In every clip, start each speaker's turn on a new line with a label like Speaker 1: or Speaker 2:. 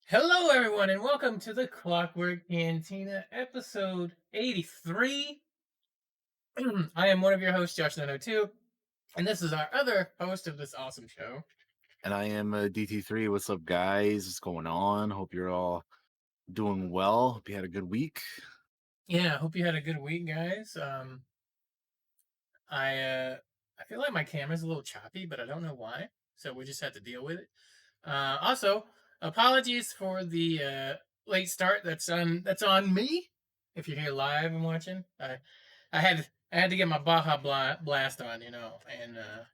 Speaker 1: Hello, everyone, and welcome to the Clockwork Cantina, episode 83. I am one of your hosts, Josh902, and this is our other host of this awesome show.
Speaker 2: And I am DT3. What's up, guys? What's going on? Hope you're all doing well. Hope you had a good week.
Speaker 1: Yeah, I hope you had a good week, guys. I feel like my camera's a little choppy, but I don't know why, so we just have to deal with it. Also, apologies for the late start. That's on me. If you're here live and watching, I had to get my Baja Blast on, and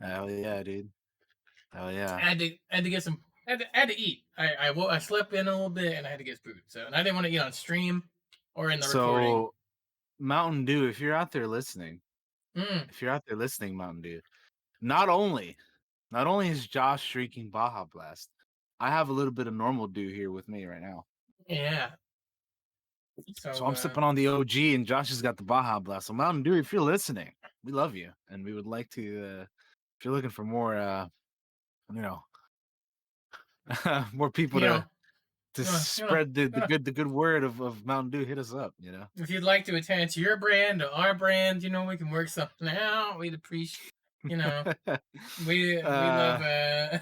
Speaker 2: Hell yeah, dude. Hell yeah.
Speaker 1: I had to get some. I had to eat. I slept in a little bit and I had to get food. So and I didn't want to eat on stream or in the recording.
Speaker 2: So, Mountain Dew, if you're out there listening,
Speaker 1: Mm,
Speaker 2: Mountain Dew, not only is Josh drinking Baja Blast, I have a little bit of normal Dew here with me right now.
Speaker 1: yeah.
Speaker 2: So
Speaker 1: So
Speaker 2: I'm sipping on the OG, and Josh has got the Baja Blast. So Mountain Dew, if you're listening, we love you, and we would like to. If you're looking for more, you know, more people
Speaker 1: you know,
Speaker 2: to
Speaker 1: you know,
Speaker 2: spread the good word of Mountain Dew, hit us up,
Speaker 1: if you'd like to attach your brand to our brand, we can work something out. We'd appreciate, you know, we love.
Speaker 2: uh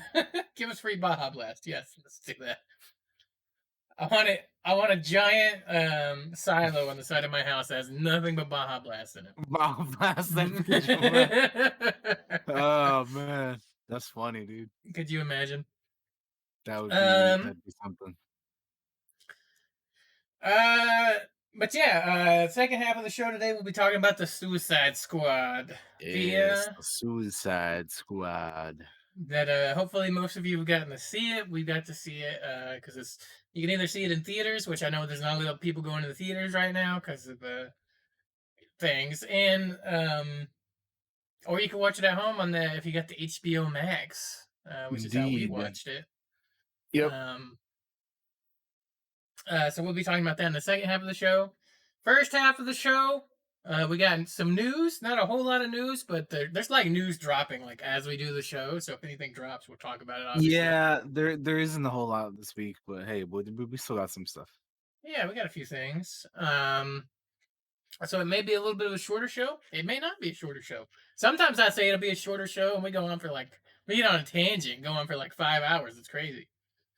Speaker 1: Give us free Baja Blast. Yes, let's do that. I want it. I want a giant silo on the side of my house that has nothing but Baja Blast in
Speaker 2: Baja Blast that bitch, man.
Speaker 1: it.
Speaker 2: Oh man, that's funny, dude.
Speaker 1: Could you imagine?
Speaker 2: That'd
Speaker 1: Um.
Speaker 2: be something.
Speaker 1: Uh. But yeah. Second half of the show today, we'll be talking about the Suicide Squad. The
Speaker 2: It's the Suicide Squad.
Speaker 1: that hopefully most of you have gotten to see it. We got to see it because it's you can either see it in theaters, which I know there's not a lot of people going to the theaters right now because of the things, and or you can watch it at home on the if you got the HBO Max, which is how we
Speaker 2: Indeed.
Speaker 1: watched it.
Speaker 2: Yep.
Speaker 1: Um, so we'll be talking about that in the second half of the show. First half of the show, we got some news. Not a whole lot of news, but there's like news dropping like as we do the show. So if anything drops, we'll talk about it. Obviously,
Speaker 2: Yeah, there isn't a whole lot this week, but hey, we still got some stuff.
Speaker 1: yeah, we got a few things. So it may be a little bit of a shorter show. It may not be a shorter show. Sometimes I say it'll be a shorter show, and we go on for like we get on a tangent, go on for like 5 hours. It's crazy.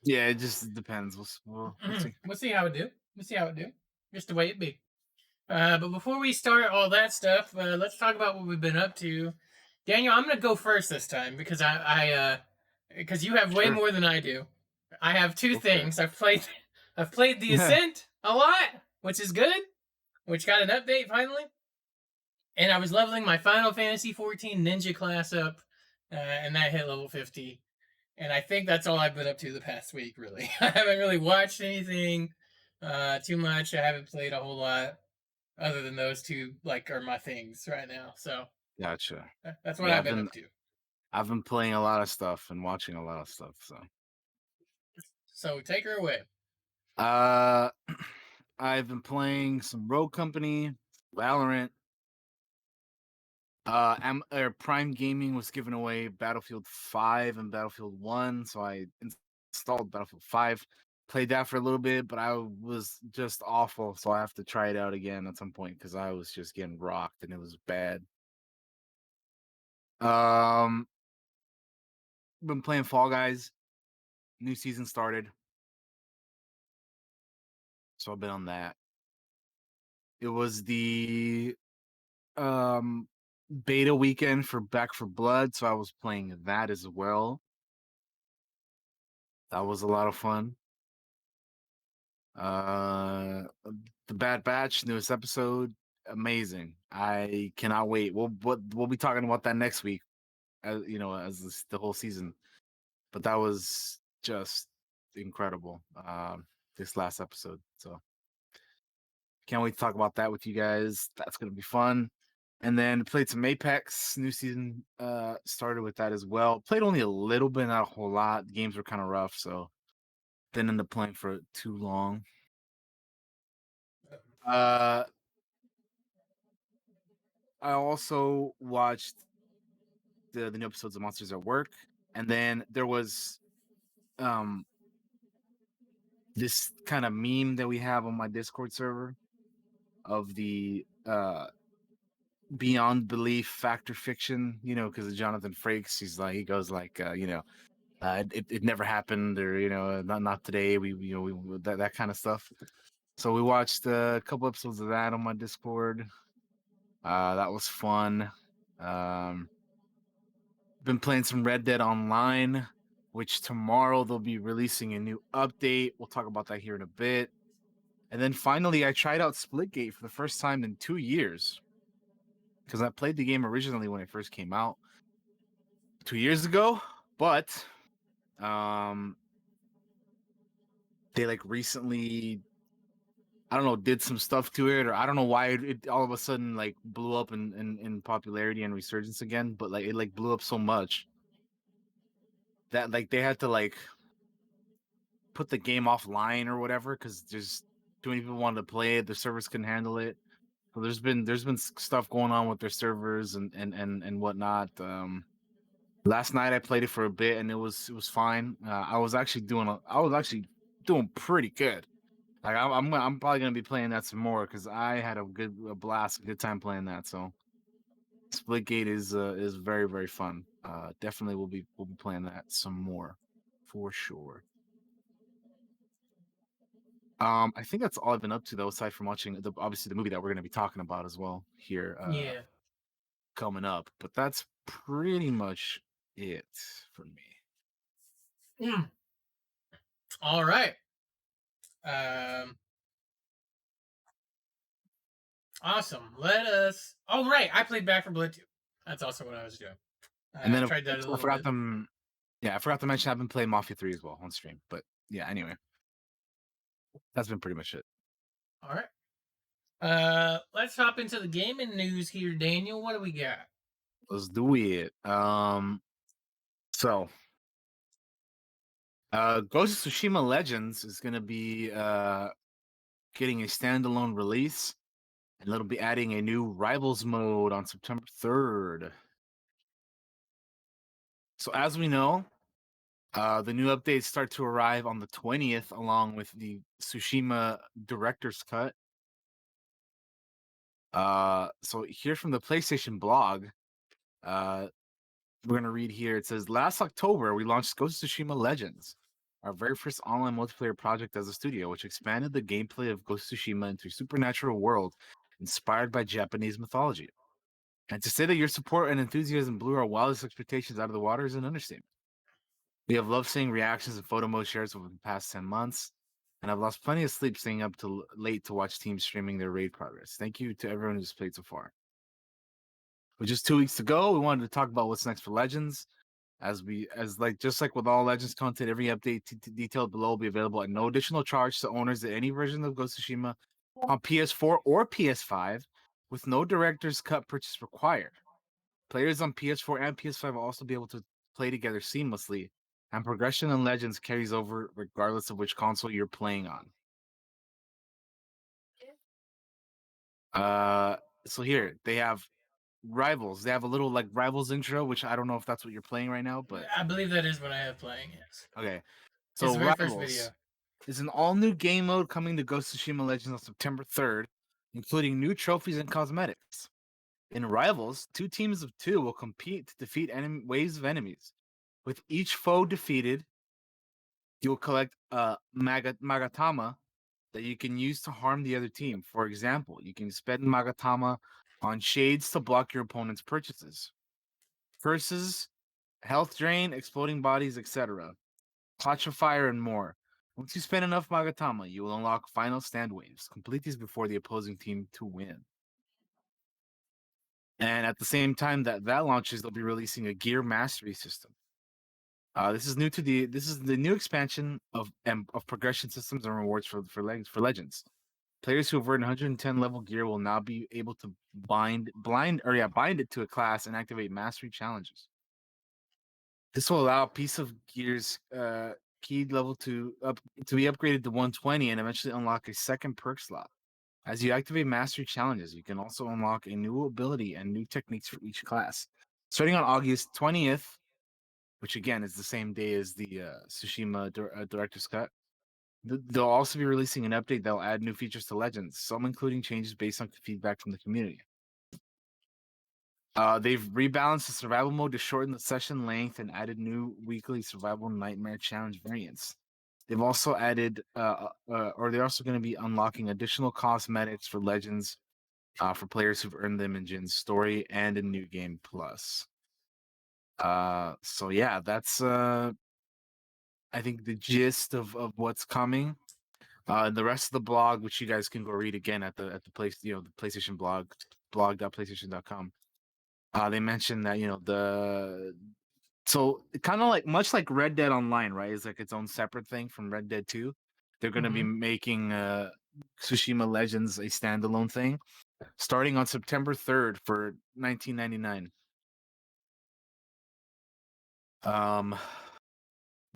Speaker 2: Yeah, it just depends. We'll see.
Speaker 1: We'll see how it do. We'll see how it do. Just the way it be. But before we start all that stuff, let's talk about what we've been up to. Daniel, I'm gonna go first this time because because you have way
Speaker 2: Sure.
Speaker 1: more than I do. I have two
Speaker 2: Okay.
Speaker 1: things. I've played The Ascent a lot, which is good. Which got an update finally. And I was leveling my Final Fantasy 14 Ninja class up, and that hit level 50. And I think that's all I've been up to the past week, really. I haven't really watched anything too much. I haven't played a whole lot other than those two, like, are my things right now. So
Speaker 2: Gotcha.
Speaker 1: that's what
Speaker 2: Yeah,
Speaker 1: I've been up to.
Speaker 2: I've been playing a lot of stuff and watching a lot of stuff. So,
Speaker 1: So take her away.
Speaker 2: uh, I've been playing some Rogue Company, Valorant. Prime Gaming was giving away Battlefield 5 and Battlefield 1, so I installed Battlefield 5. Played that for a little bit, but I was just awful, so I have to try it out again at some point because I was just getting rocked and it was bad. Um, been playing Fall Guys. New season started, so I've been on that. It was the um beta weekend for Back for Blood, so I was playing that as well. That was a lot of fun. Uh, the Bad Batch newest episode, amazing. I cannot wait. We'll be talking about that next week, as the whole season. But that was just incredible. This last episode, so can't wait to talk about that with you guys. That's gonna be fun. And then played some Apex. New season started with that as well. Played only a little bit, not a whole lot. The games were kind of rough, so didn't end up playing for too long. Uh, I also watched the new episodes of Monsters at Work, and then there was this kind of meme that we have on my Discord server of the beyond belief factor fiction, because Jonathan Frakes, he goes like, it never happened, or not today. We that kind of stuff. So we watched a couple episodes of that on my Discord. That was fun. Um, been playing some Red Dead Online, which tomorrow they'll be releasing a new update. We'll talk about that here in a bit. And then finally, I tried out Splitgate for the first time in 2 years because I played the game originally when it first came out 2 years ago, but um, they like recently, I don't know, did some stuff to it, or I don't know why it all of a sudden like blew up in popularity and resurgence again. But like it like blew up so much that like they had to like put the game offline or whatever because there's too many people wanted to play it. The servers couldn't handle it. So there's been stuff going on with their servers and whatnot. Last night I played it for a bit and it was fine. I was actually doing pretty good. Like I'm probably gonna be playing that some more because I had a blast, a good time playing that. So Splitgate is very very fun. Definitely we'll be playing that some more, for sure. I think that's all I've been up to though, aside from watching obviously the movie that we're gonna be talking about as well here
Speaker 1: Yeah.
Speaker 2: coming up. But that's pretty much it for me.
Speaker 1: Mm. All right. Um. Awesome. Let us. Oh right, I played Back 4 Blood too. That's also what I was doing.
Speaker 2: And
Speaker 1: I
Speaker 2: then
Speaker 1: tried that a
Speaker 2: I
Speaker 1: little
Speaker 2: forgot
Speaker 1: bit.
Speaker 2: them. Yeah, I forgot to mention I've been playing Mafia 3 as well on stream. But yeah, anyway, that's been pretty much it.
Speaker 1: All right. Let's hop into the gaming news here, Daniel. What do we got?
Speaker 2: Let's do it. So Ghost of Tsushima Legends is gonna be getting a standalone release, and it'll be adding a new Rivals mode on September 3rd. So as we know, the new updates start to arrive on the 20th, along with the Tsushima Director's Cut. So here from the PlayStation blog, uh, we're gonna read here. It says, last October we launched Ghost of Tsushima Legends, our very first online multiplayer project as a studio, which expanded the gameplay of Ghost of Tsushima into a supernatural world inspired by Japanese mythology. And to say that your support and enthusiasm blew our wildest expectations out of the water is an understatement. We have loved seeing reactions and photo mode shares over the past 10 months, and I've lost plenty of sleep staying up till late to watch teams streaming their raid progress. Thank you to everyone who's played so far. With just 2 weeks to go, we wanted to talk about what's next for Legends. Just like with all Legends content, every update detailed below will be available at no additional charge to owners of any version of Ghost of Tsushima on PS4 or PS5, with no director's cut purchase required. Players on PS4 and PS5 will also be able to play together seamlessly, and progression in Legends carries over regardless of which console you're playing on. So here they have Rivals. They have a little like Rivals intro, which I don't know if that's what you're playing right now, but
Speaker 1: I believe that is what I have playing. Yes,
Speaker 2: okay.
Speaker 1: it's
Speaker 2: So
Speaker 1: the very first video.
Speaker 2: Rivals is an all-new game mode coming to Ghost of Tsushima Legends on September 3rd, including new trophies and cosmetics. In Rivals, 2 teams of 2 will compete to defeat waves of enemies. With each foe defeated, you'll collect a Magatama that you can use to harm the other team. For example, you can spend Magatama on shades to block your opponent's purchases. Curses, health drain, exploding bodies, etc. Clutch of fire, and more. Once you spend enough Magatama, you will unlock final stand waves. Complete these before the opposing team to win. And at the same time that launches, they'll be releasing a gear mastery system. This is the new expansion of progression systems and rewards for Legends. Players who have earned 110 level gear will now be able to bind it to a class and activate mastery challenges. This will allow a piece of gear's keyed level to be upgraded to 120 and eventually unlock a second perk slot. As you activate mastery challenges, you can also unlock a new ability and new techniques for each class. Starting on August 20th, which again is the same day as the Tsushima Director's Cut, They'll also be releasing an update that'll add new features to Legends, some including changes based on feedback from the community. They've rebalanced the survival mode to shorten the session length and added new weekly survival nightmare challenge variants. They've also added, or they're also going to be unlocking additional cosmetics for Legends for players who've earned them in Jin's story and in New Game Plus. So yeah, that's I think the gist of what's coming. The rest of the blog, which you guys can go read again at the place, the PlayStation blog.playstation.com. They mentioned that so kind of like much like Red Dead Online, right? Is like its own separate thing from Red Dead 2. They're going to be
Speaker 1: Mm-hmm.
Speaker 2: making Tsushima Legends a standalone thing starting on September 3rd for 1999.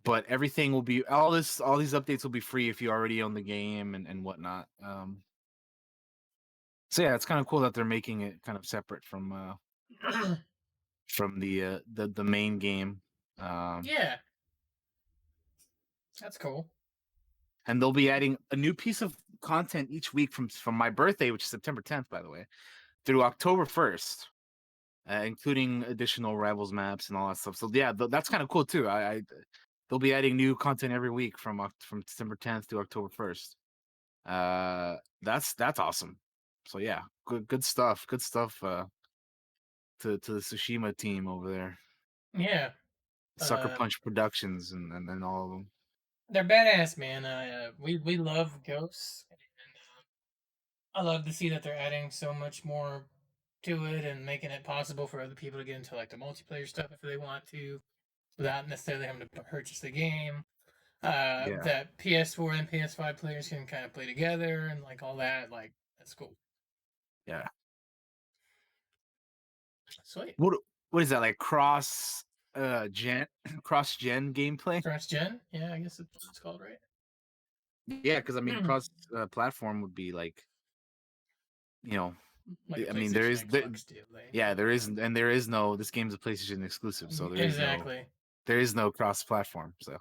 Speaker 2: But everything will be all these updates will be free if you already own the game and whatnot. So yeah, it's kind of cool that they're making it kind of separate from the main game.
Speaker 1: Yeah, that's cool.
Speaker 2: And they'll be adding a new piece of content each week from my birthday, which is September 10th, by the way, through October 1st, including additional Rivals maps and all that stuff. So yeah, that's kind of cool too. They'll be adding new content every week from December 10th to October 1st. That's awesome. So yeah, good stuff. Good stuff to the Tsushima team over there.
Speaker 1: Yeah.
Speaker 2: Sucker Punch Productions and all of them.
Speaker 1: They're badass, man. We love Ghosts, and I love to see that they're adding so much more to it and making it possible for other people to get into like the multiplayer stuff if they want to, without necessarily having to purchase the game.
Speaker 2: Yeah,
Speaker 1: That PS4 and PS5 players can kind of play together and like all that. Like that's cool.
Speaker 2: yeah.
Speaker 1: Sweet.
Speaker 2: What what is that like gen cross gen gameplay?
Speaker 1: Cross gen? Yeah, I guess that's what it's called, right?
Speaker 2: Yeah, because I mean cross platform would be like you know
Speaker 1: Like a
Speaker 2: I mean there
Speaker 1: PlayStation
Speaker 2: is
Speaker 1: Xbox deal. Like,
Speaker 2: yeah there
Speaker 1: yeah.
Speaker 2: is and there is no this game's a PlayStation exclusive so
Speaker 1: Exactly.
Speaker 2: there is no cross platform so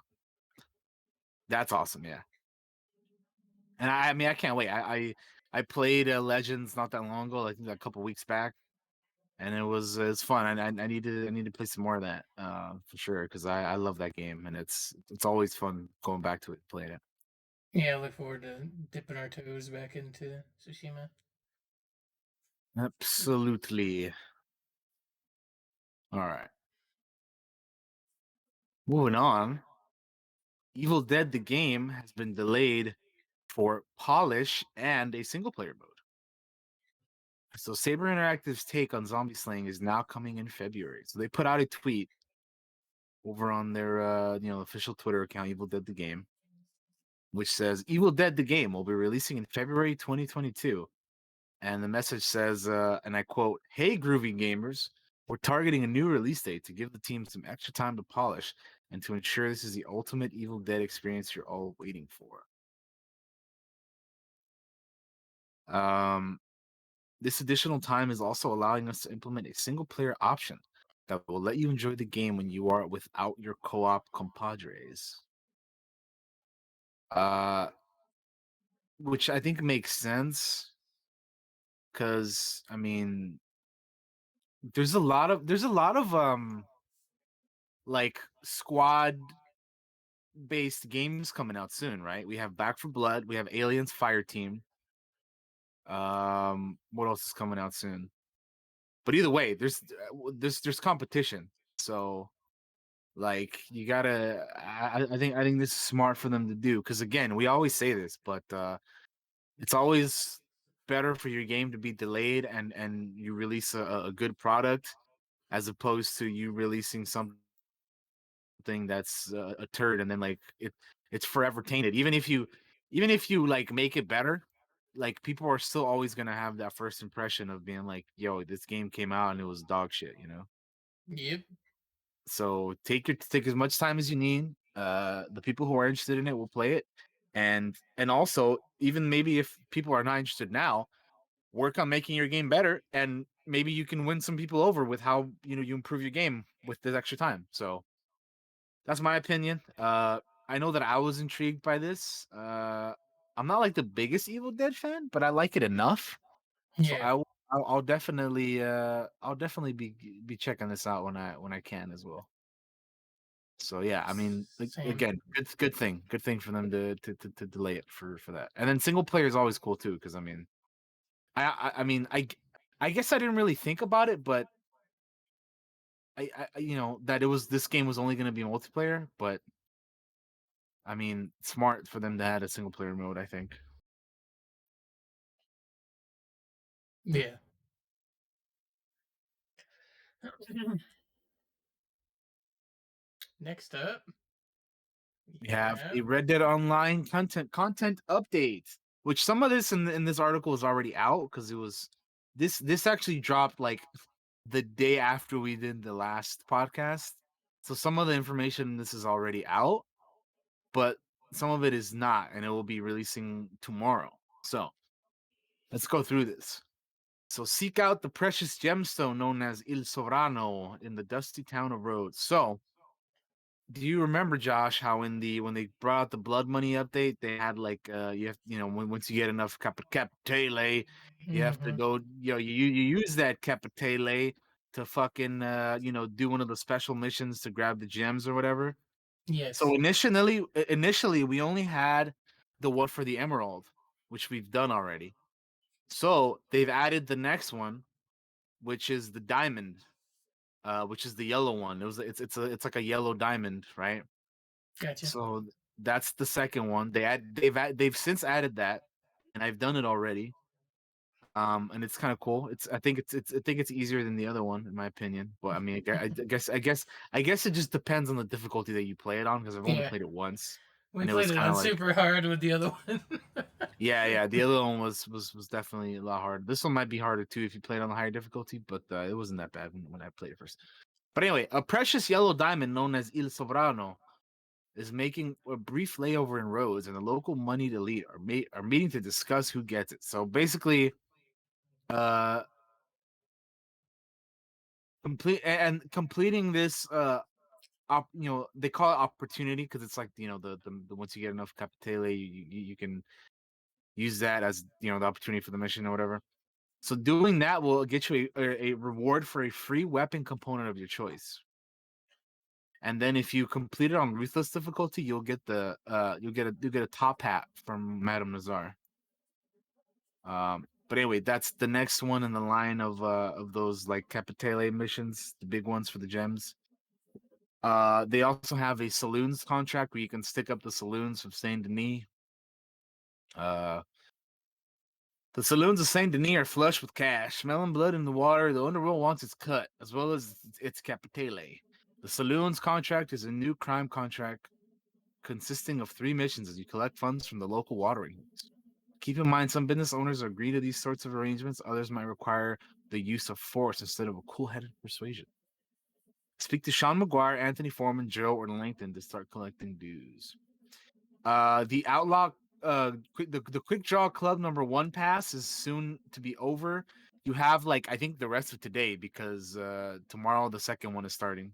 Speaker 2: that's awesome yeah and I mean I can't wait I played Legends not that long ago like a couple weeks back and it's fun I need to play some more of that for sure because I love that game and it's always fun going back to it playing it.
Speaker 1: Yeah, I look forward to dipping our toes back into Tsushima.
Speaker 2: Absolutely. All right. Moving on. Evil Dead the game has been delayed for polish and a single player mode. So Saber Interactive's take on zombie slaying is now coming in February. So they put out a tweet over on their official Twitter account, Evil Dead the Game, which says Evil Dead the Game will be releasing in February 2022. And the message says, and I quote, "Hey, groovy gamers, we're targeting a new release date to give the team some extra time to polish and to ensure this is the ultimate Evil Dead experience you're all waiting for." Um, this additional time is also allowing us to implement a single player option that will let you enjoy the game when you are without your co-op compadres. Uh, which I think makes sense because I mean, there's a lot of like squad based games coming out soon, right? We have Back for Blood, we have Aliens Fire Team. What else is coming out soon? But either way, there's competition. So like you gotta I think this is smart for them to do because again, we always say this, but it's always better for your game to be delayed and you release a good product as opposed to you releasing something that's a turd and then like it's forever tainted even if you like make it better like people are still always going to have that first impression of being like yo this game came out and it was dog shit
Speaker 1: Yep.
Speaker 2: so take as much time as you need the people who are interested in it will play it and also even maybe if people are not interested now work on making your game better and maybe you can win some people over with how you improve your game with this extra time so that's my opinion. I know that I was intrigued by this. I'm not like the biggest Evil Dead fan, but I like it enough. So
Speaker 1: Yeah,
Speaker 2: I'll definitely be checking this out when I can as well. So yeah, I mean, like,
Speaker 1: same.
Speaker 2: again, good thing for them to delay it for that. And then single player is always cool too, because I mean, I mean, I guess I didn't really think about it, but you know that this game was only going to be multiplayer, but I mean, smart for them to add a single player mode, I think.
Speaker 1: Yeah. Next up, we
Speaker 2: We have a
Speaker 1: have.
Speaker 2: Red Dead Online content update, which some of this in this article is already out because it was this actually dropped like the day after we did the last podcast. So some of the information in this is already out, but some of it is not, and it will be releasing tomorrow. So let's go through this. So seek out the precious gemstone known as Il Sovrano in the dusty town of Rhodes. So do you remember, Josh, how when they brought out the blood money update, they had like you have, you know, once you get enough capitale, you have to
Speaker 1: Hmm.
Speaker 2: go, you know, you use that capitale to fucking you know, do one of the special missions to grab the gems or whatever. So
Speaker 1: Yes.
Speaker 2: initially we only had the one for the emerald, which we've done already. So they've added the next one, which is the diamond, which is the yellow one. It's like a yellow diamond, right?
Speaker 1: Gotcha.
Speaker 2: So that's the second one. They've since added that, and I've done it already. And it's kind of cool. I think it's easier than the other one in my opinion. But I mean, I guess it just depends on the difficulty that you play it on because I've only
Speaker 1: Yeah.
Speaker 2: played it once,
Speaker 1: We
Speaker 2: and it was
Speaker 1: played it
Speaker 2: kind
Speaker 1: on
Speaker 2: of like
Speaker 1: super hard with the other one.
Speaker 2: yeah. The other one was definitely a lot harder. This one might be harder too if you play it on the higher difficulty, but it wasn't that bad when I played it first. But anyway, a precious yellow diamond known as Il Sovrano is making a brief layover in Rhodes, and the local moneyed elite are meeting to discuss who gets it. So basically, uh, completing this you know, they call it opportunity because it's like, you know, the once you get enough capitale, you can use that as, you know, the opportunity for the mission or whatever. So doing that will get you a reward for a free weapon component of your choice. And then if you complete it on ruthless difficulty, you'll get a top hat from Madame Nazar. But anyway, that's the next one in the line of those like Capitale missions, the big ones for the gems. They also have a saloons contract where you can stick up the saloons of Saint Denis. Uh, the saloons of Saint Denis are flush with cash, smelling blood in the water. The underworld wants its cut, as well as its Capitale. The saloons contract is a new crime contract consisting of 3 missions as you collect funds from the local watering holes. Keep in mind, some business owners agree to these sorts of arrangements. Others might require the use of force instead of a cool-headed persuasion. Speak to Sean McGuire, Anthony Foreman, Joe, or Langton to start collecting dues. The Outlaw, the Quick Draw Club #1 pass is soon to be over. You have like I think the rest of today because tomorrow the second one is starting.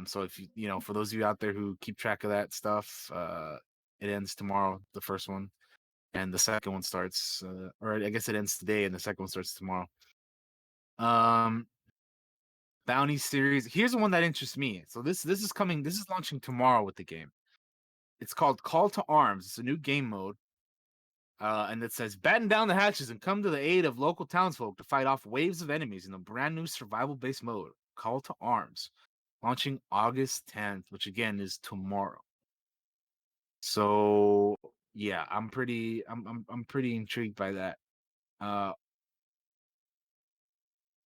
Speaker 2: So if you know, for those of you out there who keep track of that stuff, it ends tomorrow, the first one, and the second one starts, or I guess it ends today, and the second one starts tomorrow. Um, Bounty series. Here's the one that interests me. So this is coming. This is launching tomorrow with the game. It's called Call to Arms. It's a new game mode. And it says, batten down the hatches and come to the aid of local townsfolk to fight off waves of enemies in a brand new survival-based mode. Call to Arms, launching August 10th, which again is tomorrow. So yeah, I'm pretty intrigued by that. Uh,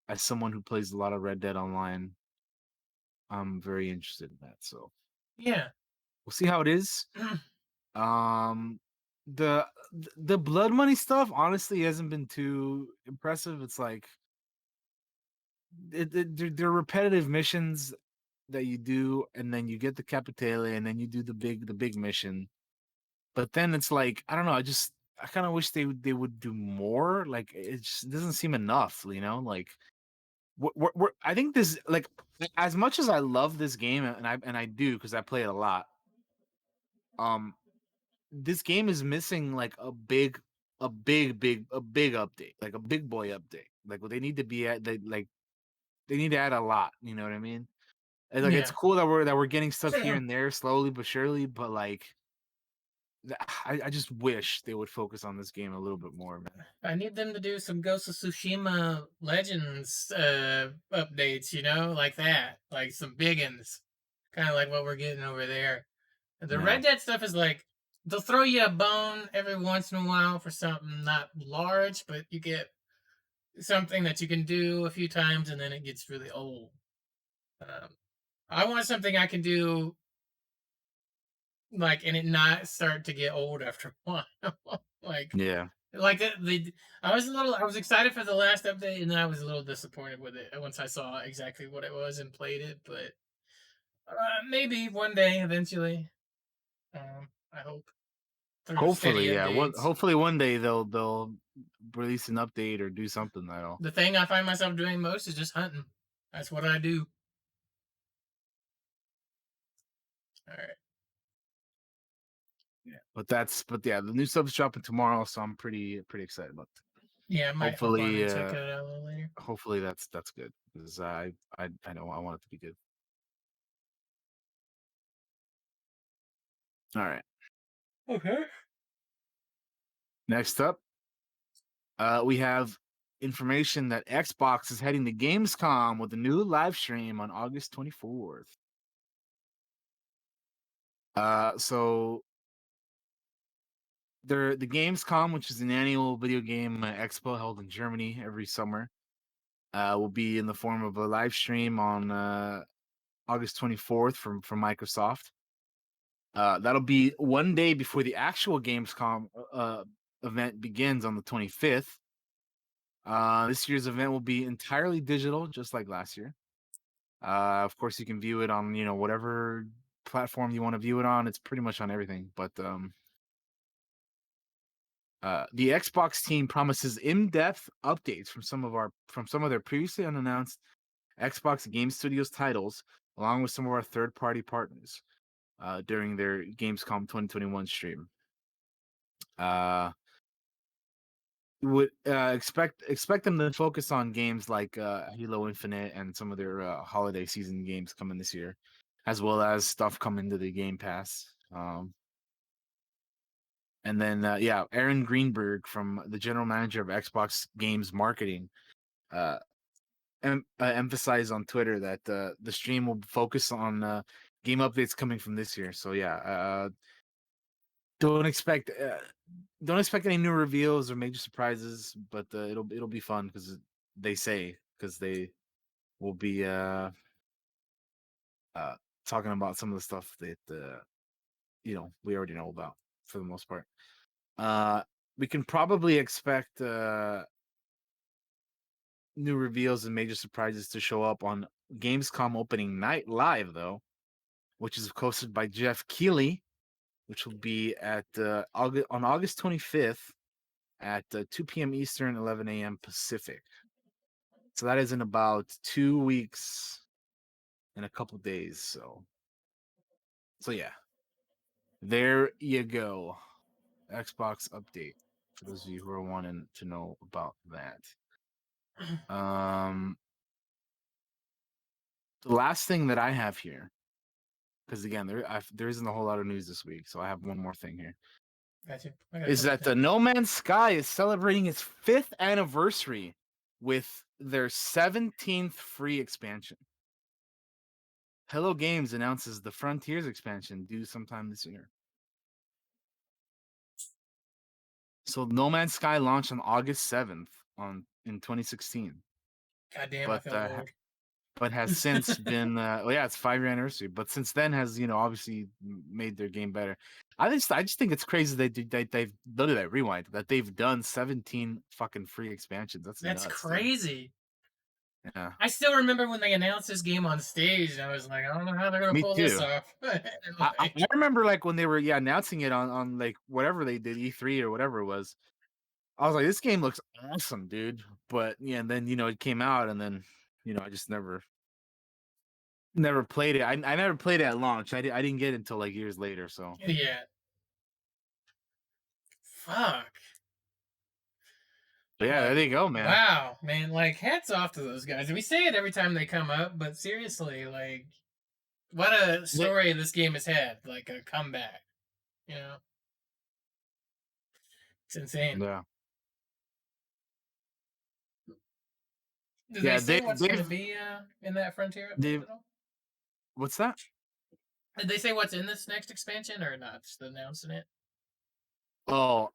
Speaker 2: as someone who plays a lot of Red Dead Online, I'm very interested in that. So
Speaker 1: Yeah.
Speaker 2: we'll see how it is. Um, the the blood money stuff honestly hasn't been too impressive. It's like they're repetitive missions that you do, and then you get the Capitale, and then you do the big mission. But then it's like I don't know. I kind of wish they would do more. Like it just doesn't seem enough. You know, like I think this like as much as I love this game, and I do because I play it a lot. Um, this game is missing like a big update, like a big boy update. Like what they need to be at, they need to add a lot. You know what I mean? And, like it's
Speaker 1: Yeah.
Speaker 2: cool that we're getting stuff here and there slowly but surely, but like I just wish they would focus on this game a little bit more, man.
Speaker 1: I need them to do some Ghost of Tsushima Legends updates, like that, like some big ones, kind of like what we're getting over there. The
Speaker 2: Yeah,
Speaker 1: Red Dead stuff is like they'll throw you a bone every once in a while for something not large, but you get something that you can do a few times and then it gets really old. Um, I want something I can do and it not start to get old after a while. like
Speaker 2: yeah.
Speaker 1: like I was excited for the last update and then I was a little disappointed with it once I saw exactly what it was and played it. But maybe one day, eventually. I hope through steady
Speaker 2: Hopefully, yeah.
Speaker 1: updates.
Speaker 2: Hopefully one day they'll release an update or do something that'll.
Speaker 1: The thing I find myself doing most is just hunting. That's what I do. All right.
Speaker 2: But yeah, the new stuff's dropping tomorrow, so I'm pretty excited about it.
Speaker 1: Yeah, I might hop on
Speaker 2: Hopefully,
Speaker 1: and check it out a little later.
Speaker 2: hopefully that's good because I know I want it to be good. All right.
Speaker 1: Okay.
Speaker 2: Next up, we have information that Xbox is heading to Gamescom with a new live stream on August 24th. So the Gamescom, which is an annual video game expo held in Germany every summer, will be in the form of a live stream on August 24th from Microsoft. That'll be one day before the actual Gamescom event begins on the 25th. This year's event will be entirely digital, just like last year. Of course, you can view it on whatever platform you want to view it on. It's pretty much on everything. But the Xbox team promises in-depth updates from some of their previously unannounced Xbox Game Studios titles, along with some of our third-party partners during their Gamescom 2021 stream. Would expect them to focus on games like Halo Infinite and some of their holiday season games coming this year, as well as stuff coming to the Game Pass. And then yeah, Aaron Greenberg, from the general manager of Xbox Games Marketing, uh, emphasized on Twitter that the stream will focus on game updates coming from this year. So yeah, don't expect don't expect any new reveals or major surprises, but it'll be fun because they will be uh talking about some of the stuff that we already know about for the most part. Uh, we can probably expect new reveals and major surprises to show up on Gamescom opening night live, though, which is hosted by Jeff Keighley, which will be at on August 25th at 2 p.m. Eastern, 11 a.m. Pacific. So that is in about 2 weeks and a couple days. So yeah, there you go. Xbox update for those of you who are wanting to know about that. Um, the last thing that I have here, because again, there isn't a whole lot of news this week, so I have one more thing here.
Speaker 1: Gotcha. I got a
Speaker 2: Is
Speaker 1: couple
Speaker 2: that the
Speaker 1: things.
Speaker 2: No Man's Sky is celebrating its 5th anniversary with their 17th free expansion. Hello Games announces the Frontiers expansion due sometime this year. So No Man's Sky launched on August 7th in 2016,
Speaker 1: God damn, I
Speaker 2: but
Speaker 1: feel old.
Speaker 2: has since been well, yeah, it's 5-year anniversary, but since then has obviously made their game better. I just think it's crazy they've done that rewind that they've done 17 fucking free expansions. That's
Speaker 1: That's
Speaker 2: nuts, dude.
Speaker 1: crazy.
Speaker 2: Yeah,
Speaker 1: I still remember when they announced this game on stage, and I was like, I don't know how they're gonna
Speaker 2: me
Speaker 1: pull this
Speaker 2: too.
Speaker 1: off.
Speaker 2: I remember like when they were announcing it on like whatever they did, E3 or whatever it was. I was like, this game looks awesome, dude. But yeah, and then it came out, and then I just never never played it. I never played it at launch. I didn't get it until like years later. So
Speaker 1: Yeah. Fuck.
Speaker 2: but yeah, there
Speaker 1: Like,
Speaker 2: you go, man.
Speaker 1: wow, man. Like, hats off to those guys. We say it every time they come up, but seriously, like, what a
Speaker 2: They-
Speaker 1: story this game has had. Like, a comeback. You know, it's insane.
Speaker 2: yeah,
Speaker 1: Do they
Speaker 2: yeah.
Speaker 1: say what's going to
Speaker 2: They've
Speaker 1: be in that Frontier update
Speaker 2: they've
Speaker 1: at all?
Speaker 2: what's that?
Speaker 1: Did they say what's in this next expansion or not? Just announcing it?
Speaker 2: Oh,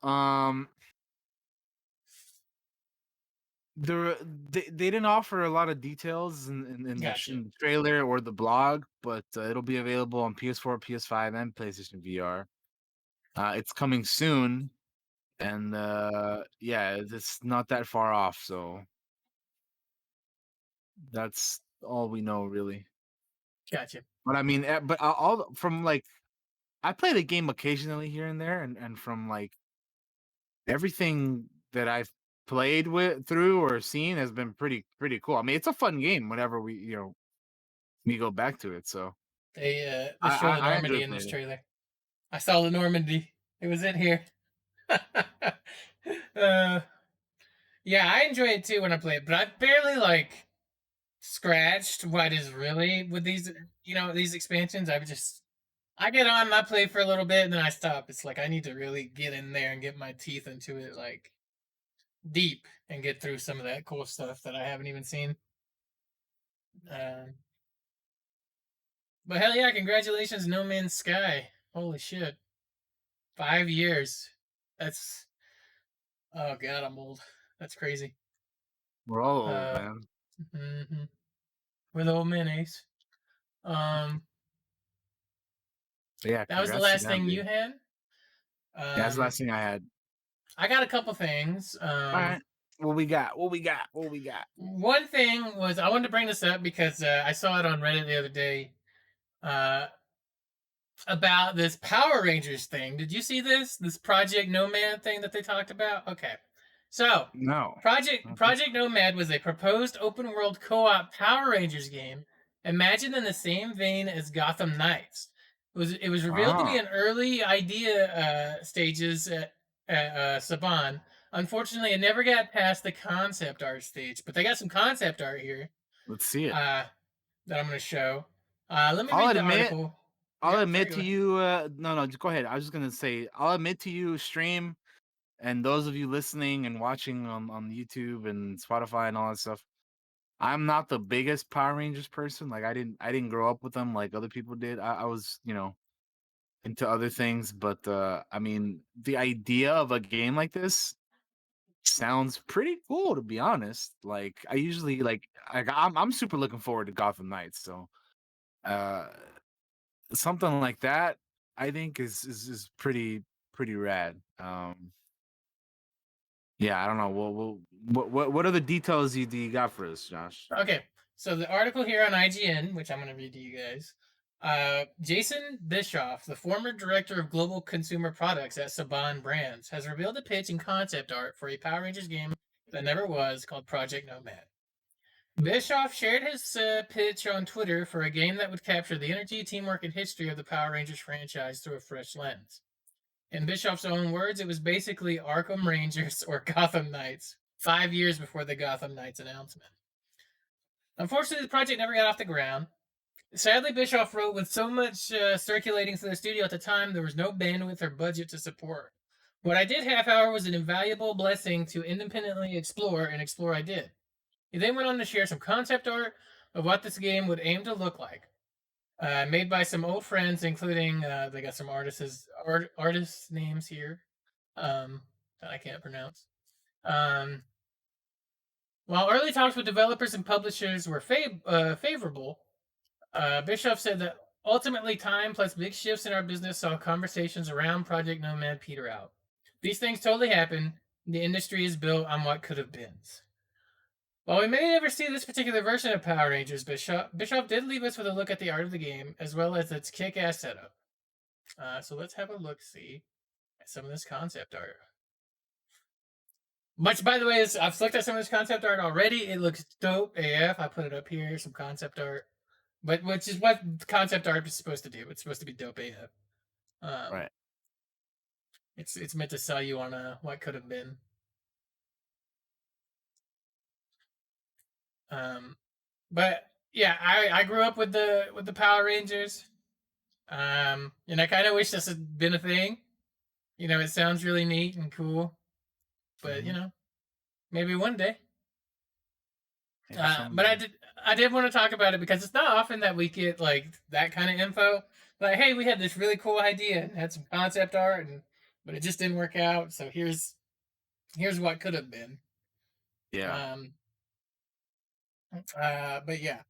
Speaker 2: there they didn't offer a lot of details
Speaker 1: Gotcha.
Speaker 2: in the trailer or the blog, but it'll be available on PS4, PS5, and PlayStation VR. It's coming soon, and yeah, it's not that far off. So that's all we know, really.
Speaker 1: Gotcha.
Speaker 2: But I mean, but all from like I play the game occasionally here and there, and from like everything that I've played with through or seen has been pretty cool. I mean, it's a fun game whenever we go back to it. So
Speaker 1: They show the
Speaker 2: I enjoy
Speaker 1: Normandy in this
Speaker 2: playing it.
Speaker 1: trailer. I saw the Normandy. It was in here. Yeah, I enjoy it too when I play it, but I barely like scratched what is really with these, these expansions. I get on and I play for a little bit and then I stop. It's like I need to really get in there and get my teeth into it like deep and get through some of that cool stuff that I haven't even seen. Um, but hell yeah, congratulations, No Man's Sky. Holy shit. 5 years. That's oh god, I'm old. That's crazy.
Speaker 2: We're all old,
Speaker 1: Uh,
Speaker 2: man.
Speaker 1: mhm. We're the old minis. Um,
Speaker 2: But yeah,
Speaker 1: that was the
Speaker 2: congrats to
Speaker 1: last
Speaker 2: them,
Speaker 1: thing you
Speaker 2: dude.
Speaker 1: had.
Speaker 2: Yeah, that's the
Speaker 1: Um,
Speaker 2: last thing I had.
Speaker 1: I got a couple things.
Speaker 2: All right, what we got? What we got? What we got?
Speaker 1: One thing was I wanted to bring this up because I saw it on Reddit the other day. Uh, about this Power Rangers thing. Did you see this? This Project Nomad thing that they talked about? Okay. So,
Speaker 2: No.
Speaker 1: Project Nomad was a proposed open world co-op Power Rangers game imagined in the same vein as Gotham Knights. It was revealed to be
Speaker 2: Oh,
Speaker 1: an early idea stages at Saban. Unfortunately, it never got past the concept art stage, but they got some concept art here
Speaker 2: let's see it.
Speaker 1: uh, that I'm going to show. Let me
Speaker 2: I'll
Speaker 1: read the
Speaker 2: admit,
Speaker 1: article.
Speaker 2: I'll
Speaker 1: Yeah, sorry,
Speaker 2: admit
Speaker 1: go
Speaker 2: to
Speaker 1: ahead.
Speaker 2: you. No, no, just go ahead. I was just gonna say, I'll admit to you, stream, and those of you listening and watching on YouTube and Spotify and all that stuff. I'm not the biggest Power Rangers person. Like I didn't grow up with them like other people did. I was, into other things, but I mean, the idea of a game like this sounds pretty cool to be honest. Like I usually like I'm super looking forward to Gotham Knights, so uh something like that I think is pretty rad. Yeah, I don't know. What other details do you got for us, Josh?
Speaker 1: Okay, so the article here on IGN, which I'm going to read to you guys. Jason Bischoff, the former director of global consumer products at Saban Brands, has revealed a pitch and concept art for a Power Rangers game that never was called Project Nomad. Bischoff shared his pitch on Twitter for a game that would capture the energy, teamwork, and history of the Power Rangers franchise through a fresh lens. In Bischoff's own words, it was basically Arkham Rangers or Gotham Knights, 5 years before the Gotham Knights announcement. Unfortunately, the project never got off the ground. Sadly, Bischoff wrote, with so much circulating through the studio at the time, there was no bandwidth or budget to support. What I did half hour was an invaluable blessing to independently explore, and explore I did. He then went on to share some concept art of what this game would aim to look like, made by some old friends, including they got some artists' names here that I can't pronounce. While early talks with developers and publishers were favorable, Bischoff said that ultimately time plus big shifts in our business saw conversations around Project Nomad peter out. These things totally happen. The industry is built on what could have been. While we may never see this particular version of Power Rangers, Bischoff did leave us with a look at the art of the game, as well as its kick-ass setup. So let's have a look-see at some of this concept art. Much, by the way, I've looked at some of this concept art already. It looks dope AF. I put it up here, some concept art. but which is what concept art is supposed to do. It's supposed to be dope AF. Um,
Speaker 2: Right.
Speaker 1: it's meant to sell you on what could have been. Um, but yeah, I grew up with the Power Rangers. And I kind of wish this had been a thing. It sounds really neat and cool, but
Speaker 2: Hmm.
Speaker 1: maybe one day.
Speaker 2: Maybe
Speaker 1: But I
Speaker 2: someday.
Speaker 1: did I did want to talk about it because it's not often that we get like that kind of info. Like, hey, we had this really cool idea and had some concept art, but it just didn't work out. So here's what could have been.
Speaker 2: Yeah.
Speaker 1: Um, but yeah,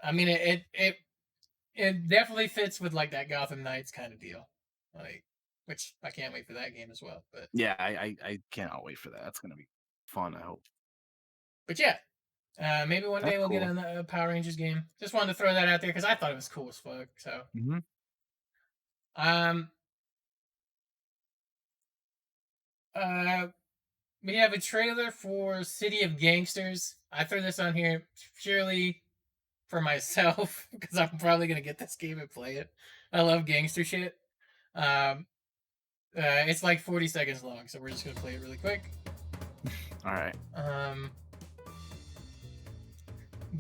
Speaker 1: I mean it definitely fits with like that Gotham Knights kind of deal, like which I can't wait for that game as well.
Speaker 2: Yeah. I cannot wait for that. That's gonna be fun. I hope.
Speaker 1: But yeah, maybe one day
Speaker 2: That's
Speaker 1: we'll get
Speaker 2: cool.
Speaker 1: a Power Rangers game. Just wanted to throw that out there because I thought it was cool as fuck. So
Speaker 2: Hmm.
Speaker 1: um uh we have a trailer for City of Gangsters. I threw this on here purely for myself because I'm probably gonna get this game and play it. I love gangster shit. Um, it's like 40 seconds long, so we're just gonna play it really quick.
Speaker 2: All right.
Speaker 1: Um,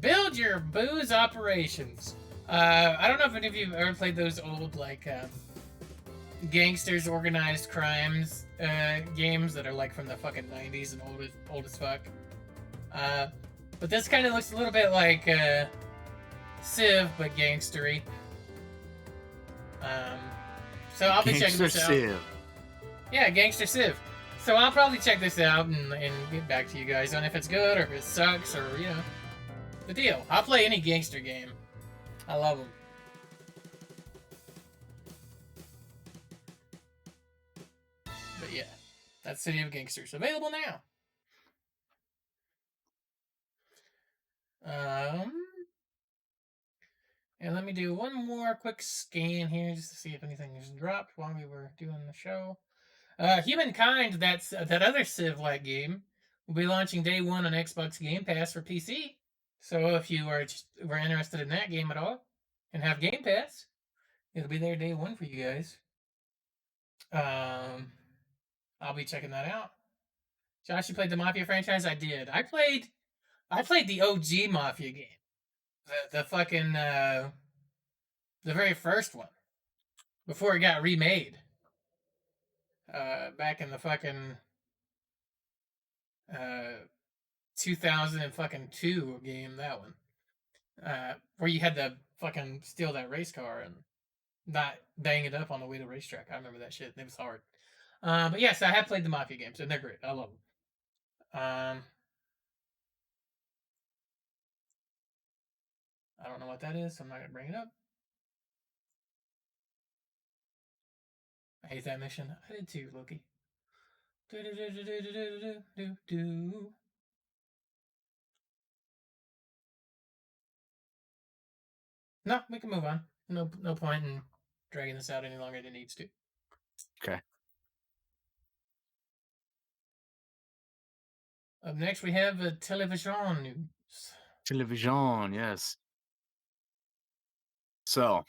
Speaker 1: build your booze operations. I don't know if any of you have ever played those old like gangsters organized crimes games that are like from the fucking 90s and old as fuck. Uh, but this kind of looks a little bit like Civ, but gangstery. Um, so I'll be checking
Speaker 2: Gangster
Speaker 1: this out.
Speaker 2: Civ.
Speaker 1: Yeah, Gangster Civ. So I'll probably check this out and get back to you guys on if it's good or if it sucks or the deal. I'll play any gangster game. I love them. But yeah, that's City of Gangsters available now. Um, and let me do one more quick scan here just to see if anything has dropped while we were doing the show. Humankind, that other Civ-like game, will be launching day one on Xbox Game Pass for PC. So if you were interested in that game at all and have Game Pass, it'll be there day one for you guys. Um, I'll be checking that out. Josh, you played the Mafia franchise? I did. I played the OG Mafia game, the fucking the very first one before it got remade. Back in the fucking uh 2002 game, that one. Where you had to fucking steal that race car and not bang it up on the way to the racetrack. I remember that shit. It was hard. But yes, I have played the Mafia games, and they're great. I love them. I don't know what that is, so I'm not gonna bring it up. I hate that mission. I did too, Loki. No, we can move on. No point in dragging this out any longer than it needs to.
Speaker 2: Okay.
Speaker 1: Up next, we have television news.
Speaker 2: Television. Yes. So,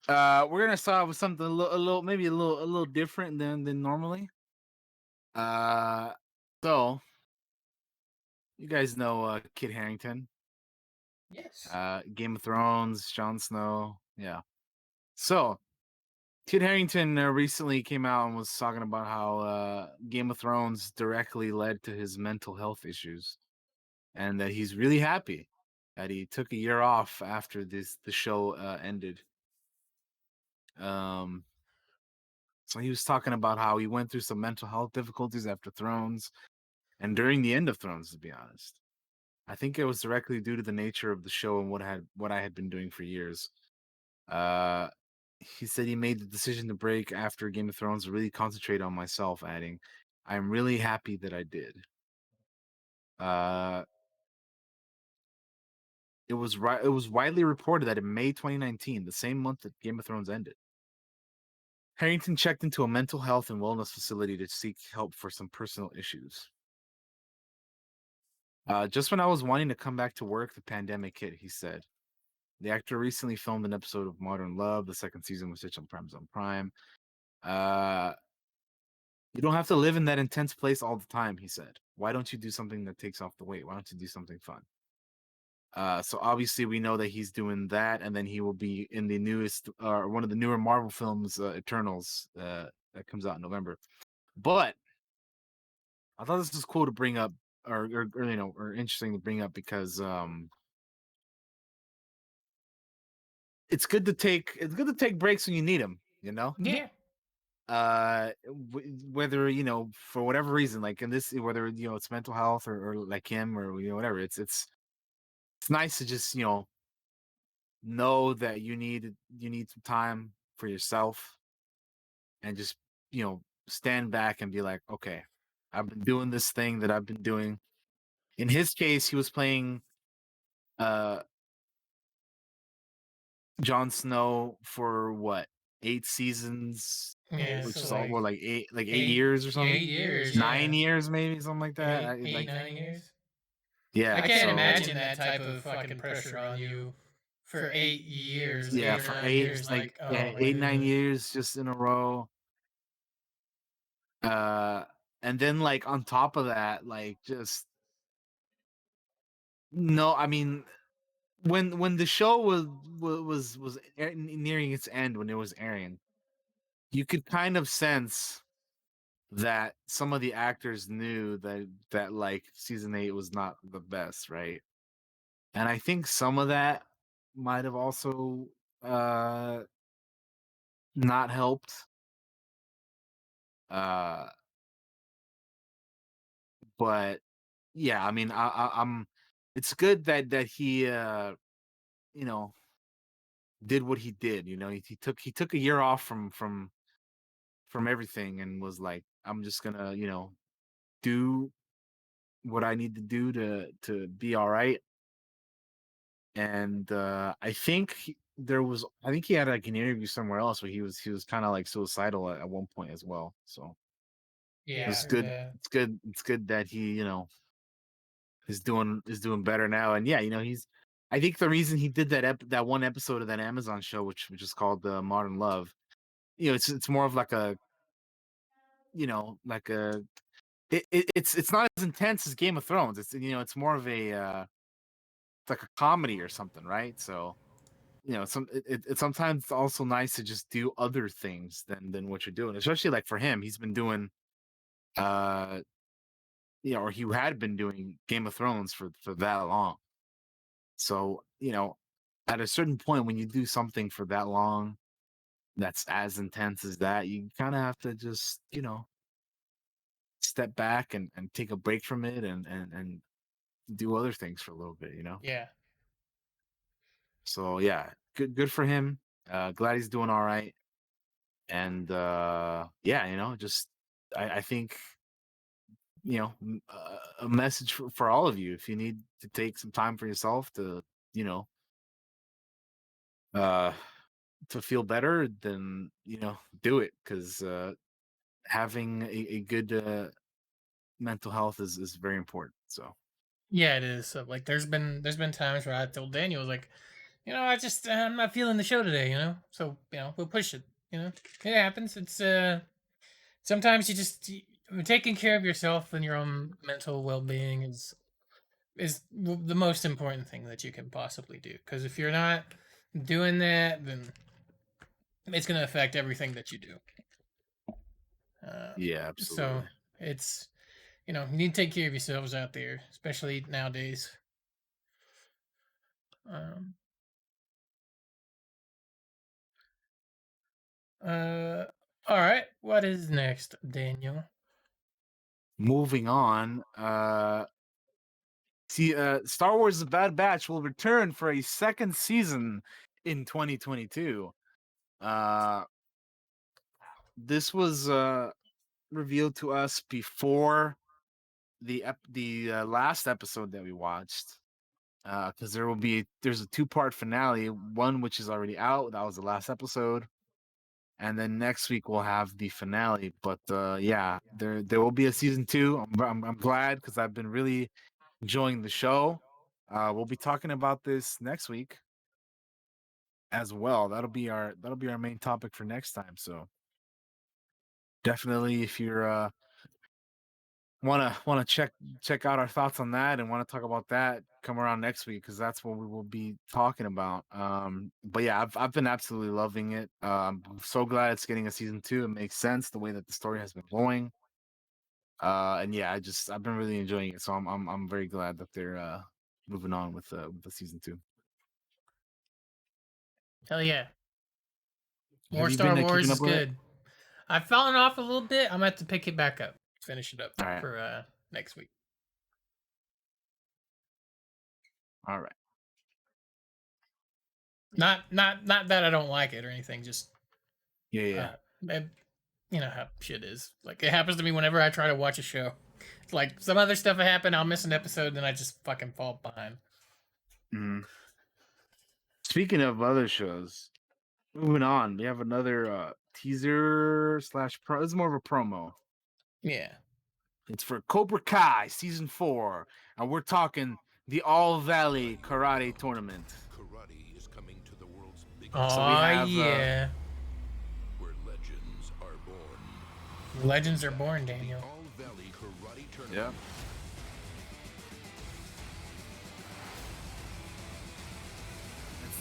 Speaker 2: we're gonna start with something maybe a little different than normally. Uh, so you guys know Kit Harington,
Speaker 1: Yes.
Speaker 2: Game of Thrones, Jon Snow. Yeah. So Kit Harington recently came out and was talking about how Game of Thrones directly led to his mental health issues, and that he's really happy that he took a year off after the show ended. Um, so he was talking about how he went through some mental health difficulties after Thrones and during the end of Thrones. To be honest, I think it was directly due to the nature of the show and what I had been doing for years. Uh, he said he made the decision to break after Game of Thrones to really concentrate on myself, adding, "I'm really happy that I did." Uh, it was widely reported that in May 2019, the same month that Game of Thrones ended, Harrington checked into a mental health and wellness facility to seek help for some personal issues. Just when I was wanting to come back to work, the pandemic hit, he said. The actor recently filmed an episode of Modern Love. The second season was stitched on Amazon Prime. Uh, you don't have to live in that intense place all the time, he said. Why don't you do something that takes off the weight? Why don't you do something fun? So obviously we know that he's doing that, and then he will be in the newest, one of the newer Marvel films, Eternals, that comes out in November. But I thought this was cool to bring up, or or interesting to bring up because it's good to take breaks when you need them.
Speaker 1: Yeah.
Speaker 2: Whether for whatever reason, like in this, whether it's mental health or like him or whatever, it's nice to just know that you need some time for yourself and just stand back and be like, okay, I've been doing this thing that I've been doing. In his case, he was playing uh Jon Snow for what, 8 seasons,
Speaker 1: Yeah.
Speaker 2: which
Speaker 1: So
Speaker 2: is all
Speaker 1: like
Speaker 2: what, like 8 years or
Speaker 1: yeah,
Speaker 2: something,
Speaker 1: 8 years.
Speaker 2: nine
Speaker 1: Yeah.
Speaker 2: years maybe, something like that.
Speaker 1: Eight, eight,
Speaker 2: Like
Speaker 1: 9 years. I
Speaker 2: yeah,
Speaker 1: can't
Speaker 2: so
Speaker 1: imagine that type of fucking pressure on you for 8 years,
Speaker 2: yeah,
Speaker 1: eight or
Speaker 2: for
Speaker 1: nine
Speaker 2: eight,
Speaker 1: years.
Speaker 2: like
Speaker 1: Like, oh
Speaker 2: yeah,
Speaker 1: my god.
Speaker 2: 8 9 years just in a row. Uh, and then like on top of that, like just no, I mean, when the show was nearing its end, when it was airing, you could kind of sense that some of the actors knew that like season 8 was not the best, right? And I think some of that might have also uh not helped. Uh but yeah, I mean, I'm it's good that he you know did what he did. He took a year off from everything and was like, I'm just gonna do what I need to do to be all right. And I think he had like an interview somewhere else where he was kind of like suicidal at one point as well. So
Speaker 1: Yeah, I
Speaker 2: it's
Speaker 1: heard
Speaker 2: good.
Speaker 1: that.
Speaker 2: It's good that he is doing better now. And yeah, I think the reason he did that one episode of that Amazon show, which is called Modern Love, it's more of like a like a it's not as intense as Game of Thrones. It's more of it's like a comedy or something, right? So it's sometimes also nice to just do other things than what you're doing, especially like for him. He's been doing uh or he had been doing Game of Thrones for that long. So at a certain point when you do something for that long that's as intense as that, you kind of have to just step back and take a break from it and do other things for a little bit.
Speaker 1: Yeah.
Speaker 2: So yeah, good for him. Glad he's doing all right. And yeah, just I think a message for all of you: if you need to take some time for yourself to you know uh to feel better, then do it, because having a good mental health is very important. So
Speaker 1: Yeah, it is. So like there's been times where I told Daniel, I was like, I'm not feeling the show today. So, we'll push it, you know. It happens. It's sometimes taking care of yourself and your own mental well-being is the most important thing that you can possibly do, because if you're not doing that, then it's going to affect everything that you do. Uh,
Speaker 2: yeah,
Speaker 1: so
Speaker 2: absolutely.
Speaker 1: it's you need to take care of yourselves out there, especially nowadays. Um, uh, all right, what is next, Daniel?
Speaker 2: Moving on. Star Wars: The Bad Batch will return for a second season in 2022. Uh, this was revealed to us before the last episode that we watched. Because there's a two-part finale, one which is already out. That was the last episode, and then next week we'll have the finale. But yeah, there will be a season 2. I'm glad, because I've been really enjoying the show. We'll be talking about this next week as well. That'll be our main topic for next time. So definitely, if you're wanna check out our thoughts on that and want to talk about that, come around next week because that's what we will be talking about. But yeah, I've been absolutely loving it. I'm so glad it's getting a season 2. It makes sense the way that the story has been going. And yeah, I've been really enjoying it. So I'm very glad that they're moving on with the season 2.
Speaker 1: Hell yeah.
Speaker 2: Have
Speaker 1: More
Speaker 2: you
Speaker 1: Star
Speaker 2: been
Speaker 1: Wars
Speaker 2: keeping
Speaker 1: is
Speaker 2: up with it?
Speaker 1: good. I've fallen off a little bit. I'm gonna have to pick it back up. Finish it up
Speaker 2: All right,
Speaker 1: for next week.
Speaker 2: all right.
Speaker 1: Not that I don't like it or anything, just
Speaker 2: Yeah, yeah.
Speaker 1: uh it, you know how shit is. Like it happens to me whenever I try to watch a show. It's like some other stuff will happen, I'll miss an episode, and I just fucking fall behind.
Speaker 2: Mhm. Speaking of other shows, moving on, we have another teaser slash pro. It's more of a promo.
Speaker 1: Yeah.
Speaker 2: It's for Cobra Kai season 4, and we're talking the All Valley Karate Tournament.
Speaker 3: Karate is coming to the world's biggest
Speaker 2: So we
Speaker 1: Oh
Speaker 2: have
Speaker 1: yeah.
Speaker 3: where legends are born.
Speaker 1: Legends are born,
Speaker 3: The
Speaker 1: Daniel.
Speaker 3: All Valley Karate Tournament.
Speaker 2: yeah.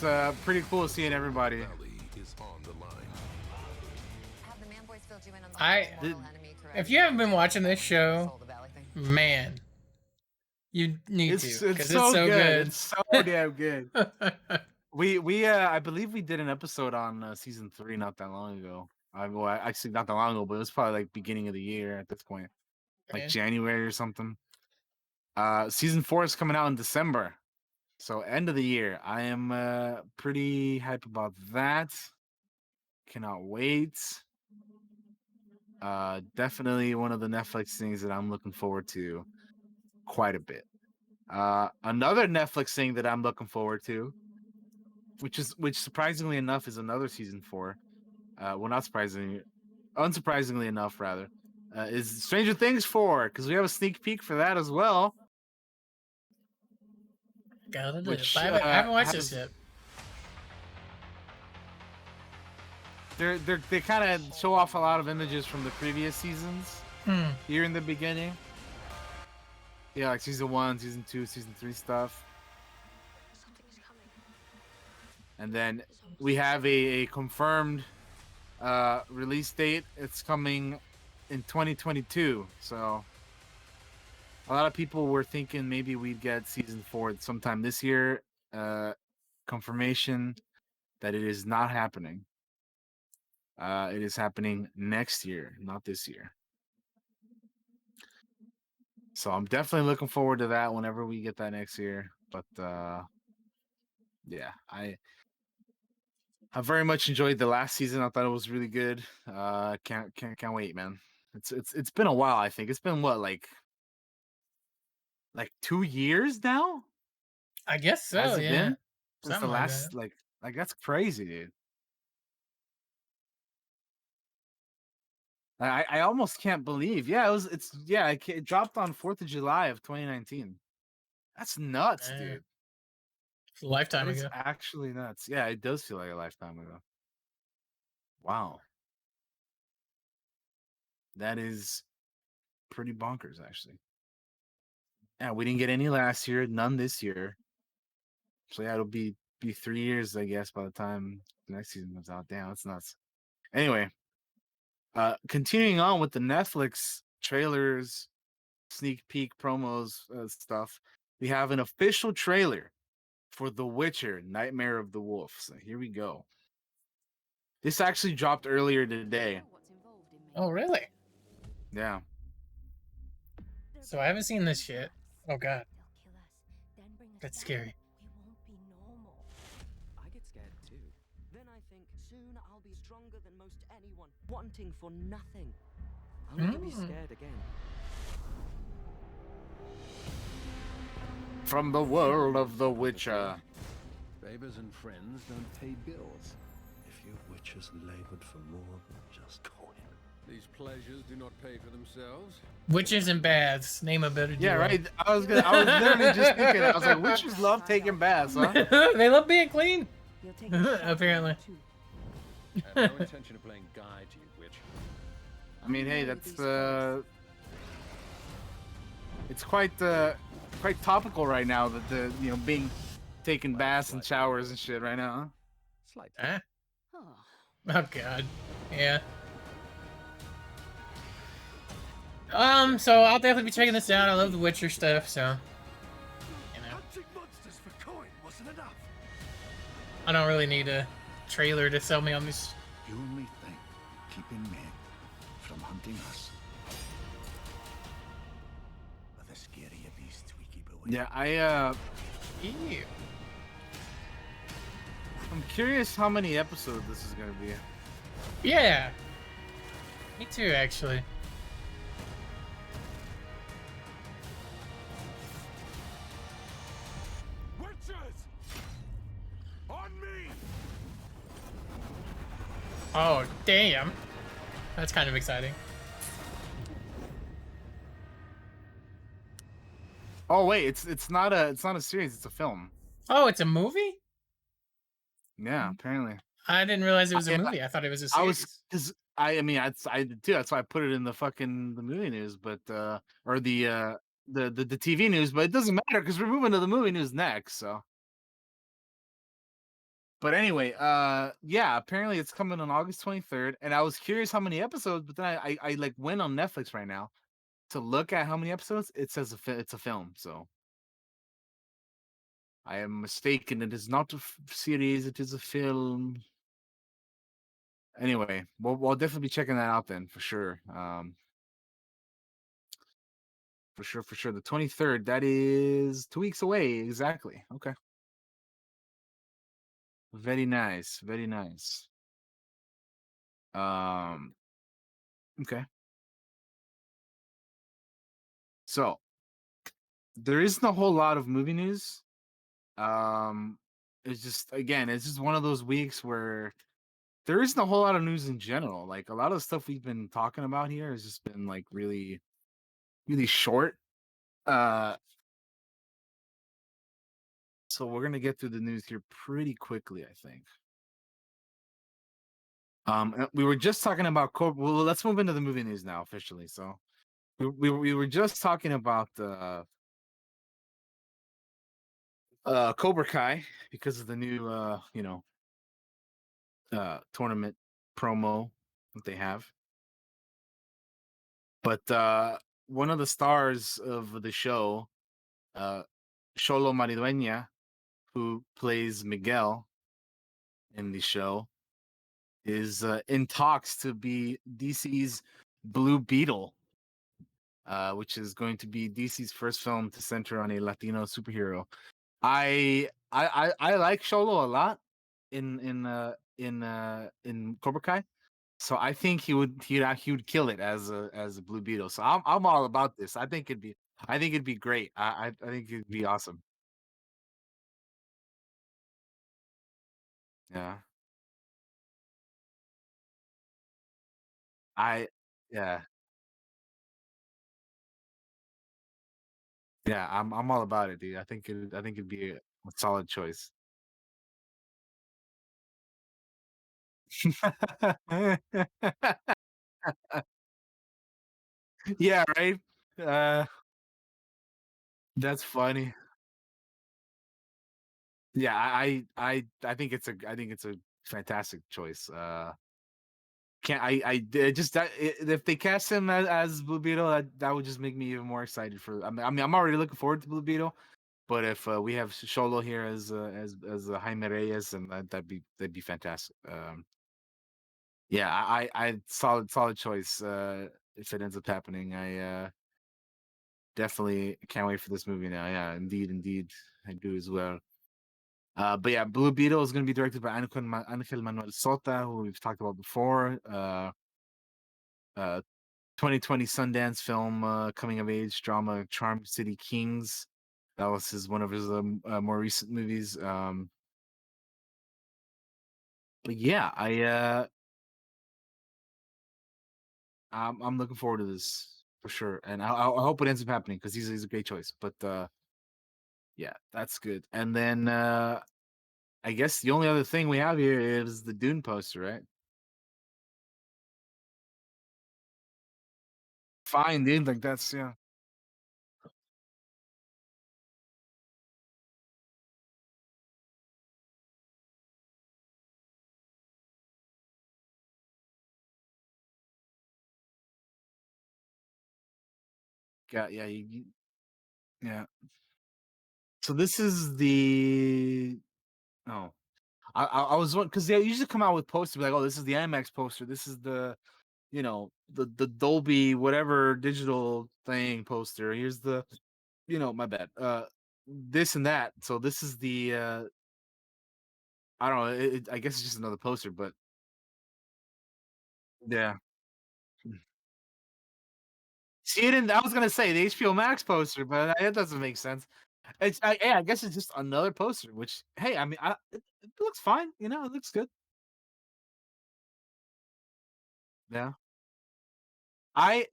Speaker 2: It's pretty cool seeing everybody.
Speaker 3: Valley is on the line.
Speaker 4: Have the man boys filled you in on the
Speaker 1: I-
Speaker 4: whole mortal enemy karate
Speaker 1: If you haven't been
Speaker 4: thing?
Speaker 1: watching this show,
Speaker 4: Soul the Valley thing.
Speaker 1: man, you need
Speaker 2: It's
Speaker 1: to
Speaker 2: it's
Speaker 1: because
Speaker 2: so,
Speaker 1: it's so
Speaker 2: good.
Speaker 1: good.
Speaker 2: It's so damn good. We I believe we did an episode on season 3 not that long ago. Actually not that long ago, but it was probably like beginning of the year at this point, like
Speaker 1: Yeah.
Speaker 2: January or something. Season 4 is coming out in December, so end of the year. I am pretty hype about that. Cannot wait. Definitely one of the Netflix things that I'm looking forward to quite a bit. Another Netflix thing that I'm looking forward to, which surprisingly enough is another season 4. Well, not surprisingly, unsurprisingly enough, rather, is Stranger Things 4, because we have a sneak peek for that as well,
Speaker 1: Gotta do it.
Speaker 2: which
Speaker 1: I haven't watched this
Speaker 2: has
Speaker 1: yet.
Speaker 2: they kind of show off a lot of images from the previous seasons
Speaker 1: Hmm.
Speaker 2: here in the beginning. Yeah, like season 1, season 2, season 3 stuff.
Speaker 4: Something's coming.
Speaker 2: And then we have a confirmed release date. It's coming in 2022. So a lot of people were thinking maybe we'd get season 4 sometime this year. Confirmation that it is not happening. It is happening next year, not this year. So I'm definitely looking forward to that whenever we get that next year. But yeah, I very much enjoyed the last season. I thought it was really good. Can't wait, man. It's been a while. I think it's been what like 2 years now.
Speaker 1: I guess so.
Speaker 2: Has it
Speaker 1: Yeah.
Speaker 2: been since the
Speaker 1: Something like
Speaker 2: last
Speaker 1: that.
Speaker 2: like that's crazy, dude. I almost can't believe. Yeah, it dropped on 4th of July of 2019. That's nuts,
Speaker 1: Yeah.
Speaker 2: dude.
Speaker 1: It's a lifetime
Speaker 2: That is
Speaker 1: ago.
Speaker 2: actually nuts. Yeah, it does feel like a lifetime ago. Wow. That is pretty bonkers, actually. Yeah, we didn't get any last year, none this year. So yeah, it'll be 3 years, I guess, by the time the next season comes out. Damn, that's nuts. Anyway, continuing on with the Netflix trailers, sneak peek promos stuff, we have an official trailer for The Witcher: Nightmare of the Wolf. So here we go. This actually dropped earlier today.
Speaker 1: Oh, really?
Speaker 2: Yeah.
Speaker 1: So I haven't seen this yet. Oh god, that's scary.
Speaker 5: I get scared too. Then I think soon I'll be stronger than most anyone, wanting for nothing. I'll never be scared again.
Speaker 2: From the world of The Witcher.
Speaker 6: Favors and friends don't pay bills. If you witches labored for more than just coin. These pleasures do not pay for themselves.
Speaker 1: Witches and baths. Name a better duo.
Speaker 2: Yeah, right. I was literally just thinking. I was like, witches love taking baths, huh?
Speaker 1: They love being clean.
Speaker 5: He'll take a shot
Speaker 1: Apparently.
Speaker 5: too.
Speaker 6: I have no intention of playing guide to you, witch.
Speaker 2: I mean, hey, that's it's quite topical right now that the being taking baths and showers and shit right now.
Speaker 6: Slightly.
Speaker 1: Huh?
Speaker 5: Oh,
Speaker 1: Oh god. Yeah. So I'll definitely be checking this out. I love the Witcher stuff, so you know.
Speaker 3: Hunting monsters for coin wasn't enough.
Speaker 1: I don't really need a trailer to sell me on this.
Speaker 7: The only thing keeping men from hunting us are the scarier beasts we keep away.
Speaker 2: Yeah,
Speaker 1: Ew.
Speaker 2: I'm curious how many episodes this is gonna be.
Speaker 1: Yeah. Me too, actually.
Speaker 3: Witches! On me!
Speaker 1: Oh, damn. That's kind of exciting.
Speaker 2: Oh wait, it's not a series, it's a film.
Speaker 1: Oh, it's a movie?
Speaker 2: Yeah, apparently.
Speaker 1: I didn't realize it was a
Speaker 2: I-
Speaker 1: movie. I thought it was a
Speaker 2: I
Speaker 1: series.
Speaker 2: was because I mean I did too. That's why I put it in the movie news, but or the TV news, but it doesn't matter because we're moving to the movie news next. So, but anyway, yeah, apparently it's coming on August 23rd, and I was curious how many episodes, but then I like went on Netflix right now to look at how many episodes. It says it's a film, so I am mistaken. It is not a series; it is a film. Anyway, we'll definitely be checking that out then for sure. For sure. The 23rd, that is 2 weeks away. Exactly. Okay. Very nice. Very nice. Okay. So there isn't a whole lot of movie news. It's just one of those weeks where there isn't a whole lot of news in general. Like a lot of the stuff we've been talking about here has just been like really, really short. So we're gonna get through the news here pretty quickly, I think. We were just talking about well, let's move into the movie news now officially. So we were just talking about Cobra Kai because of the new tournament promo that they have. But one of the stars of the show, Xolo Maridueña, who plays Miguel in the show, is in talks to be DC's Blue Beetle, which is going to be DC's first film to center on a Latino superhero. I like Xolo a lot in Cobra Kai, so I think he would kill it as a Blue Beetle. So I'm all about this. I think it'd be great. I think it'd be awesome. Yeah. I yeah. Yeah, I'm all about it, dude. I think it'd be a solid choice. Yeah, right. Uh, that's funny. Yeah, I think I think it's a fantastic choice. Can't just if they cast him as Blue Beetle, that would just make me even more excited for. I mean, I'm already looking forward to Blue Beetle, but if we have Xolo here as Jaime Reyes, and that'd be fantastic. Yeah, I solid choice. If it ends up happening, I definitely can't wait for this movie now. Yeah, indeed, I do as well. But yeah, Blue Beetle is going to be directed by Angel Manuel Sota, who we've talked about before. 2020 Sundance film, coming of age drama, Charm City Kings. That was one of his more recent movies. But yeah, I'm looking forward to this for sure, and I hope it ends up happening because he's a great choice. But yeah, that's good. And then I guess the only other thing we have here is the Dune poster, right? Fine, dude. Like that's yeah. Got yeah, yeah. So this is the oh I was because they usually come out with posters like, oh, this is the IMAX poster, this is the the Dolby whatever digital thing poster. Here's the my bad. This and that. So this is the I don't know. I guess it's just another poster, but yeah. See, it didn't. I was gonna say the HBO Max poster, but that doesn't make sense. Yeah, I guess it's just another poster. Which, hey, I mean, it looks fine. It looks good. Yeah, I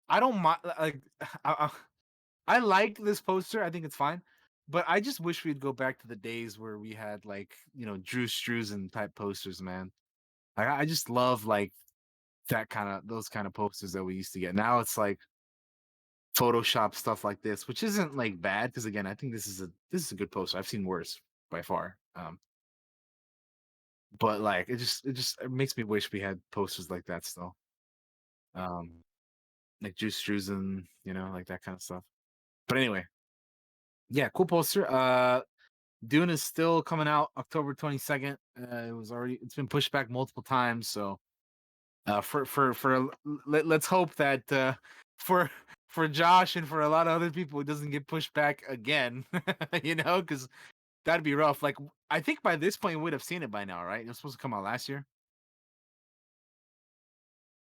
Speaker 2: I don't mind. Like, I like this poster. I think it's fine, but I just wish we'd go back to the days where we had like Drew Struzan type posters, man. I just love like those kind of posters that we used to get. Now it's like Photoshop stuff like this, which isn't like bad because again, I think this is a good poster. I've seen worse by far. But like it makes me wish we had posters like that still. Um, like Juice Struzan, like that kind of stuff. But anyway, yeah, cool poster. Dune is still coming out October 22nd. It's been pushed back multiple times, so let's hope that for for Josh and for a lot of other people it doesn't get pushed back again. Because that'd be rough. Like I think by this point we would have seen it by now, right? It was supposed to come out last year.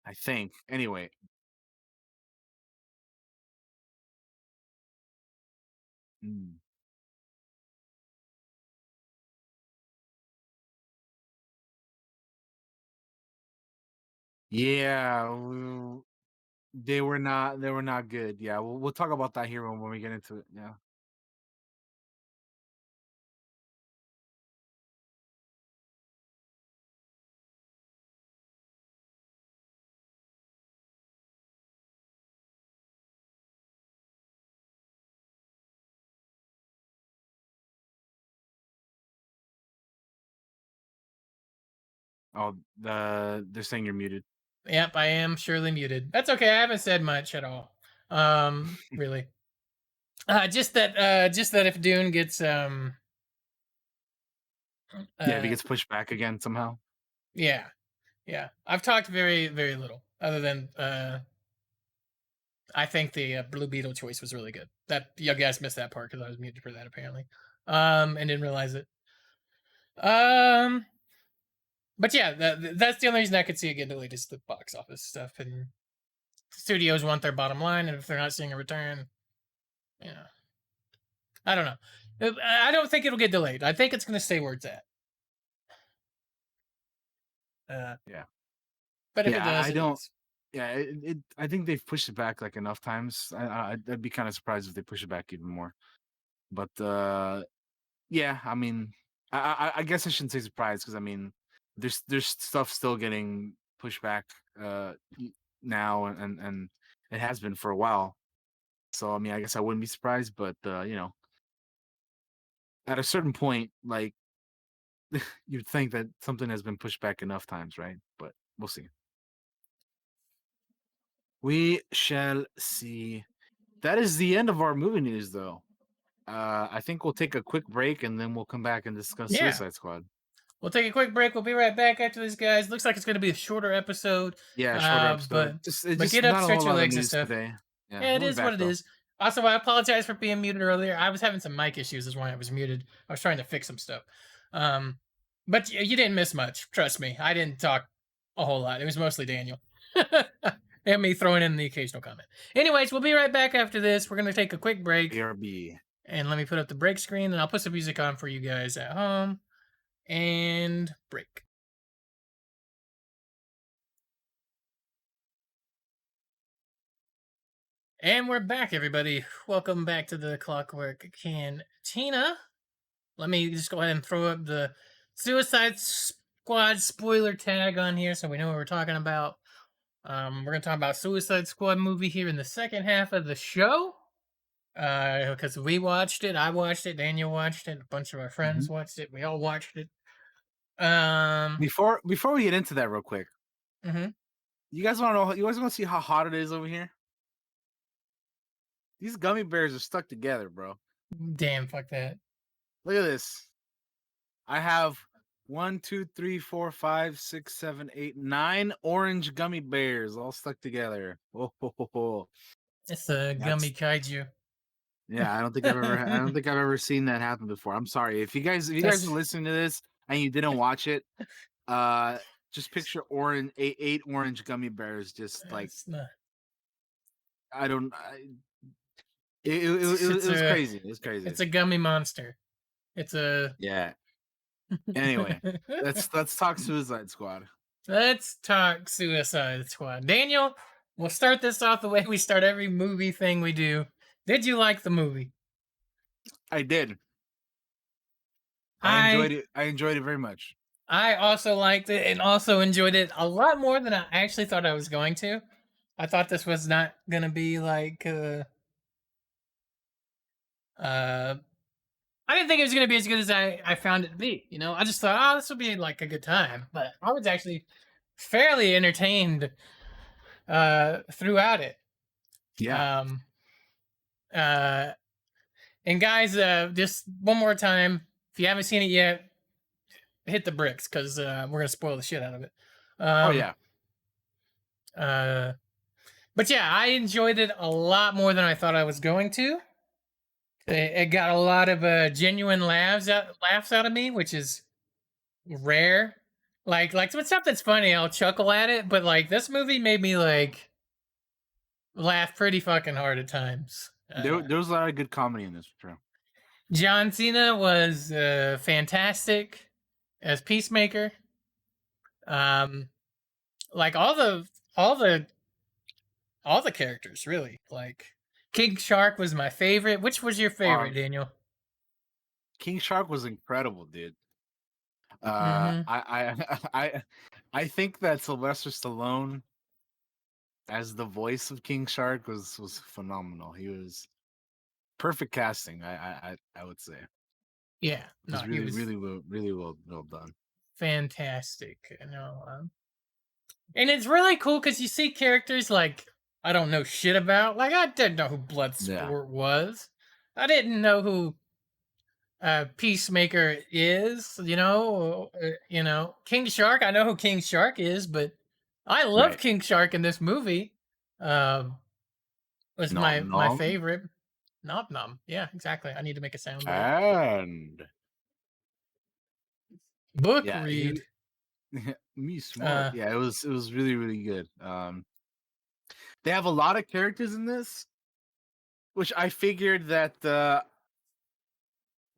Speaker 2: I think. Anyway. Mm. Yeah, they were not good. Yeah, we'll talk about that here when we get into it. Yeah. Oh, they're saying you're muted.
Speaker 1: Yep, I am surely muted. That's okay. I haven't said much at all. Really. Just that if Dune gets
Speaker 2: Yeah, if he
Speaker 1: uh
Speaker 2: gets pushed back again somehow.
Speaker 1: yeah. Yeah. I've talked very very little other than I think the Blue Beetle choice was really good. That you guys missed that part cuz I was muted for that apparently. And didn't realize it. Um but yeah, that's the only reason I could see it get delayed is the box office stuff and studios want their bottom line and if they're not seeing a return, yeah. I don't know. I don't think it'll get delayed. I think it's going to stay where it's at.
Speaker 2: Yeah.
Speaker 1: But if it
Speaker 2: Yeah,
Speaker 1: does,
Speaker 2: I
Speaker 1: it
Speaker 2: don't.
Speaker 1: does.
Speaker 2: Yeah, I think they've pushed it back like enough times. I'd be kind of surprised if they push it back even more. But yeah, I mean, I guess I shouldn't say surprised because I mean, there's stuff still getting pushed back now and it has been for a while. So I mean, I guess I wouldn't be surprised, but at a certain point, like you'd think that something has been pushed back enough times, right? But we'll see. We shall see. That is the end of our movie news, though. I think we'll take a quick break and then we'll come back and discuss
Speaker 1: Yeah.
Speaker 2: Suicide Squad.
Speaker 1: We'll take a quick break. We'll be right back after this, guys. Looks like it's going to be a shorter episode.
Speaker 2: Yeah, shorter episode.
Speaker 1: But
Speaker 2: Just
Speaker 1: get up,
Speaker 2: not a
Speaker 1: stretch
Speaker 2: whole
Speaker 1: your
Speaker 2: lot of
Speaker 1: legs and
Speaker 2: news
Speaker 1: stuff.
Speaker 2: today. Yeah,
Speaker 1: Yeah, it
Speaker 2: we'll be
Speaker 1: is
Speaker 2: back,
Speaker 1: what it
Speaker 2: though.
Speaker 1: is. Also, I apologize for being muted earlier. I was having some mic issues, is why I was muted. I was trying to fix some stuff. But you didn't miss much. Trust me. I didn't talk a whole lot. It was mostly Daniel. And me throwing in the occasional comment. Anyways, we'll be right back after this. We're going to take a quick break.
Speaker 2: BRB.
Speaker 1: And let me put up the break screen, and I'll put some music on for you guys at home. And break. And we're back, everybody. Welcome back to the Clockwork Cantina. Let me just go ahead and throw up the Suicide Squad spoiler tag on here so we know what we're talking about. We're going to talk about Suicide Squad movie here in the second half of the show. Because we watched it, I watched it, Daniel watched it, a bunch of our friends watched it, we all watched it.
Speaker 2: Before we get into that real quick,
Speaker 1: Mhm.
Speaker 2: you guys want to know? You guys want to see how hot it is over here? These gummy bears are stuck together, bro.
Speaker 1: Damn, fuck that.
Speaker 2: Look at this. I have 1, 2, 3, 4, 5, 6, 7, 8, 9 orange gummy bears all stuck together. Oh, ho, ho, ho.
Speaker 1: It's a gummy kaiju.
Speaker 2: Yeah, I don't think I've ever seen that happen before. I'm sorry. If you guys are listening to this and you didn't watch it, just picture eight orange gummy bears just like
Speaker 1: It's not.
Speaker 2: I don't it was crazy. It was crazy.
Speaker 1: It's a gummy monster. It's a
Speaker 2: Yeah. Anyway, let's talk Suicide Squad.
Speaker 1: Let's talk Suicide Squad. Daniel, we'll start this off the way we start every movie thing we do. Did you like the movie?
Speaker 2: I did.
Speaker 1: I
Speaker 2: I enjoyed it very much.
Speaker 1: I also liked it and also enjoyed it a lot more than I actually thought I was going to. I thought this was not gonna be like I didn't think it was gonna be as good as I found it to be. You know, I just thought, oh, this will be like a good time. But I was actually fairly entertained throughout it.
Speaker 2: Yeah.
Speaker 1: Um uh and guys, just one more time, if you haven't seen it yet, hit the bricks because we're gonna spoil the shit out of it.
Speaker 2: Oh yeah.
Speaker 1: But yeah, I enjoyed it a lot more than I thought I was going to. It got a lot of genuine laughs out of me, which is rare. Like when something's funny, I'll chuckle at it, but like this movie made me like laugh pretty fucking hard at times.
Speaker 2: There was a lot of good comedy in this, for sure.
Speaker 1: John Cena was fantastic as Peacemaker. Like all the characters really. Like King Shark was my favorite. Which was your favorite, Daniel?
Speaker 2: King Shark was incredible, dude.
Speaker 1: Mm-hmm.
Speaker 2: I think that Sylvester Stallone as the voice of King Shark was phenomenal. He was perfect casting. I would say
Speaker 1: Yeah,
Speaker 2: it
Speaker 1: no,
Speaker 2: was
Speaker 1: he was
Speaker 2: really well done.
Speaker 1: fantastic. You know, and it's really cool because you see characters like I don't know shit about. Like I didn't know who Bloodsport was. I didn't know who Peacemaker is. You know, King Shark. I know who King Shark is, but I love
Speaker 2: Right.
Speaker 1: King Shark in this movie. Was
Speaker 2: Nom
Speaker 1: my
Speaker 2: nom.
Speaker 1: favorite. Nom nom. Yeah, exactly. I need to make a sound bite.
Speaker 2: And
Speaker 1: Book
Speaker 2: yeah,
Speaker 1: read.
Speaker 2: me smart. Yeah, it was really good. They have a lot of characters in this, which I figured that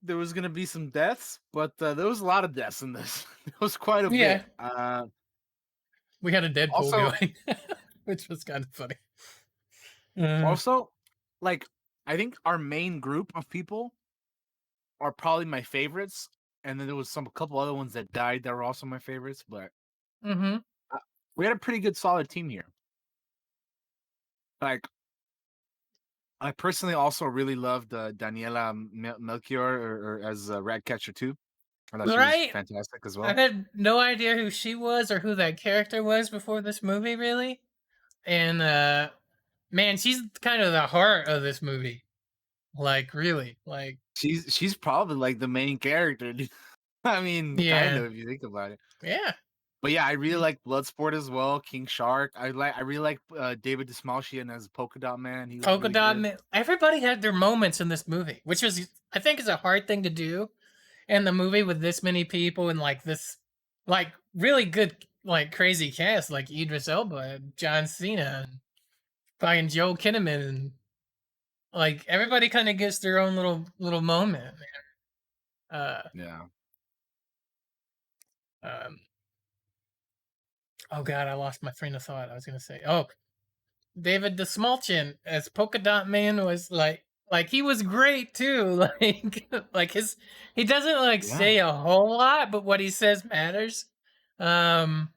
Speaker 2: there was gonna be some deaths, but there was a lot of deaths in this. There was quite a
Speaker 1: Yeah.
Speaker 2: bit.
Speaker 1: We had a Deadpool
Speaker 2: Also-
Speaker 1: going, which was kind of funny.
Speaker 2: Also, like I think our main group of people are probably my favorites, and then there was a couple other ones that died that were also my favorites. But
Speaker 1: Mm-hmm.
Speaker 2: we had a pretty good, solid team here. Like, I personally also really loved Daniela Melchior or as Ratcatcher 2. I thought she was
Speaker 1: Right?
Speaker 2: fantastic as
Speaker 1: I
Speaker 2: well.
Speaker 1: had no idea who she was or who that character was before this movie, really. And man, she's kind of the heart of this movie. Like, really, like
Speaker 2: She's probably like the main character. I mean, kind
Speaker 1: yeah,
Speaker 2: of if you think about it.
Speaker 1: yeah.
Speaker 2: But yeah, I really like Bloodsport as well. King Shark. I really like David Dastmalchian as Polka Dot Man. He was
Speaker 1: Polka
Speaker 2: really
Speaker 1: Dot
Speaker 2: good.
Speaker 1: Man. Everybody had their moments in this movie, which was I think is a hard thing to do in the movie with this many people and like this, like really good, like crazy cast like Idris Elba and John Cena and fucking Joel Kinnaman and like everybody kind of gets their own little moment.
Speaker 2: Yeah.
Speaker 1: Um, oh god, I lost my train of thought. I was gonna say, oh, David DeSmulchin as Polka Dot Man was like he was great too. Like he doesn't like
Speaker 2: Yeah.
Speaker 1: say a whole lot, but what he says matters. Um,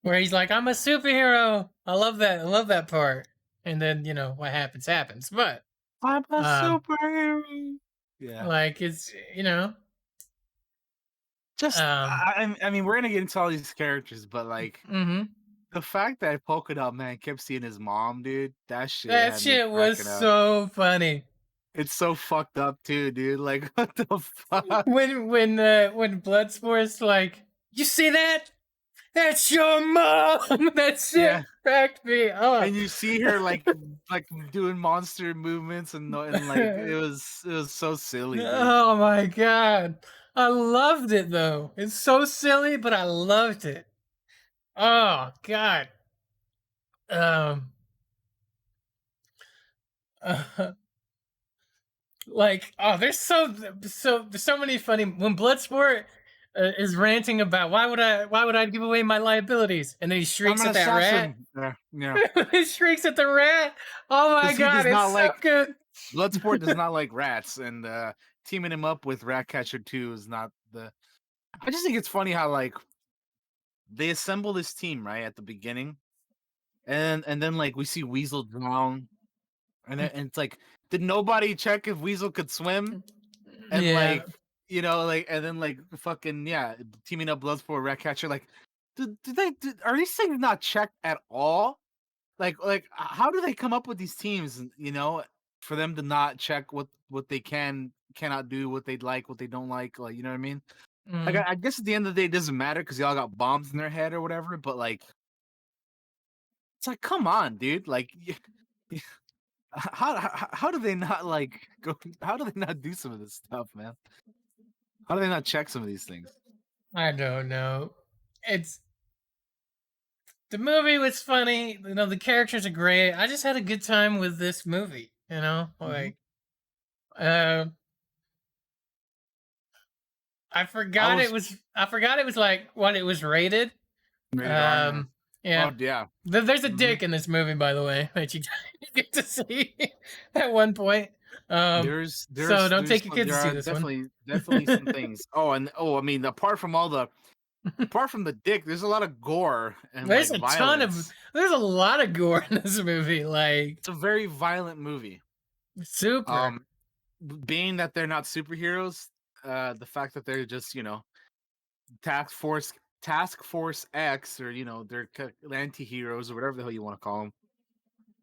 Speaker 1: where he's like, "I'm a superhero." I love that. I love that part. And then what happens. But
Speaker 2: I'm a
Speaker 1: um,
Speaker 2: superhero. Yeah.
Speaker 1: like it's
Speaker 2: Just
Speaker 1: um,
Speaker 2: I mean, we're gonna get into all these characters, but like
Speaker 1: mm-hmm.
Speaker 2: the fact that Polka Dot Man kept seeing his mom, dude, that shit
Speaker 1: That
Speaker 2: had me
Speaker 1: shit was
Speaker 2: cracking up.
Speaker 1: so funny.
Speaker 2: It's so fucked up too, dude. Like, what the fuck?
Speaker 1: When Bloodsport's like, you see that? That's your mom. That shit
Speaker 2: Yeah.
Speaker 1: cracked me up.
Speaker 2: And you see her like doing monster movements and like it was so silly, dude.
Speaker 1: Oh my god, I loved it though. It's so silly, but I loved it. Oh god. Um. Like, oh, there's so many funny when Bloodsport is ranting about why would I give away my liabilities, and then he
Speaker 2: I'm
Speaker 1: shrieks
Speaker 2: an
Speaker 1: at that rat.
Speaker 2: assassin. Yeah.
Speaker 1: He shrieks at the rat. Oh my
Speaker 2: 'Cause he
Speaker 1: god,
Speaker 2: does
Speaker 1: it's
Speaker 2: not
Speaker 1: so
Speaker 2: like-
Speaker 1: good.
Speaker 2: Bloodsport does not like rats, and teaming him up with Ratcatcher 2 is not the. I just think it's funny how like they assemble this team right at the beginning, and then like we see Weasel drown, and it's like, did nobody check if Weasel could swim? And
Speaker 1: Yeah.
Speaker 2: like like and then like fucking teaming up Bloodsport, Ratcatcher, like, are these things not checked at all? Like how do they come up with these teams? For them to not check what they cannot do, what they'd like, what they don't like you know what I mean? Like
Speaker 1: Mm.
Speaker 2: I guess at the end of the day it doesn't matter because they all got bombs in their head or whatever, but like it's like, come on, dude. Like how do they not like go, how do they not do some of this stuff, man? How do they not check some of these things?
Speaker 1: I don't know. It's the movie was funny. The characters are great. I just had a good time with this movie. Like, uh, I forgot it was. I forgot it was like what it was rated.
Speaker 2: Rated R,
Speaker 1: Yeah.
Speaker 2: Oh yeah.
Speaker 1: There's a
Speaker 2: Mhm.
Speaker 1: dick in this movie, by the way, that you get to see at one point.
Speaker 2: There's
Speaker 1: so don't take your
Speaker 2: some-
Speaker 1: kids to
Speaker 2: there
Speaker 1: see
Speaker 2: are
Speaker 1: this
Speaker 2: definitely some things. I mean, apart from the dick, there's a lot of gore and
Speaker 1: There's
Speaker 2: like
Speaker 1: a ton of.
Speaker 2: violence.
Speaker 1: There's a lot of gore in this movie. Like
Speaker 2: It's a very violent movie.
Speaker 1: super.
Speaker 2: Being that they're not superheroes, the fact that they're just task force X, or they're anti-heroes or whatever the hell you want to call them.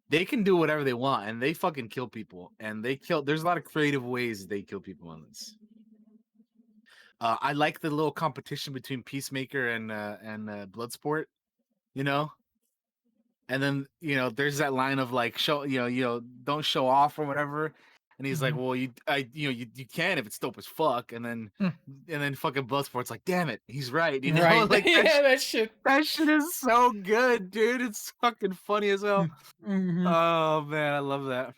Speaker 2: They can do whatever they want, and they fucking kill people. And there's a lot of creative ways they kill people in this. I like the little competition between Peacemaker and Bloodsport, and then there's that line of like, show don't show off or whatever. And he's like, well, you can if it's dope as fuck. And then fucking Bloodsport's like, damn it, he's right.
Speaker 1: Right.
Speaker 2: Like
Speaker 1: yeah, that shit.
Speaker 2: that shit is so good, dude. It's fucking funny as hell.
Speaker 1: Mhm.
Speaker 2: Oh man, I love that.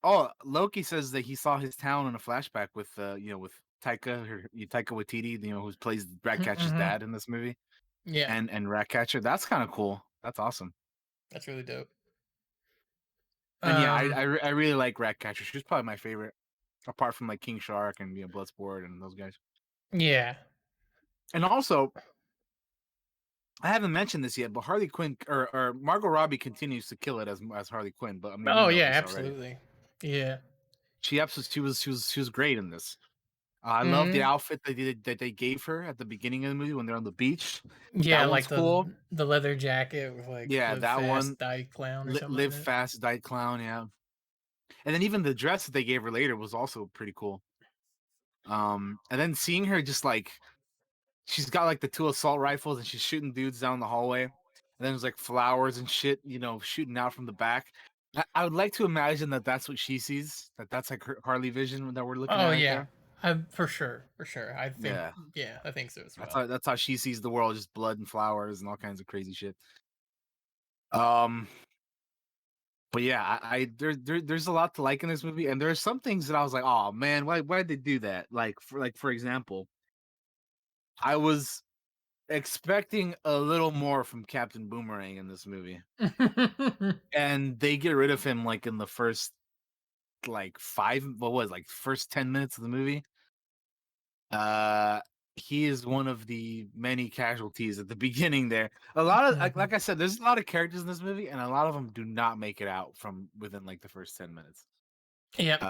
Speaker 2: Oh, Loki says that he saw his town in a flashback with with Taika Waititi, who plays Ratcatcher's
Speaker 1: Mhm.
Speaker 2: dad in this movie.
Speaker 1: Yeah,
Speaker 2: And Ratcatcher. That's kind of cool. That's awesome.
Speaker 1: that's really dope.
Speaker 2: And yeah, I really like Ratcatcher. She's probably my favorite, apart from like King Shark and Bloodsport and those guys.
Speaker 1: Yeah.
Speaker 2: And also, I haven't mentioned this yet, but Harley Quinn or Margot Robbie continues to kill it as Harley Quinn. But I mean,
Speaker 1: Oh
Speaker 2: we know
Speaker 1: yeah,
Speaker 2: this already.
Speaker 1: absolutely. Yeah.
Speaker 2: She was great in this. I love the outfit that they gave her at the beginning of the movie when they're on the beach.
Speaker 1: Yeah,
Speaker 2: That
Speaker 1: like
Speaker 2: one's cool.
Speaker 1: the leather jacket with like
Speaker 2: Yeah,
Speaker 1: live
Speaker 2: that
Speaker 1: fast,
Speaker 2: one.
Speaker 1: die clown or something.
Speaker 2: Live
Speaker 1: like that.
Speaker 2: fast, die clown. Yeah, and then even the dress that they gave her later was also pretty cool. And then seeing her just like, she's got like the 2 assault rifles and she's shooting dudes down the hallway, and then there's like flowers and shit, shooting out from the back. I would like to imagine that that's what she sees. That's like her Harley vision that we're looking at.
Speaker 1: Oh
Speaker 2: right
Speaker 1: yeah,
Speaker 2: there.
Speaker 1: for sure. I think.
Speaker 2: Yeah.
Speaker 1: I think so as well.
Speaker 2: That's how she sees the world, just blood and flowers and all kinds of crazy shit. But yeah, there's a lot to like in this movie, and there's some things that I was like, oh man, why did they do that? Like for example, I was expecting a little more from Captain Boomerang in this movie, and they get rid of him like in the first like first 10 minutes of the movie. Uh, he is one of the many casualties at the beginning there. A lot of like I said, there's a lot of characters in this movie, and a lot of them do not make it out from within like the first 10 minutes.
Speaker 1: Yep.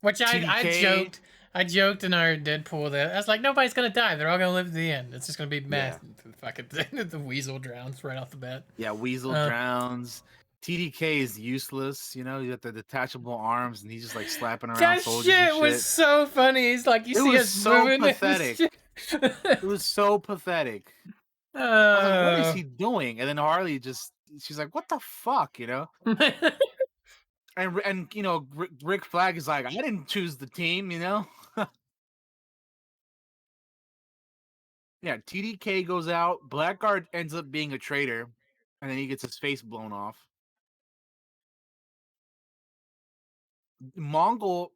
Speaker 1: Which
Speaker 2: TDK,
Speaker 1: I joked in our Deadpool that I was like, nobody's gonna die. They're all gonna live to the end. It's just gonna be mass. Fucking the weasel drowns right off the bat.
Speaker 2: yeah, Weasel drowns. TDK is useless. You know, you got the detachable arms, and he's just like slapping around
Speaker 1: That
Speaker 2: soldiers and
Speaker 1: shit was
Speaker 2: shit.
Speaker 1: so funny. He's like, you
Speaker 2: It
Speaker 1: see
Speaker 2: was
Speaker 1: us
Speaker 2: so
Speaker 1: moving.
Speaker 2: pathetic. It was so pathetic. I was like, what is he doing? And then Harley she's like, what the fuck, you know? And you know, Rick Flag is like, I didn't choose the team, you know? Yeah, TDK goes out. Blackguard ends up being a traitor, and then he gets his face blown off. Mongol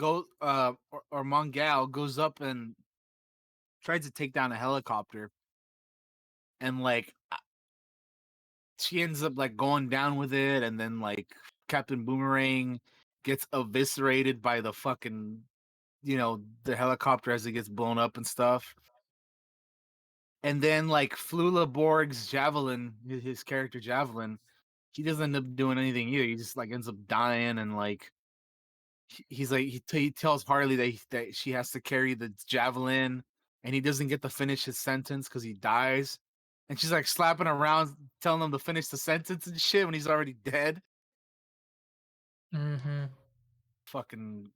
Speaker 2: or Mongal goes up and tries to take down a helicopter, and like she ends up like going down with it, and then like Captain Boomerang gets eviscerated by the fucking, you know, the helicopter as it gets blown up and stuff. And then like Flula Borg's Javelin, his character Javelin, he doesn't end up doing anything either. He just like ends up dying, and like he's like he tells Harley that she has to carry the javelin, and he doesn't get to finish his sentence because he dies. And she's like slapping around, telling him to finish the sentence and shit when he's already dead.
Speaker 1: Mm-hmm.
Speaker 2: Fucking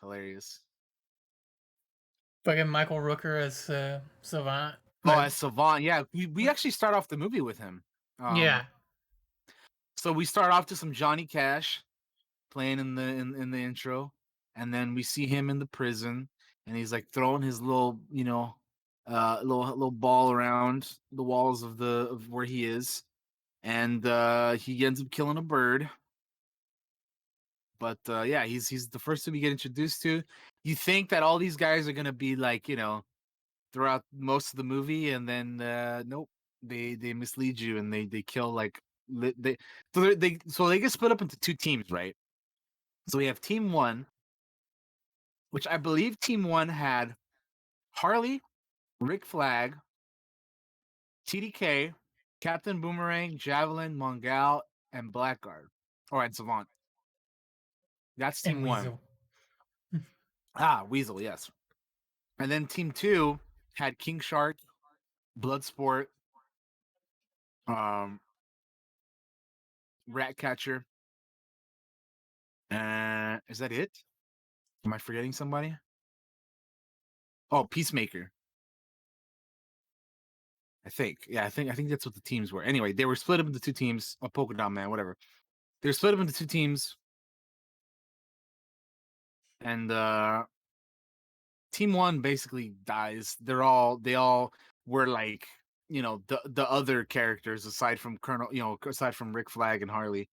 Speaker 2: hilarious.
Speaker 1: Fucking Michael Rooker as Savant.
Speaker 2: Oh, as Savant, yeah. We actually start off the movie with him.
Speaker 1: Yeah.
Speaker 2: So we start off to some Johnny Cash playing in the intro, and then we see him in the prison, and he's like throwing his little, you know, little ball around the walls of where he is, and he ends up killing a bird. But yeah, he's the first to we get introduced to. You think that all these guys are gonna be like, you know, throughout most of the movie, and then nope, they mislead you, and they kill like they get split up into two teams, right? So we have team one, which I believe team one had Harley, Rick Flag, TDK, Captain Boomerang, Javelin, Mongal, and Blackguard, and Savant. That's team
Speaker 1: And
Speaker 2: one.
Speaker 1: Weasel.
Speaker 2: Weasel, yes. And then team two had King Shark, Bloodsport, Ratcatcher. Is that it? Am I forgetting somebody? Oh, Peacemaker. I think. Yeah, I think that's what the teams were. Anyway, they were split up into two teams. Oh, Polka Dot Man, whatever. They were split up into two teams. And team one basically dies. They all were like, you know, the other characters aside from aside from Rick Flag and Harley.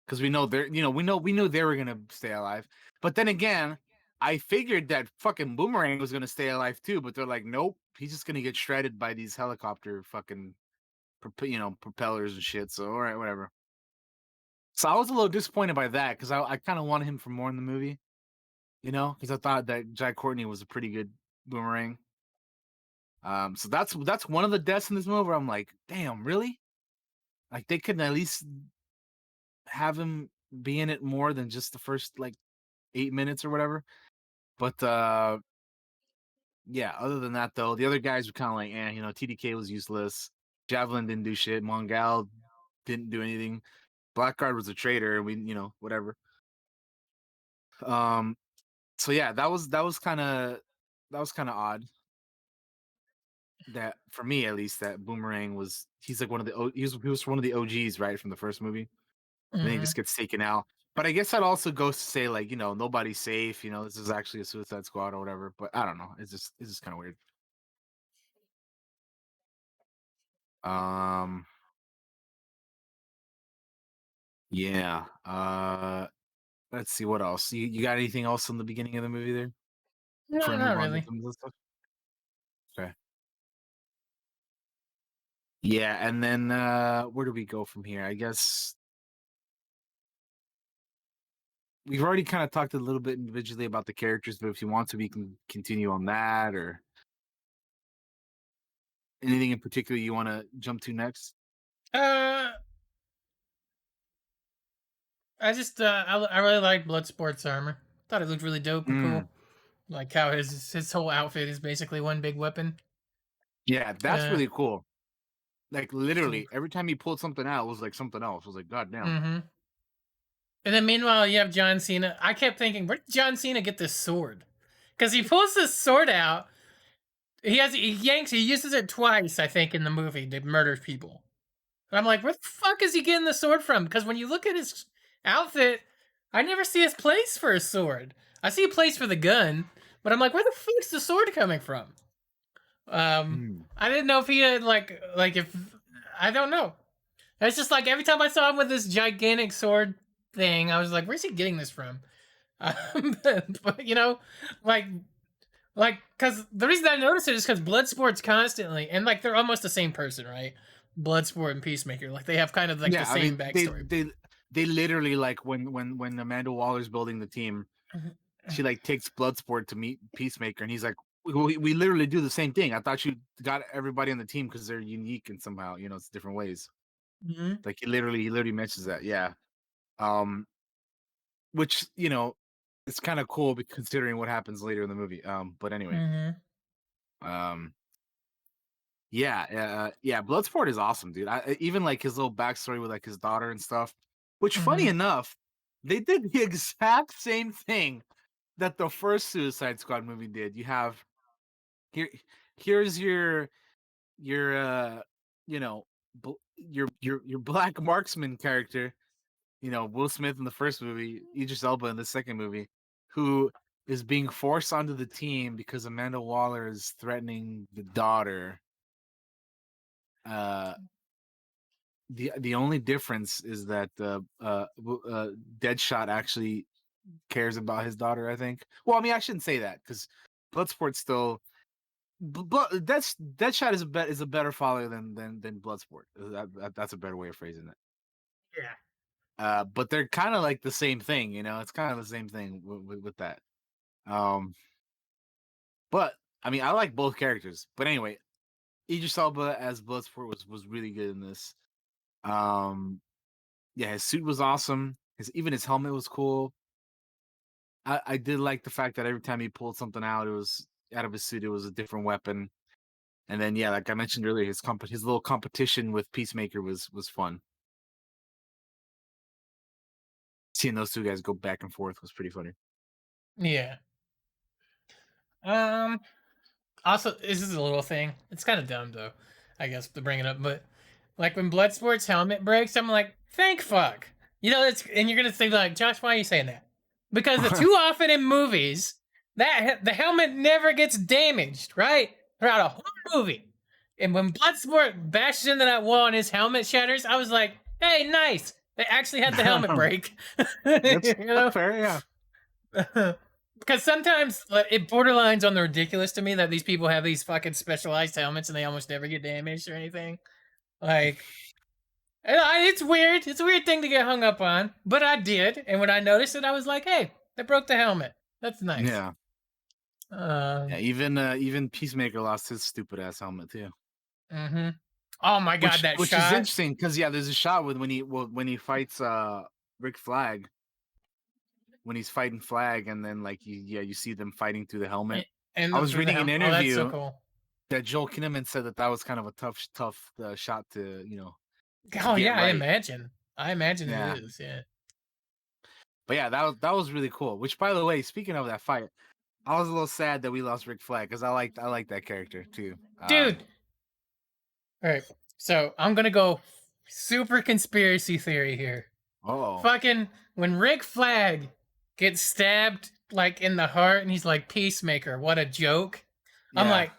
Speaker 2: Because we know they're, you know, we knew they were gonna stay alive. But then again, I figured that fucking Boomerang was gonna stay alive too, but they're like, nope, he's just gonna get shredded by these helicopter fucking propellers and shit. So all right, whatever. So I was a little disappointed by that because I kind of wanted him for more in the movie, you know, because I thought that Jack Courtney was a pretty good Boomerang. So that's one of the deaths in this movie where I'm like, damn, really? Like they couldn't at least have him be in it more than just the first like 8 minutes or whatever. But yeah, other than that though, the other guys were kind of like, you know, TDK was useless. Javelin didn't do shit. Mongal didn't do anything. Blackguard was a traitor. We, you know, whatever. So yeah, that was kind of odd. That for me at least, that Boomerang he's like he was one of the OGs, right, from the first movie. And then he just gets taken out. But I guess that also goes to say, like, you know, nobody's safe. You know, this is actually a Suicide Squad or whatever. But I don't know. It's just kind of weird. Um, yeah. Let's see what else. You got anything else in the beginning of the movie there
Speaker 1: No,
Speaker 2: before we
Speaker 1: not
Speaker 2: move on to
Speaker 1: really.
Speaker 2: some of the stuff? Okay. Yeah, and then where do we go from here? I guess we've already kind of talked a little bit individually about the characters, but if you want to, we can continue on that, or anything in particular you want to jump to next.
Speaker 1: Uh, I really like Bloodsport's armor. Thought it looked really dope and
Speaker 2: Mm.
Speaker 1: cool. Like how his whole outfit is basically one big weapon.
Speaker 2: Yeah, that's
Speaker 1: Uh,
Speaker 2: really cool. Like literally, every time he pulled something out, it was like something else. I was like, God damn.
Speaker 1: mm-hmm. And then meanwhile, you have John Cena. I kept thinking, where did John Cena get this sword? Because he pulls this sword out. He uses it twice, I think, in the movie to murder people. And I'm like, where the fuck is he getting the sword from? Because when you look at his outfit, I never see his place for a sword. I see a place for the gun, but I'm like, where the fuck's the sword coming from?
Speaker 2: Mm.
Speaker 1: I didn't know if he had like if I don't know. It's just like every time I saw him with this gigantic sword thing, I was like, where's he getting this from? But you know, like because the reason I noticed it is because Bloodsport's constantly and like they're almost the same person, right? Bloodsport and Peacemaker, like they have kind of like the
Speaker 2: Yeah, I
Speaker 1: same
Speaker 2: mean,
Speaker 1: backstory.
Speaker 2: they literally like when Amanda Waller's building the team, she like takes Bloodsport to meet Peacemaker, and he's like, we literally do the same thing. I thought you got everybody on the team because they're unique and somehow, you know, it's different ways.
Speaker 1: Mm-hmm.
Speaker 2: Like he literally mentions that. Yeah. Um, which, you know, it's kind of cool considering what happens later in the movie. But anyway,
Speaker 1: Mm-hmm.
Speaker 2: yeah, yeah, Bloodsport is awesome, dude. Even like his little backstory with like his daughter and stuff. Which, funny
Speaker 1: Mm-hmm.
Speaker 2: enough, they did the exact same thing that the first Suicide Squad movie did. You have here, here's your you know, your black marksman character. You know, Will Smith in the first movie, Idris Elba in the second movie, who is being forced onto the team because Amanda Waller is threatening the daughter. Uh, the only difference is that Deadshot actually cares about his daughter. I think. Well, I mean, I shouldn't say that because Bloodsport still. Deadshot is a better father than Bloodsport. That's a better way of phrasing it.
Speaker 1: Yeah.
Speaker 2: But they're kind of like the same thing, you know. It's kind of the same thing with that. But I mean, I like both characters. But anyway, Idris Elba as Bloodsport was really good in this. Yeah, his suit was awesome. Even his helmet was cool. I did like the fact that every time he pulled something out, it was out of his suit. It was a different weapon. And then yeah, like I mentioned earlier, his little competition with Peacemaker was fun. Seeing those two guys go back and forth was pretty funny.
Speaker 1: Yeah. Um. Also, this is a little thing. It's kind of dumb though, I guess, to bring it up. But like when Bloodsport's helmet breaks, I'm like, thank fuck. You know, it's and you're gonna think like, Josh, why are you saying that? Because too often in movies, the helmet never gets damaged, right? Throughout a whole movie. And when Bloodsport bashes into that wall and his helmet shatters, I was like, hey, nice. They actually had the helmet break.
Speaker 2: That's,
Speaker 1: you know?
Speaker 2: that's fair, yeah.
Speaker 1: Because sometimes it borderlines on the ridiculous to me that these people have these fucking specialized helmets and they almost never get damaged or anything. Like, it's weird. It's a weird thing to get hung up on, but I did. And when I noticed it, I was like, hey, they broke the helmet. That's nice.
Speaker 2: Yeah. Yeah, even Peacemaker lost his stupid ass helmet too.
Speaker 1: Mm-hmm. Oh my god, that
Speaker 2: which
Speaker 1: shot.
Speaker 2: is interesting because yeah, there's a shot with when he fights Rick Flag, when he's fighting Flag, and then like you see them fighting through the helmet.
Speaker 1: And
Speaker 2: I was reading an interview
Speaker 1: Oh, that's so cool.
Speaker 2: that Joel Kinnaman said that was kind of a tough shot to
Speaker 1: Oh
Speaker 2: get
Speaker 1: yeah,
Speaker 2: right.
Speaker 1: I imagine
Speaker 2: Yeah.
Speaker 1: it is. Yeah.
Speaker 2: But yeah, that was really cool. Which, by the way, speaking of that fight, I was a little sad that we lost Rick Flag because I like that character too.
Speaker 1: Dude. All right. So I'm gonna go super conspiracy theory here.
Speaker 2: Oh.
Speaker 1: Fucking when Rick Flag gets stabbed like in the heart and he's like, Peacemaker, what a joke. I'm
Speaker 2: Yeah.
Speaker 1: like,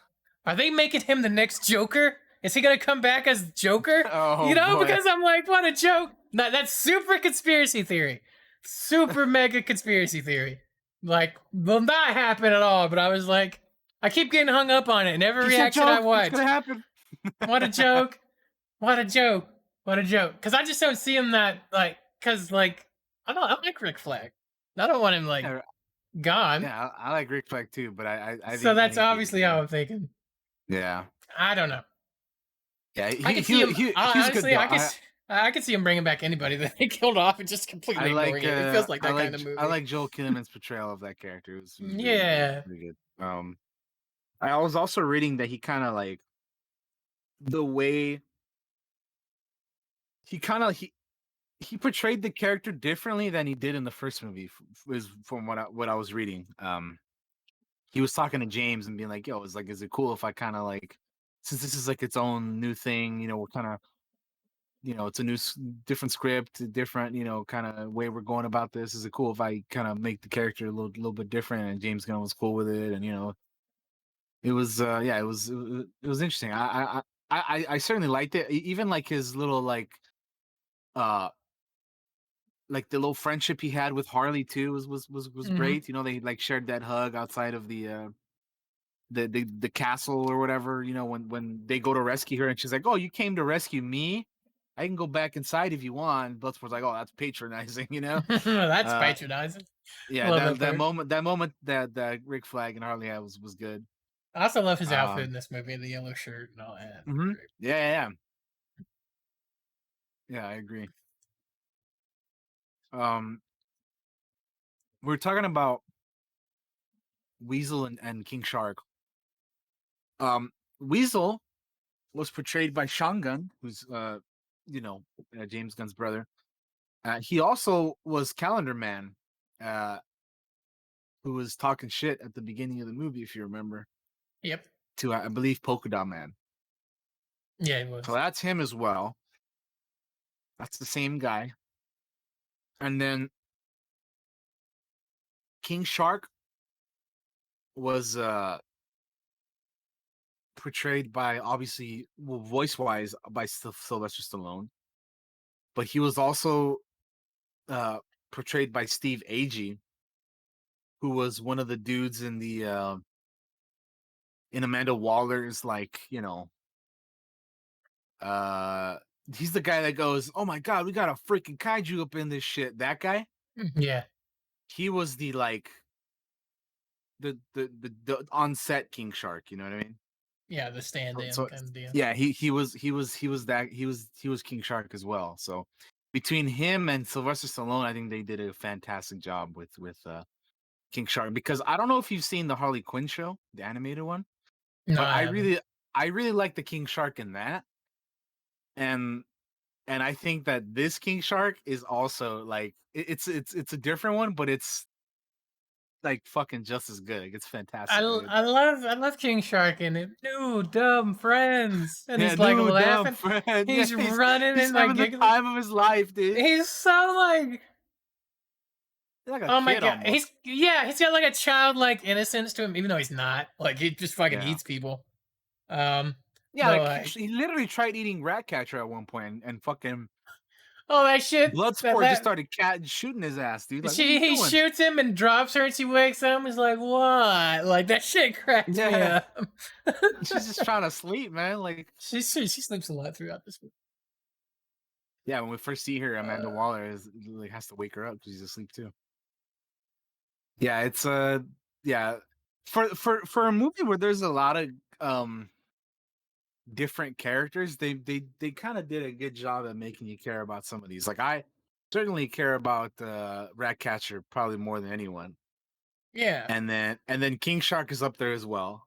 Speaker 1: are they making him the next Joker? Is he gonna come back as Joker?
Speaker 2: Oh,
Speaker 1: you know,
Speaker 2: boy.
Speaker 1: because I'm like, what a joke. No, that's super conspiracy theory. Super mega conspiracy theory. Like, will not happen at all, but I was like, I keep getting hung up on it in every
Speaker 2: It's a
Speaker 1: reaction I
Speaker 2: joke.
Speaker 1: watch.
Speaker 2: It's gonna happen.
Speaker 1: What a joke. What a joke. What a joke. Because I just don't see him that, like, because, like, I like Rick Flag. I don't want him, like,
Speaker 2: Yeah,
Speaker 1: gone.
Speaker 2: yeah, I like Rick Flag too, but I
Speaker 1: So
Speaker 2: think
Speaker 1: that's
Speaker 2: he,
Speaker 1: obviously how I'm thinking.
Speaker 2: yeah,
Speaker 1: I don't know.
Speaker 2: yeah.
Speaker 1: I can see him.
Speaker 2: He's good
Speaker 1: Honestly,
Speaker 2: though.
Speaker 1: I could see him bringing back anybody that they killed off and just
Speaker 2: I
Speaker 1: completely ignoring
Speaker 2: like
Speaker 1: it. It feels like that kind of
Speaker 2: I
Speaker 1: movie.
Speaker 2: like Joel Kinnaman's portrayal of that character. It was
Speaker 1: Yeah.
Speaker 2: really good. I was also reading that he kind of like the way he kind of he portrayed the character differently than he did in the first movie. Is from what I was reading. He was talking to James and being like, "Yo, it's like, is it cool if I kind of like, since this is like its own new thing, you know, we're kind of, you know, it's a new, different script, different, you know, kind of way we're going about this. Is it cool if I kind of make the character a little bit different?" And James Gunn was cool with it, and you know, it was, yeah, it was interesting. I certainly liked it. Even like his little uh like the little friendship he had with Harley too was
Speaker 1: Hmm.
Speaker 2: great. You know, they like shared that hug outside of the castle or whatever, you know, when they go to rescue her and she's like, "Oh, you came to rescue me? I can go back inside if you want." Bloodsport's like, "Oh, that's patronizing," you know.
Speaker 1: That's
Speaker 2: Uh,
Speaker 1: patronizing. I
Speaker 2: yeah,
Speaker 1: love
Speaker 2: that
Speaker 1: that part.
Speaker 2: moment that Rick Flag and Harley had was good.
Speaker 1: I also love his outfit in
Speaker 2: Um,
Speaker 1: this movie, the yellow shirt and all that.
Speaker 2: mhm. Yeah, yeah, I agree. Um, we're talking about Weasel and King Shark. Weasel was portrayed by Sean Gunn, who's you know, James Gunn's brother. He also was Calendar Man, uh, who was talking shit at the beginning of the movie, if you remember,
Speaker 1: Yep.
Speaker 2: to I believe Polka Dot Man.
Speaker 1: Yeah, it was.
Speaker 2: So that's him as well. That's the same guy. And then King Shark was portrayed by, obviously, well, voice wise, by Sylvester Stallone, but he was also uh, portrayed by Steve Agee, who was one of the dudes in the in Amanda Waller's, like, you know, uh he's the guy that goes, "Oh my god, we got a freaking kaiju up in this shit." That guy,
Speaker 1: Yeah.
Speaker 2: he was the like the on set King Shark, you know what I mean?
Speaker 1: Yeah, the stand-in
Speaker 2: So
Speaker 1: kind of deal.
Speaker 2: yeah, he was King Shark as well. So between him and Sylvester Stallone, I think they did a fantastic job with King Shark, because I don't know if you've seen the Harley Quinn show, the animated one,
Speaker 1: No,
Speaker 2: but
Speaker 1: I haven't.
Speaker 2: I really like the King Shark in that. And I think that this King Shark is also like it's a different one, but it's like fucking just as good. Like, it's fantastic. Like,
Speaker 1: I love King Shark and it. New dumb friends, and
Speaker 2: yeah,
Speaker 1: he's like
Speaker 2: dude, dumb
Speaker 1: laughing.
Speaker 2: friend. Yeah,
Speaker 1: He's running
Speaker 2: he's
Speaker 1: and like
Speaker 2: having the
Speaker 1: giggling.
Speaker 2: time of his life, dude.
Speaker 1: He's so like,
Speaker 2: He's like a
Speaker 1: oh my
Speaker 2: kid
Speaker 1: god,
Speaker 2: almost.
Speaker 1: he's got like a childlike innocence to him, even though he's not. Like he just fucking
Speaker 2: Yeah,
Speaker 1: eats people. Um,
Speaker 2: yeah.
Speaker 1: but
Speaker 2: Like
Speaker 1: like,
Speaker 2: he literally tried eating Ratcatcher at one point, and fucking
Speaker 1: oh that shit,
Speaker 2: Bloodsport just started shooting his ass, dude. Like, what are you
Speaker 1: he
Speaker 2: doing?
Speaker 1: shoots him and drops her, and she wakes up. And is like, what? Like that shit cracks me
Speaker 2: Yeah,
Speaker 1: up.
Speaker 2: she's just trying to sleep, man. Like,
Speaker 1: she sleeps a lot throughout this movie.
Speaker 2: yeah, when we first see her, Amanda
Speaker 1: Uh,
Speaker 2: Waller like has to wake her up because she's asleep too. Yeah, it's yeah, for a movie where there's a lot of different characters, they kind of did a good job at making you care about some of these. Like, I certainly care about Ratcatcher probably more than anyone.
Speaker 1: yeah,
Speaker 2: And then King Shark is up there as well.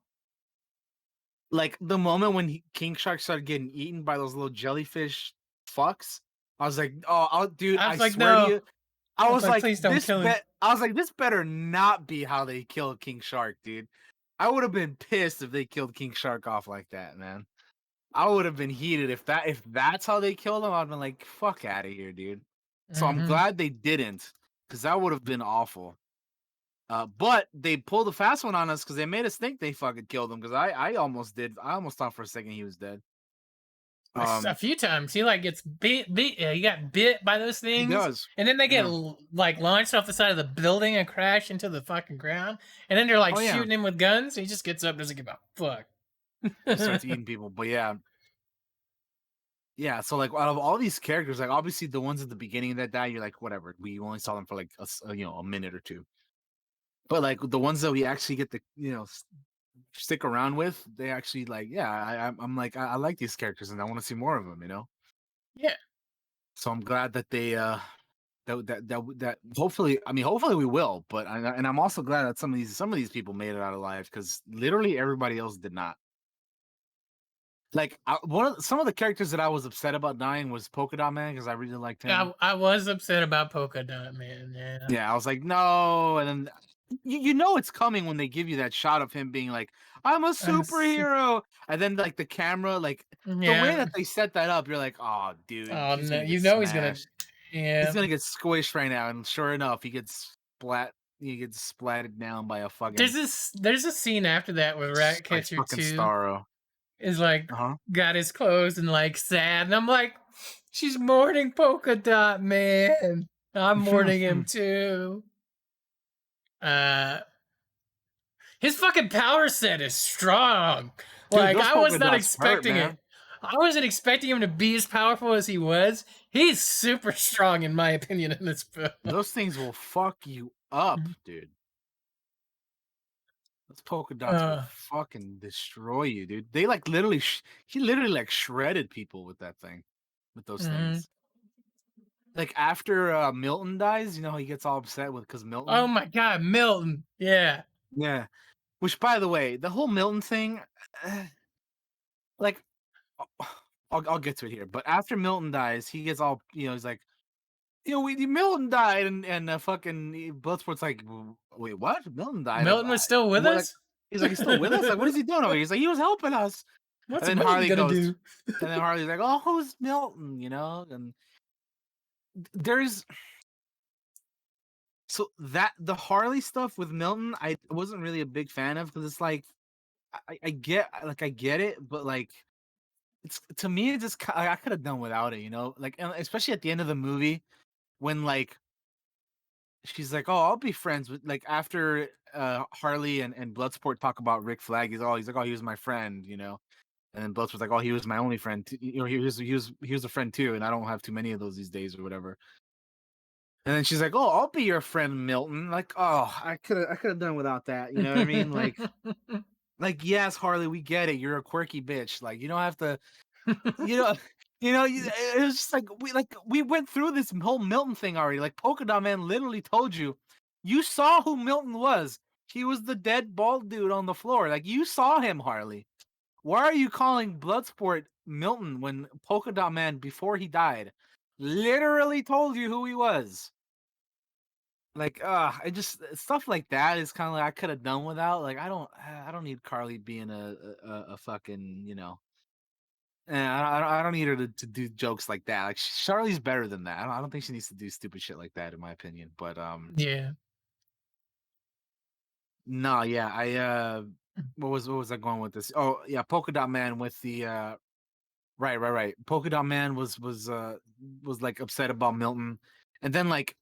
Speaker 2: Like the moment when King Shark started getting eaten by those little jellyfish fucks, I was like, "Oh, dude,
Speaker 1: I
Speaker 2: I
Speaker 1: was like,
Speaker 2: swear to
Speaker 1: no.
Speaker 2: you." I
Speaker 1: I was
Speaker 2: was
Speaker 1: like,
Speaker 2: like,
Speaker 1: please don't kill him.
Speaker 2: I was like, this better not be how they kill King Shark, dude. I would have been pissed if they killed King Shark off like that, man. I would have been heated if that's how they killed him. I'd been like, fuck out of here, dude. So I'm
Speaker 1: Hmm.
Speaker 2: glad they didn't, because that would have been awful. But they pulled a fast one on us because they made us think they fucking killed him. Because I almost did. I almost thought for a second he was dead.
Speaker 1: A few times he like gets bit. He got bit by those
Speaker 2: He
Speaker 1: things,
Speaker 2: does.
Speaker 1: and then they get
Speaker 2: Yeah.
Speaker 1: like launched off the side of the building and crash into the fucking ground. And then they're like
Speaker 2: Oh yeah.
Speaker 1: shooting him with guns. He just gets up, doesn't give a fuck.
Speaker 2: He starts eating people. But yeah. Yeah, so like out of all these characters, like obviously the ones at the beginning that die, you're like, whatever. We only saw them for like a minute or two. But like the ones that we actually get to stick around with, they actually like, yeah, I'm like I like these characters and I want to see more of them,
Speaker 1: Yeah.
Speaker 2: So I'm glad that they that hopefully, I mean, hopefully we will. But and I'm also glad that some of these people made it out alive because literally everybody else did not. Like some of the characters that I was upset about dying was Polka Dot Man because I really liked him.
Speaker 1: I was upset about Polka Dot Man. Yeah.
Speaker 2: Yeah, I was like, no, and then you know it's coming when they give you that shot of him being like, "I'm a
Speaker 1: I'm a
Speaker 2: superhero," and then like the camera, like the way
Speaker 1: Yeah.
Speaker 2: that they set that up, you're like, "Oh, dude,
Speaker 1: Oh
Speaker 2: he's
Speaker 1: no,
Speaker 2: gonna
Speaker 1: you
Speaker 2: get
Speaker 1: know he's gonna.
Speaker 2: smashed.
Speaker 1: Yeah.
Speaker 2: He's gonna get squished right now." And sure enough, he gets splat. He gets splatted down by a fucking
Speaker 1: There's a scene after that where
Speaker 2: by
Speaker 1: Ratcatcher
Speaker 2: fucking
Speaker 1: 2
Speaker 2: Starro.
Speaker 1: is like
Speaker 2: Uh-huh.
Speaker 1: got his clothes and like sad, and I'm like, she's mourning Polka Dot Man. I'm mourning him too. Uh, his fucking power set is strong.
Speaker 2: Dude,
Speaker 1: Like
Speaker 2: those
Speaker 1: I
Speaker 2: polka
Speaker 1: was not
Speaker 2: dots hurt,
Speaker 1: expecting it.
Speaker 2: man.
Speaker 1: I wasn't expecting him to be as powerful as he was. He's super strong, in my opinion, in this film.
Speaker 2: Those things will fuck you up, dude. Those polka dots will
Speaker 1: Uh,
Speaker 2: fucking destroy you, dude. They like literally, he literally like shredded people with that thing, with those
Speaker 1: mhm.
Speaker 2: things. Like after Milton dies, you know, he gets all upset with because
Speaker 1: Oh
Speaker 2: Milton.
Speaker 1: my God, Milton. Yeah.
Speaker 2: Yeah. Which, by the way, the whole Milton thing, like, I'll get to it here. But after Milton dies, he gets all, he's like, Milton died, and fucking Bloodsport's like, wait, what? Milton died?
Speaker 1: Milton was still with
Speaker 2: What? Like,
Speaker 1: us?
Speaker 2: he's like, he's still with us? Like, what is he doing over here? He's like, he was helping us.
Speaker 1: What's
Speaker 2: And then
Speaker 1: Milton
Speaker 2: Harley
Speaker 1: gonna
Speaker 2: goes,
Speaker 1: do?
Speaker 2: and then Harley's like, oh, who's Milton? And there's so that the Harley stuff with Milton, I wasn't really a big fan of because it's like I get it, but like it's to me it just I could have done without it, like and especially at the end of the movie when like she's like, oh, I'll be friends with like after Harley and Bloodsport talk about Rick Flag, he's like, oh, he was my friend, and then Bloodsport's like, oh, he was my only friend, he was a friend too, and I don't have too many of those these days or whatever. And then she's like, "Oh, I'll be your friend, Milton." Like, oh, I could have done without that. You know what I mean? Like, yes, Harley, we get it. You're a quirky bitch. Like, you don't have to, you know, it was just like we went through this whole Milton thing already. Like, Polka Dot Man literally told you, you saw who Milton was. He was the dead bald dude on the floor. Like, you saw him, Harley. Why are you calling Bloodsport Milton when Polka Dot Man before he died literally told you who he was? Like, I just stuff like that is kind of like I could have done without. Like, I don't need Carly being a fucking, I don't need her to do jokes like that. Like, Charlie's better than that. I don't think she needs to do stupid shit like that, in my opinion. But
Speaker 1: Yeah.
Speaker 2: no, yeah, what was I going with this? Oh, yeah, Polka Dot Man with the right. Polka Dot Man was like upset about Milton, and then like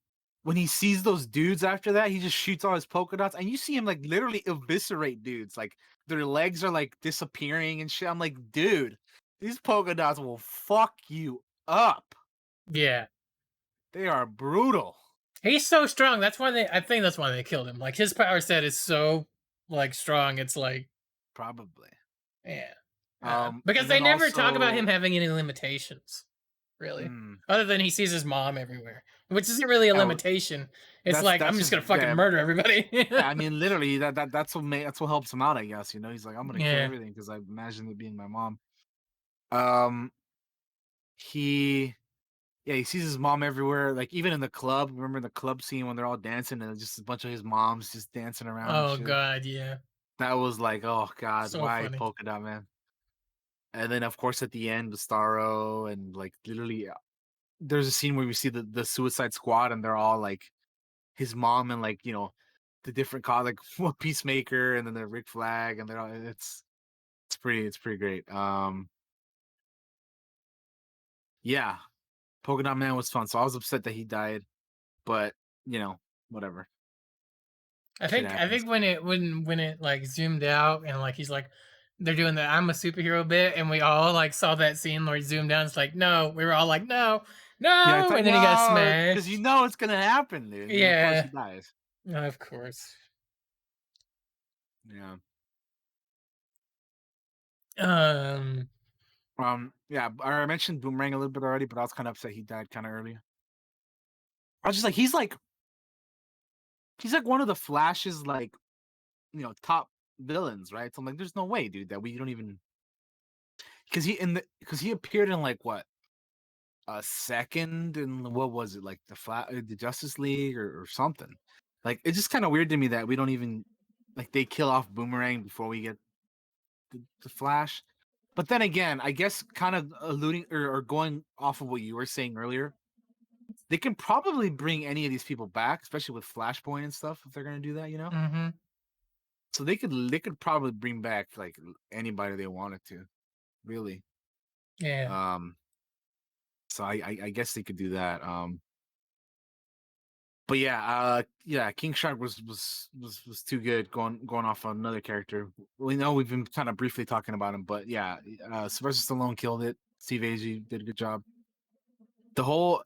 Speaker 2: when he sees those dudes after that, he just shoots all his polka dots, and you see him like literally eviscerate dudes. Like their legs are like disappearing and shit. I'm like, dude, these polka dots will fuck you up.
Speaker 1: Yeah.
Speaker 2: They are brutal.
Speaker 1: He's so strong. I think that's why they killed him. Like his power set is so like strong. It's like,
Speaker 2: Probably.
Speaker 1: yeah. Because
Speaker 2: And
Speaker 1: they
Speaker 2: then
Speaker 1: never talk about him
Speaker 2: also,
Speaker 1: having any limitations, really.
Speaker 2: mm,
Speaker 1: Other than he sees his mom everywhere, which isn't really a
Speaker 2: yeah,
Speaker 1: limitation. It's
Speaker 2: that's
Speaker 1: like I'm
Speaker 2: that's
Speaker 1: just
Speaker 2: just
Speaker 1: gonna fucking
Speaker 2: yeah.
Speaker 1: murder everybody.
Speaker 2: Yeah, I mean, literally, that's what helps him out, I guess. He's like, I'm gonna kill
Speaker 1: Yeah.
Speaker 2: everything because I imagine it being my mom. Um, he, yeah, he sees his mom everywhere. Like even in the club. Remember the club scene when they're all dancing and just a bunch of his moms just dancing around and
Speaker 1: Oh
Speaker 2: shit.
Speaker 1: God, yeah.
Speaker 2: That was like, oh God,
Speaker 1: So
Speaker 2: why
Speaker 1: funny.
Speaker 2: Polka Dot Man? And then of course at the end with Starro and like literally, there's a scene where we see the Suicide Squad and they're all like his mom and like the different like Peacemaker and then the Rick Flag and they're all it's pretty great. Yeah, Polka Dot Man was fun. So I was upset that he died, but whatever.
Speaker 1: I
Speaker 2: Shit
Speaker 1: think
Speaker 2: happens.
Speaker 1: when it like zoomed out and like he's like they're doing the I'm a superhero bit and we all like saw that scene where he zoomed down. It's like no, we were all like no,
Speaker 2: Yeah, it's
Speaker 1: no,
Speaker 2: like
Speaker 1: and then he got
Speaker 2: no, because
Speaker 1: smashed.
Speaker 2: it's gonna happen, dude. And then of course
Speaker 1: Yeah,
Speaker 2: he dies.
Speaker 1: of course.
Speaker 2: Yeah.
Speaker 1: Um,
Speaker 2: Yeah. I mentioned Boomerang a little bit already, but I was kind of upset he died kind of early. I was just like, he's like one of the Flash's like top villains, right? So I'm like, there's no way, dude, that we don't even because he appeared in like what a second in what was it like the Justice League or something. Like it's just kind of weird to me that we don't even like they kill off Boomerang before we get the Flash. But then again, I guess kind of alluding or going off of what you were saying earlier, they can probably bring any of these people back, especially with Flashpoint and stuff, if they're gonna do that.
Speaker 1: mm-hmm.
Speaker 2: So they could probably bring back like anybody they wanted to, really.
Speaker 1: Yeah.
Speaker 2: So I guess they could do that. But yeah, King Shark was too good. Going off on another character. We know we've been kind of briefly talking about him, but yeah, Sylvester Stallone killed it. Steve Agee did a good job. The whole,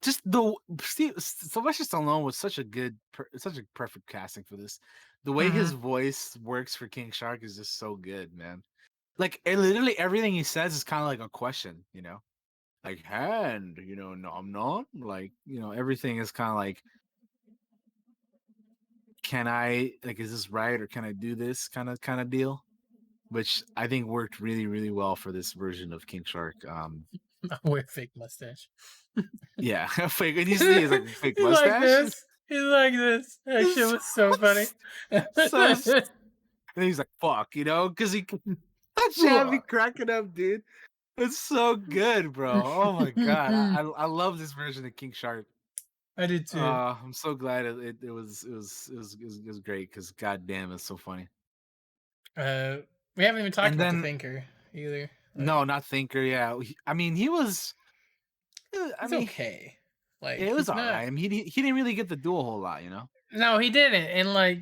Speaker 2: just the Sylvester Stallone was such a perfect casting for this. The way his
Speaker 1: Mm-hmm.
Speaker 2: voice works for King Shark is just so good, man. Like literally everything he says is kind of like a question. Like hand, no, I'm not. Like everything is kind of like, can I like, is this right or can I do this kind of deal? Which I think worked really, really well for this version of King Shark.
Speaker 1: With fake mustache.
Speaker 2: Yeah, fake. And he's like fake
Speaker 1: He's like
Speaker 2: mustache.
Speaker 1: this. He's like this. That
Speaker 2: It's
Speaker 1: shit was so funny.
Speaker 2: so and he's like fuck, because that shit had me cracking up, dude. It's so good, bro. Oh my god, I love this version of King Shark.
Speaker 1: I did too.
Speaker 2: I'm so glad it was great because goddamn, it's so funny.
Speaker 1: We haven't even talked
Speaker 2: And
Speaker 1: about the
Speaker 2: then
Speaker 1: Thinker either.
Speaker 2: no, not Thinker. Yeah, I mean he was. I
Speaker 1: It's
Speaker 2: mean,
Speaker 1: okay. Like
Speaker 2: it was
Speaker 1: he's
Speaker 2: all
Speaker 1: not.
Speaker 2: right. I mean, he didn't really get to do a whole lot.
Speaker 1: No, he didn't. And like,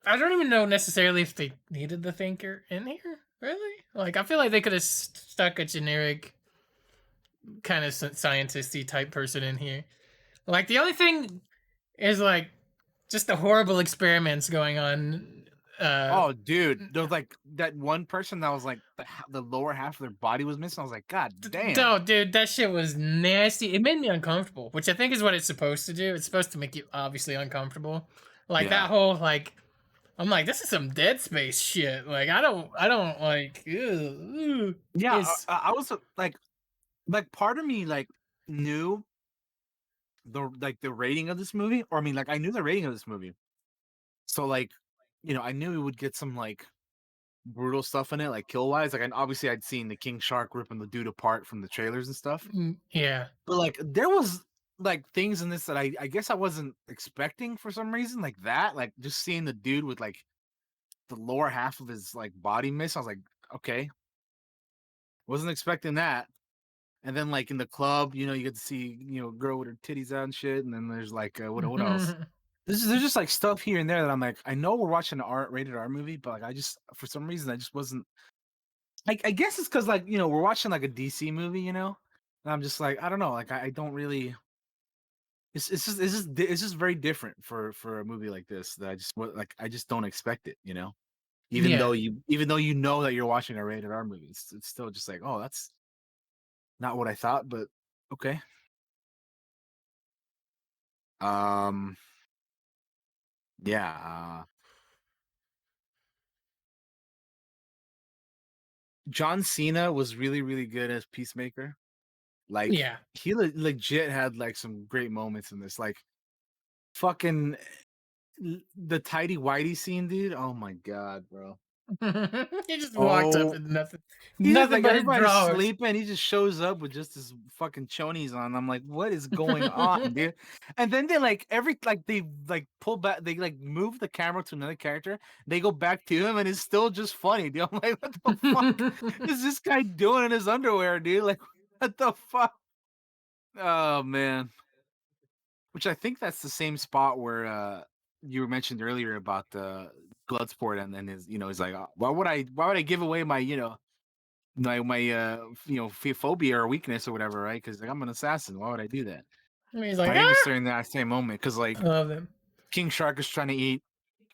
Speaker 1: I don't even know necessarily if they needed the Thinker in here. Really? Like, I feel like they could have stuck a generic kind of scientisty type person in here. Like, the only thing is like just the horrible experiments going on.
Speaker 2: Oh, dude, there's like that one person that was like the lower half of their body was missing. I was like, God damn.
Speaker 1: No, dude, that shit was nasty. It made me uncomfortable, which I think is what it's supposed to do. It's supposed to make you obviously uncomfortable. Like
Speaker 2: Yeah.
Speaker 1: that whole like, I'm like, this is some Dead Space shit. Like, I don't like. Ew,
Speaker 2: Yeah,
Speaker 1: it's,
Speaker 2: I was like part of me like knew the rating of this movie, or I mean, like I knew the rating of this movie, so like I knew we would get some like brutal stuff in it, like kill wise. Like, and obviously I'd seen the King Shark ripping the dude apart from the trailers and stuff.
Speaker 1: yeah.
Speaker 2: But like there was like things in this that I guess I wasn't expecting for some reason, like that. Like just seeing the dude with like the lower half of his like body miss. I was like, okay. Wasn't expecting that. And then like in the club, you get to see, a girl with her titties out and shit. And then there's like what else? There's just like stuff here and there that I'm like, I know we're watching an rated R movie, but like I just for some reason I just wasn't like, I guess it's because like we're watching like a DC movie, and I'm just like, I don't know, like I don't really. It's just very different for a movie like this that I just don't expect it. Even though
Speaker 1: Yeah.
Speaker 2: you know that you're watching a rated R movie, it's still just like, oh, that's not what I thought, but okay. Um, yeah. John Cena was really, really good as Peacemaker. Like,
Speaker 1: Yeah.
Speaker 2: he legit had like some great moments in this. Like, fucking the tidy whitey scene, dude. Oh my god, bro.
Speaker 1: He just walked up
Speaker 2: Oh,
Speaker 1: and nothing,
Speaker 2: he just
Speaker 1: nothing
Speaker 2: like
Speaker 1: but his
Speaker 2: everybody's
Speaker 1: drawers.
Speaker 2: sleeping. He just shows up with just his fucking chonies on. I'm like, what is going on, dude? And then they like they like pull back. They like move the camera to another character. They go back to him, and it's still just funny, dude. I'm like, what the fuck is this guy doing in his underwear, dude? Like, What the fuck? Oh man. Which I think that's the same spot where you mentioned earlier about the Bloodsport, and then his, he's like, why would I give away my, phobia or weakness or whatever, right? Because like I'm an assassin. Why would I do that?
Speaker 1: And he's
Speaker 2: But
Speaker 1: like,
Speaker 2: I think it's
Speaker 1: ah!
Speaker 2: during that same moment because like
Speaker 1: I love him.
Speaker 2: King Shark is trying to eat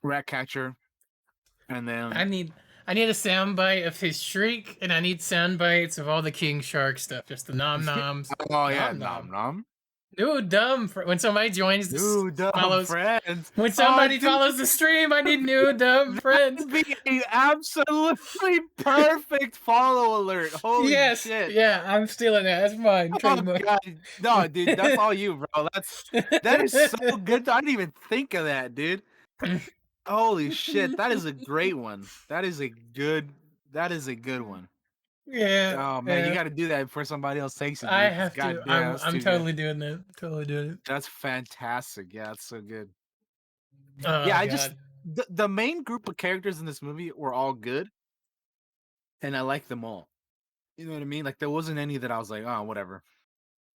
Speaker 2: Ratcatcher, and
Speaker 1: I
Speaker 2: then
Speaker 1: need I need a soundbite of his shriek, and I need sound bites of all the King Shark stuff. Just the nom noms.
Speaker 2: oh yeah,
Speaker 1: Nom
Speaker 2: nom
Speaker 1: nom.
Speaker 2: nom.
Speaker 1: New dumb when somebody joins this
Speaker 2: New dumb
Speaker 1: follows
Speaker 2: friends.
Speaker 1: when
Speaker 2: Oh,
Speaker 1: somebody
Speaker 2: dude,
Speaker 1: follows the stream, I need new dumb friends.
Speaker 2: that'd be an absolutely perfect follow alert. Holy
Speaker 1: Yes,
Speaker 2: shit.
Speaker 1: yeah, I'm stealing that. That's mine,
Speaker 2: Oh
Speaker 1: trademark.
Speaker 2: god, no, dude, that's all you, bro. That is so good. I didn't even think of that, dude. Holy shit, that is a great one. That is a good one.
Speaker 1: Yeah,
Speaker 2: Oh man, you
Speaker 1: yeah.
Speaker 2: got to do that before somebody else takes it,
Speaker 1: I
Speaker 2: dude. Because
Speaker 1: have to.
Speaker 2: goddamn, that's
Speaker 1: I'm
Speaker 2: too good.
Speaker 1: totally doing that. Totally doing it.
Speaker 2: That's fantastic. Yeah, that's so good.
Speaker 1: Oh
Speaker 2: Yeah, I just
Speaker 1: god.
Speaker 2: the main group of characters in this movie were all good, and I like them all. You know what I mean? Like there wasn't any that I was like, oh, whatever.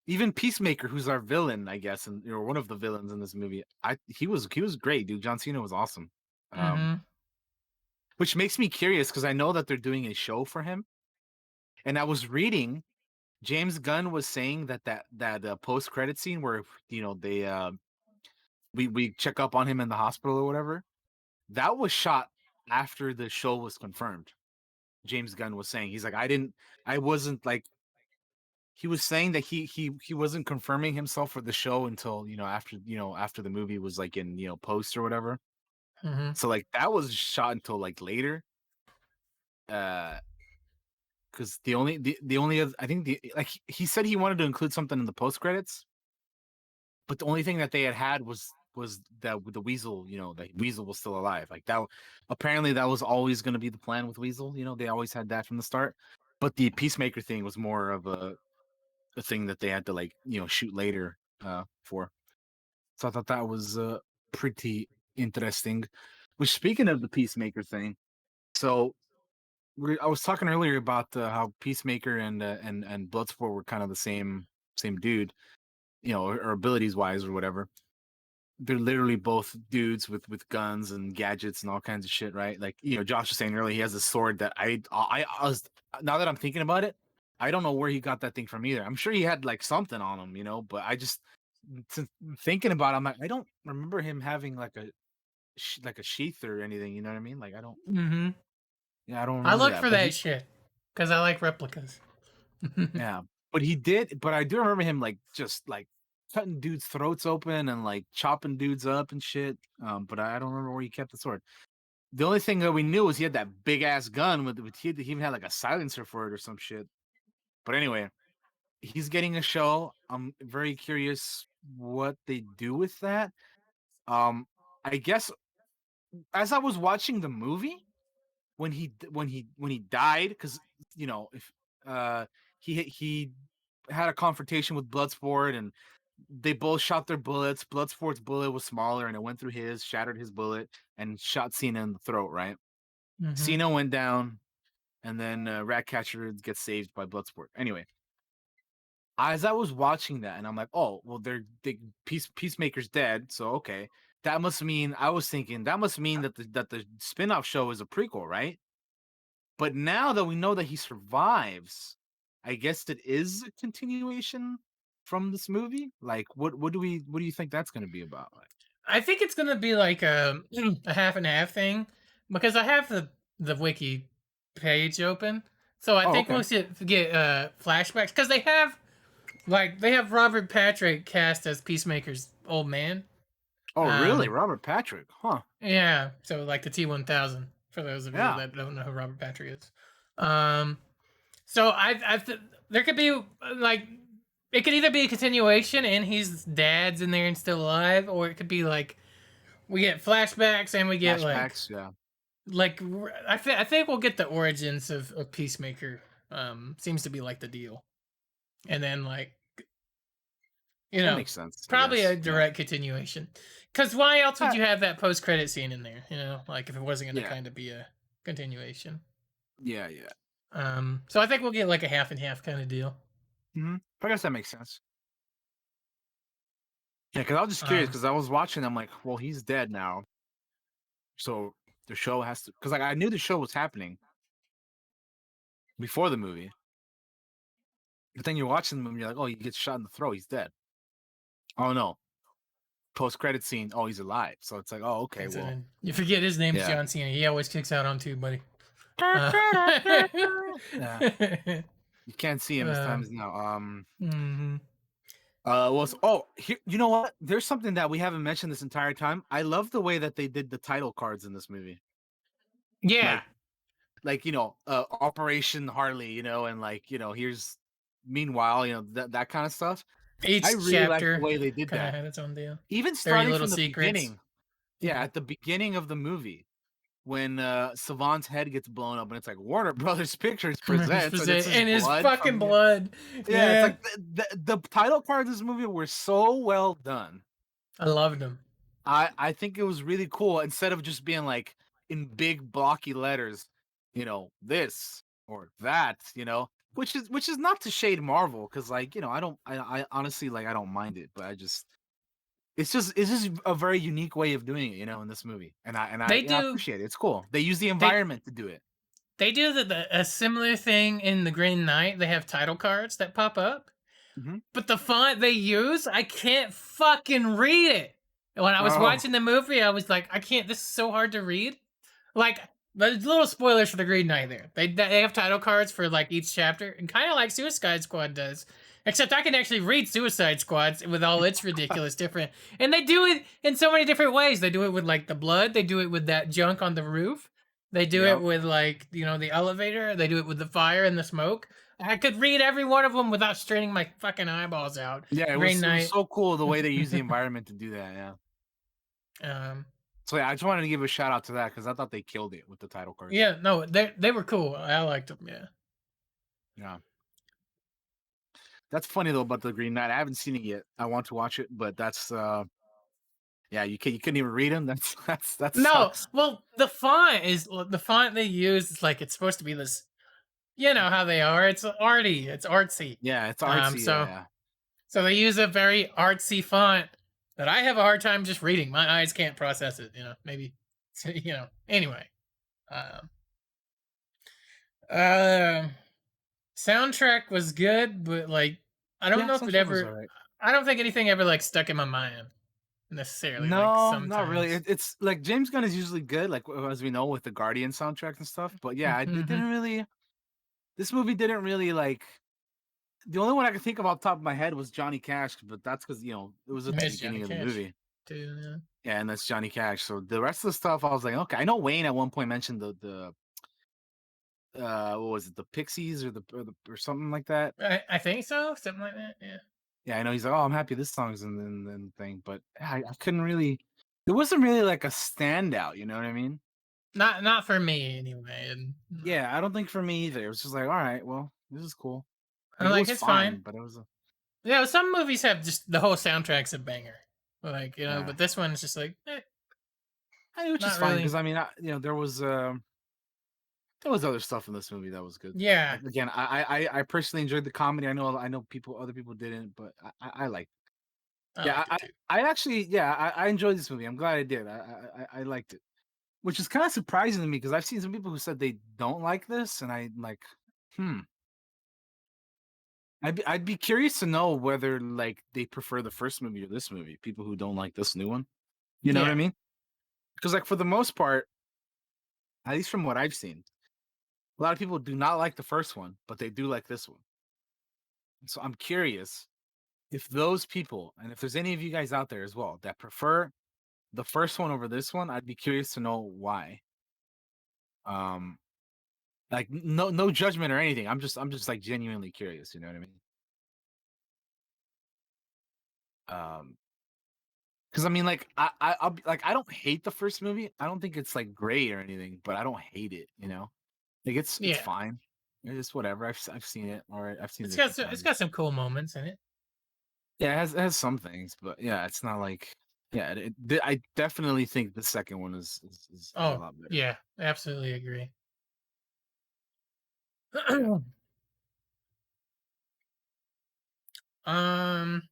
Speaker 2: Even Peacemaker, who's our villain, I guess, and one of the villains in this movie, he was great, dude. John Cena was awesome.
Speaker 1: Mm-hmm.
Speaker 2: Which makes me curious because I know that they're doing a show for him, and I was reading James Gunn was saying that post credit scene where they we check up on him in the hospital or whatever, that was shot after the show was confirmed. James Gunn was saying, he's like, I wasn't like, he was saying that he wasn't confirming himself for the show until after the movie was like in post or whatever.
Speaker 1: Mm-hmm.
Speaker 2: So like that was shot until like later. Because the only other, I think he said he wanted to include something in the post credits, but the only thing that they had was that the Weasel, that Weasel was still alive. Like that, apparently that was always going to be the plan with Weasel. They always had that from the start. But the Peacemaker thing was more of a thing that they had to like shoot later for. So I thought that was pretty interesting. Which, speaking of the Peacemaker thing, so I was talking earlier about how Peacemaker and Bloodsport were kind of the same dude, or abilities wise or whatever. They're literally both dudes with guns and gadgets and all kinds of shit, right? Like Josh was saying earlier, he has a sword that I was, now that I'm thinking about it, I don't know where he got that thing from either. I'm sure he had like something on him, but I just thinking about it, I'm like, I don't remember him having like a sheath or anything. You know what I mean? Like I don't.
Speaker 1: Mm-hmm.
Speaker 2: Yeah, I don't
Speaker 1: I
Speaker 2: remember
Speaker 1: look
Speaker 2: that.
Speaker 1: for
Speaker 2: But
Speaker 1: that shit because I like replicas.
Speaker 2: yeah, but he did. But I do remember him like just like cutting dudes' throats open and like chopping dudes up and shit. But I don't remember where he kept the sword. The only thing that we knew was he had that big ass gun with he even had like a silencer for it or some shit. But anyway, he's getting a show. I'm very curious what they do with that. I guess as I was watching the movie, when he died, because if he had a confrontation with Bloodsport, and they both shot their bullets. Bloodsport's bullet was smaller and it went through his, shattered his bullet, and shot Cena in the throat, right?
Speaker 1: Mm-hmm.
Speaker 2: Cena went down, and then Ratcatcher gets saved by Bloodsport. Anyway, as I was watching that, and I'm like, oh, well, Peacemaker's dead, so okay. That must mean, I was thinking, that must mean that the spin-off show is a prequel, right? But now that we know that he survives, I guess it is a continuation from this movie. Like, what do you think that's going to be about? Like,
Speaker 1: I think it's gonna be like a half and half thing because I have the wiki page open, so I
Speaker 2: oh,
Speaker 1: think
Speaker 2: okay.
Speaker 1: we'll get flashbacks because they have Robert Patrick cast as Peacemaker's old man.
Speaker 2: Oh, really?
Speaker 1: Um,
Speaker 2: Robert Patrick? Huh?
Speaker 1: Yeah, so like the T-1000 for those of you
Speaker 2: Yeah.
Speaker 1: that don't know who Robert Patrick is. So there could be like it could either be a continuation and his dad's in there and still alive, or it could be like we get flashbacks and we get
Speaker 2: Flashbacks, yeah.
Speaker 1: like I think we'll get the origins of Peacemaker. Seems to be like the deal, and then like
Speaker 2: That makes sense. I
Speaker 1: probably
Speaker 2: guess.
Speaker 1: a direct continuation. Because why else would
Speaker 2: Uh,
Speaker 1: you have that post credit scene in there? Like if it wasn't going to
Speaker 2: Yeah.
Speaker 1: kind of be a continuation.
Speaker 2: Yeah.
Speaker 1: So I think we'll get like a half and half kind of deal.
Speaker 2: I guess that makes sense. Yeah, because I was just curious
Speaker 1: Um,
Speaker 2: because I was watching. I'm like, well, he's dead now, so the show has to. Because like I knew the show was happening before the movie, but then you're watching the movie, you're like, oh, he gets shot in the throat, he's dead. Oh no, post credit scene, oh, he's alive. So it's like, oh, okay,
Speaker 1: that's
Speaker 2: well,
Speaker 1: it. You forget his name's
Speaker 2: yeah.
Speaker 1: John Cena. He always kicks out on two, buddy.
Speaker 2: Yeah, you can't see him as time as now.
Speaker 1: Mhm.
Speaker 2: You know what? There's something that we haven't mentioned this entire time. I love the way that they did the title cards in this movie.
Speaker 1: Yeah.
Speaker 2: Like Operation Harley, and like here's meanwhile, that kind of stuff. I
Speaker 1: Each
Speaker 2: really like the
Speaker 1: chapter
Speaker 2: way they did
Speaker 1: kind of
Speaker 2: that.
Speaker 1: had its own deal.
Speaker 2: Even
Speaker 1: Very
Speaker 2: starting
Speaker 1: little
Speaker 2: from the
Speaker 1: secrets.
Speaker 2: beginning. Yeah, at the beginning of the movie, when Savant's head gets blown up, and it's like Warner Brothers Pictures presents, and it's his
Speaker 1: and his
Speaker 2: blood
Speaker 1: fucking
Speaker 2: from
Speaker 1: blood.
Speaker 2: yeah, it's
Speaker 1: Yeah.
Speaker 2: like the title cards of this movie were so well done.
Speaker 1: I loved him.
Speaker 2: I think it was really cool instead of just being like in big blocky letters, this or that, which is not to shade Marvel because like I honestly like I don't mind it, but it's just a very unique way of doing it, in this movie, and I
Speaker 1: They
Speaker 2: yeah, I
Speaker 1: do
Speaker 2: appreciate it. It's cool. They use the
Speaker 1: they
Speaker 2: environment to do it.
Speaker 1: they do a similar thing in the Green Knight. They have title cards that pop up.
Speaker 2: Mhm.
Speaker 1: But the font they use, I can't fucking read it. When I was
Speaker 2: Oh
Speaker 1: watching the movie, I was like, I can't. This is so hard to read. Like, there's little spoilers for the Green Knight there. They have title cards for like each chapter, and kind of like Suicide Squad does. Except I can actually read Suicide Squad with all its ridiculous different, and they do it in so many different ways. They do it with like the blood. They do it with that junk on the roof. They do it
Speaker 2: yep.
Speaker 1: with like the elevator. They do it with the fire and the smoke. I could read every one of them without straining my fucking eyeballs out.
Speaker 2: Yeah,
Speaker 1: Green
Speaker 2: it was
Speaker 1: Knight.
Speaker 2: so cool the way they use the environment to do that. Yeah.
Speaker 1: Um,
Speaker 2: So yeah, I just wanted to give a shout out to that because I thought they killed it with the title cards.
Speaker 1: yeah, no, they were cool. I liked them. Yeah.
Speaker 2: Yeah. That's funny though about the Green Knight. I haven't seen it yet. I want to watch it, but that's yeah, you couldn't even read them. That
Speaker 1: No,
Speaker 2: sucks.
Speaker 1: well, the font they use is like it's supposed to be this. You know how they are. It's arty. It's artsy.
Speaker 2: Yeah, it's artsy.
Speaker 1: So
Speaker 2: Yeah.
Speaker 1: so they use a very artsy font that I have a hard time just reading. My eyes can't process it. Maybe. Anyway. Um. Uh. Soundtrack was good, but like I don't
Speaker 2: Yeah,
Speaker 1: know if it
Speaker 2: Sunshine was
Speaker 1: ever.
Speaker 2: alright.
Speaker 1: I don't think anything ever like stuck in my mind necessarily. Like
Speaker 2: No, not really.
Speaker 1: sometimes.
Speaker 2: It's like James Gunn is usually good, like as we know with the Guardian soundtrack and stuff. But yeah, it didn't really. This movie didn't really like. The only one I could think of off the top of my head was Johnny Cash, but that's because it was at the
Speaker 1: Miss Johnny
Speaker 2: beginning of the
Speaker 1: Cash
Speaker 2: movie.
Speaker 1: too. Yeah.
Speaker 2: Yeah, and that's Johnny Cash. So the rest of the stuff, I was like, okay. I know Wayne at one point mentioned the what was it, the Pixies or something like that.
Speaker 1: I think so. Something like that. Yeah.
Speaker 2: Yeah, I know he's like, oh, I'm happy this song's in the thing, but I couldn't really. There wasn't really like a standout. You know what I mean?
Speaker 1: Not for me anyway. And
Speaker 2: Yeah, I don't think for me either. It was just like, all right, well, this is cool.
Speaker 1: I'm
Speaker 2: Like it
Speaker 1: like,
Speaker 2: was
Speaker 1: it's
Speaker 2: fine,
Speaker 1: fine.
Speaker 2: but it was
Speaker 1: Some movies have just the whole soundtrack's a banger. Like,
Speaker 2: yeah.
Speaker 1: but this one is just like,
Speaker 2: Which is
Speaker 1: not
Speaker 2: fine
Speaker 1: really.
Speaker 2: because I mean, there was other stuff in this movie that was good.
Speaker 1: Yeah.
Speaker 2: Like, again, I personally enjoyed the comedy. I know other people didn't, but I liked it. Yeah,
Speaker 1: liked it too.
Speaker 2: I actually I enjoyed this movie. I'm glad I did. I liked it, which is kind of surprising to me because I've seen some people who said they don't like this, and I like, I'd be curious to know whether like they prefer the first movie or this movie. People who don't like this new one, you know what I
Speaker 1: Yeah.
Speaker 2: mean? Because like for the most part, at least from what I've seen, a lot of people do not like the first one, but they do like this one. So I'm curious if those people, and if there's any of you guys out there as well that prefer the first one over this one, I'd be curious to know why. Like no judgment or anything. I'm just like genuinely curious. You know what I mean? Because I mean, like I'll be like I don't hate the first movie. I don't think it's like great or anything, but I don't hate it. Like it's
Speaker 1: Yeah.
Speaker 2: fine. It's whatever. I've seen it. All right, I've seen
Speaker 1: It's
Speaker 2: it a
Speaker 1: got
Speaker 2: few
Speaker 1: it's
Speaker 2: times.
Speaker 1: got some cool moments in it.
Speaker 2: Yeah, it has some things, but yeah, it's not like I definitely think the second one is a
Speaker 1: Oh,
Speaker 2: lot better.
Speaker 1: yeah. Absolutely agree. Um,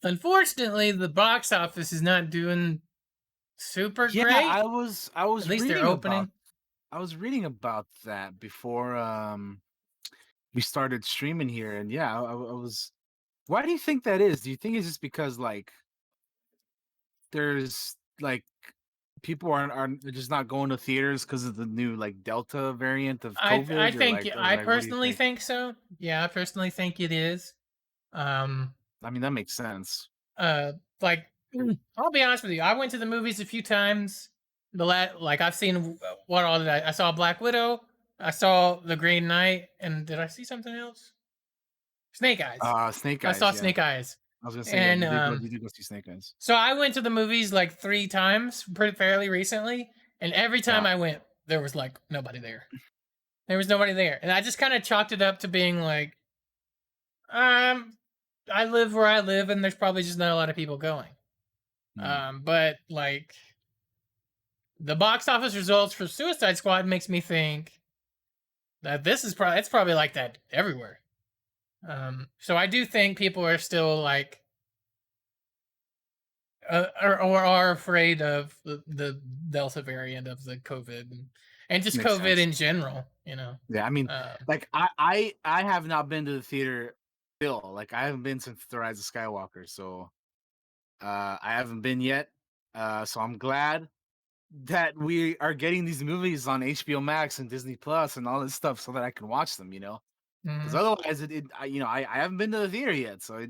Speaker 1: unfortunately, the box office is not doing super
Speaker 2: Yeah,
Speaker 1: great.
Speaker 2: I was
Speaker 1: At least they're
Speaker 2: reading about
Speaker 1: opening.
Speaker 2: that before we started streaming here, and yeah, I was. Why do you think that is? Do you think it's just because like there's like people aren't just not going to theaters because of the new like Delta variant of
Speaker 1: I
Speaker 2: COVID,
Speaker 1: think
Speaker 2: or
Speaker 1: I
Speaker 2: like what do you
Speaker 1: personally
Speaker 2: think?
Speaker 1: think so. Yeah, I personally think it is. Um,
Speaker 2: I mean, that makes sense.
Speaker 1: uh, like I'll be honest with you, I went to the movies a few times. Like I've seen what all did I saw Black Widow, I saw The Green Knight, and did I see something else? Snake Eyes.
Speaker 2: Snake
Speaker 1: I saw
Speaker 2: Eyes, yeah.
Speaker 1: Snake Eyes,
Speaker 2: I was gonna say, yeah,
Speaker 1: and
Speaker 2: you did go see Snake Eyes.
Speaker 1: so I went to the movies like 3 times, pretty fairly recently, and every time
Speaker 2: Yeah.
Speaker 1: I went, there was like nobody there. There was nobody there, and I just kind of chalked it up to being like, um, I live where I live, and there's probably just not a lot of people going.
Speaker 2: Mm.
Speaker 1: But like the box office results for Suicide Squad makes me think that it's probably like that everywhere. So I do think people are still like or are afraid of the Delta variant of the COVID and just
Speaker 2: Makes
Speaker 1: COVID
Speaker 2: sense.
Speaker 1: in general. You know.
Speaker 2: Yeah, I mean,
Speaker 1: Um,
Speaker 2: like I have not been to the theater still. Like I haven't been since The Rise of Skywalker, so I haven't been yet. So I'm glad that we are getting these movies on HBO Max and Disney Plus and all this stuff so that I can watch them, because
Speaker 1: mhm.
Speaker 2: otherwise I haven't been to the theater yet. So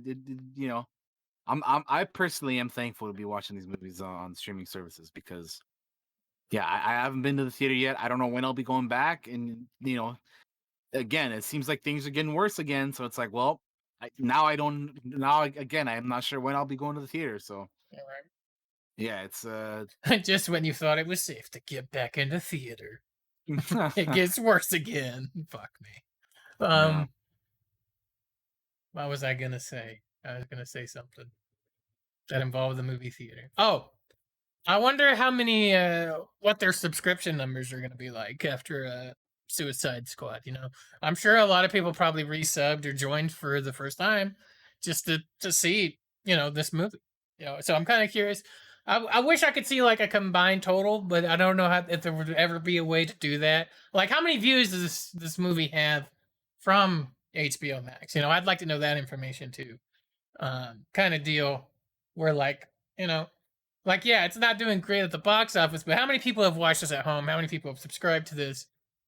Speaker 2: I personally am thankful to be watching these movies on streaming services because yeah, I haven't been to the theater yet. I don't know when I'll be going back, and again, it seems like things are getting worse again. So it's like, well, again, I'm not sure when I'll be going to the theater. So
Speaker 1: All
Speaker 2: yeah, it's
Speaker 1: right. Just when you thought it was safe to get back into theater, it gets worse again. Fuck me.
Speaker 2: yeah,
Speaker 1: What was I gonna say? I was gonna say something that involved the movie theater. Oh, I wonder how many what their subscription numbers are going to be like after Suicide Squad, I'm sure a lot of people probably resubbed or joined for the first time just to see, this movie. So I'm kind of curious. I wish I could see like a combined total, but I don't know if there would ever be a way to do that. Like how many views does this movie have from HBO Max? I'd like to know that information too. Kind of deal where you know like, yeah, it's not doing great at the box office, but how many people have watched this at home? How many people have subscribed to this?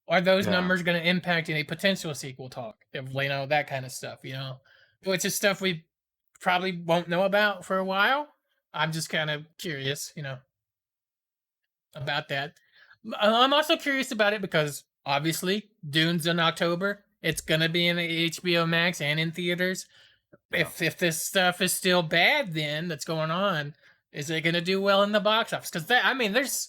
Speaker 1: Are those
Speaker 2: yeah,
Speaker 1: numbers going to impact any potential sequel talk? That kind of stuff, which is stuff we probably won't know about for a while. I'm just kind of curious, about that. I'm also curious about it because obviously Dune's in October. It's going to be in HBO Max and in theaters.
Speaker 2: yeah.
Speaker 1: If this stuff is still bad, then that's going on, is it going to do well in the box office? Because there's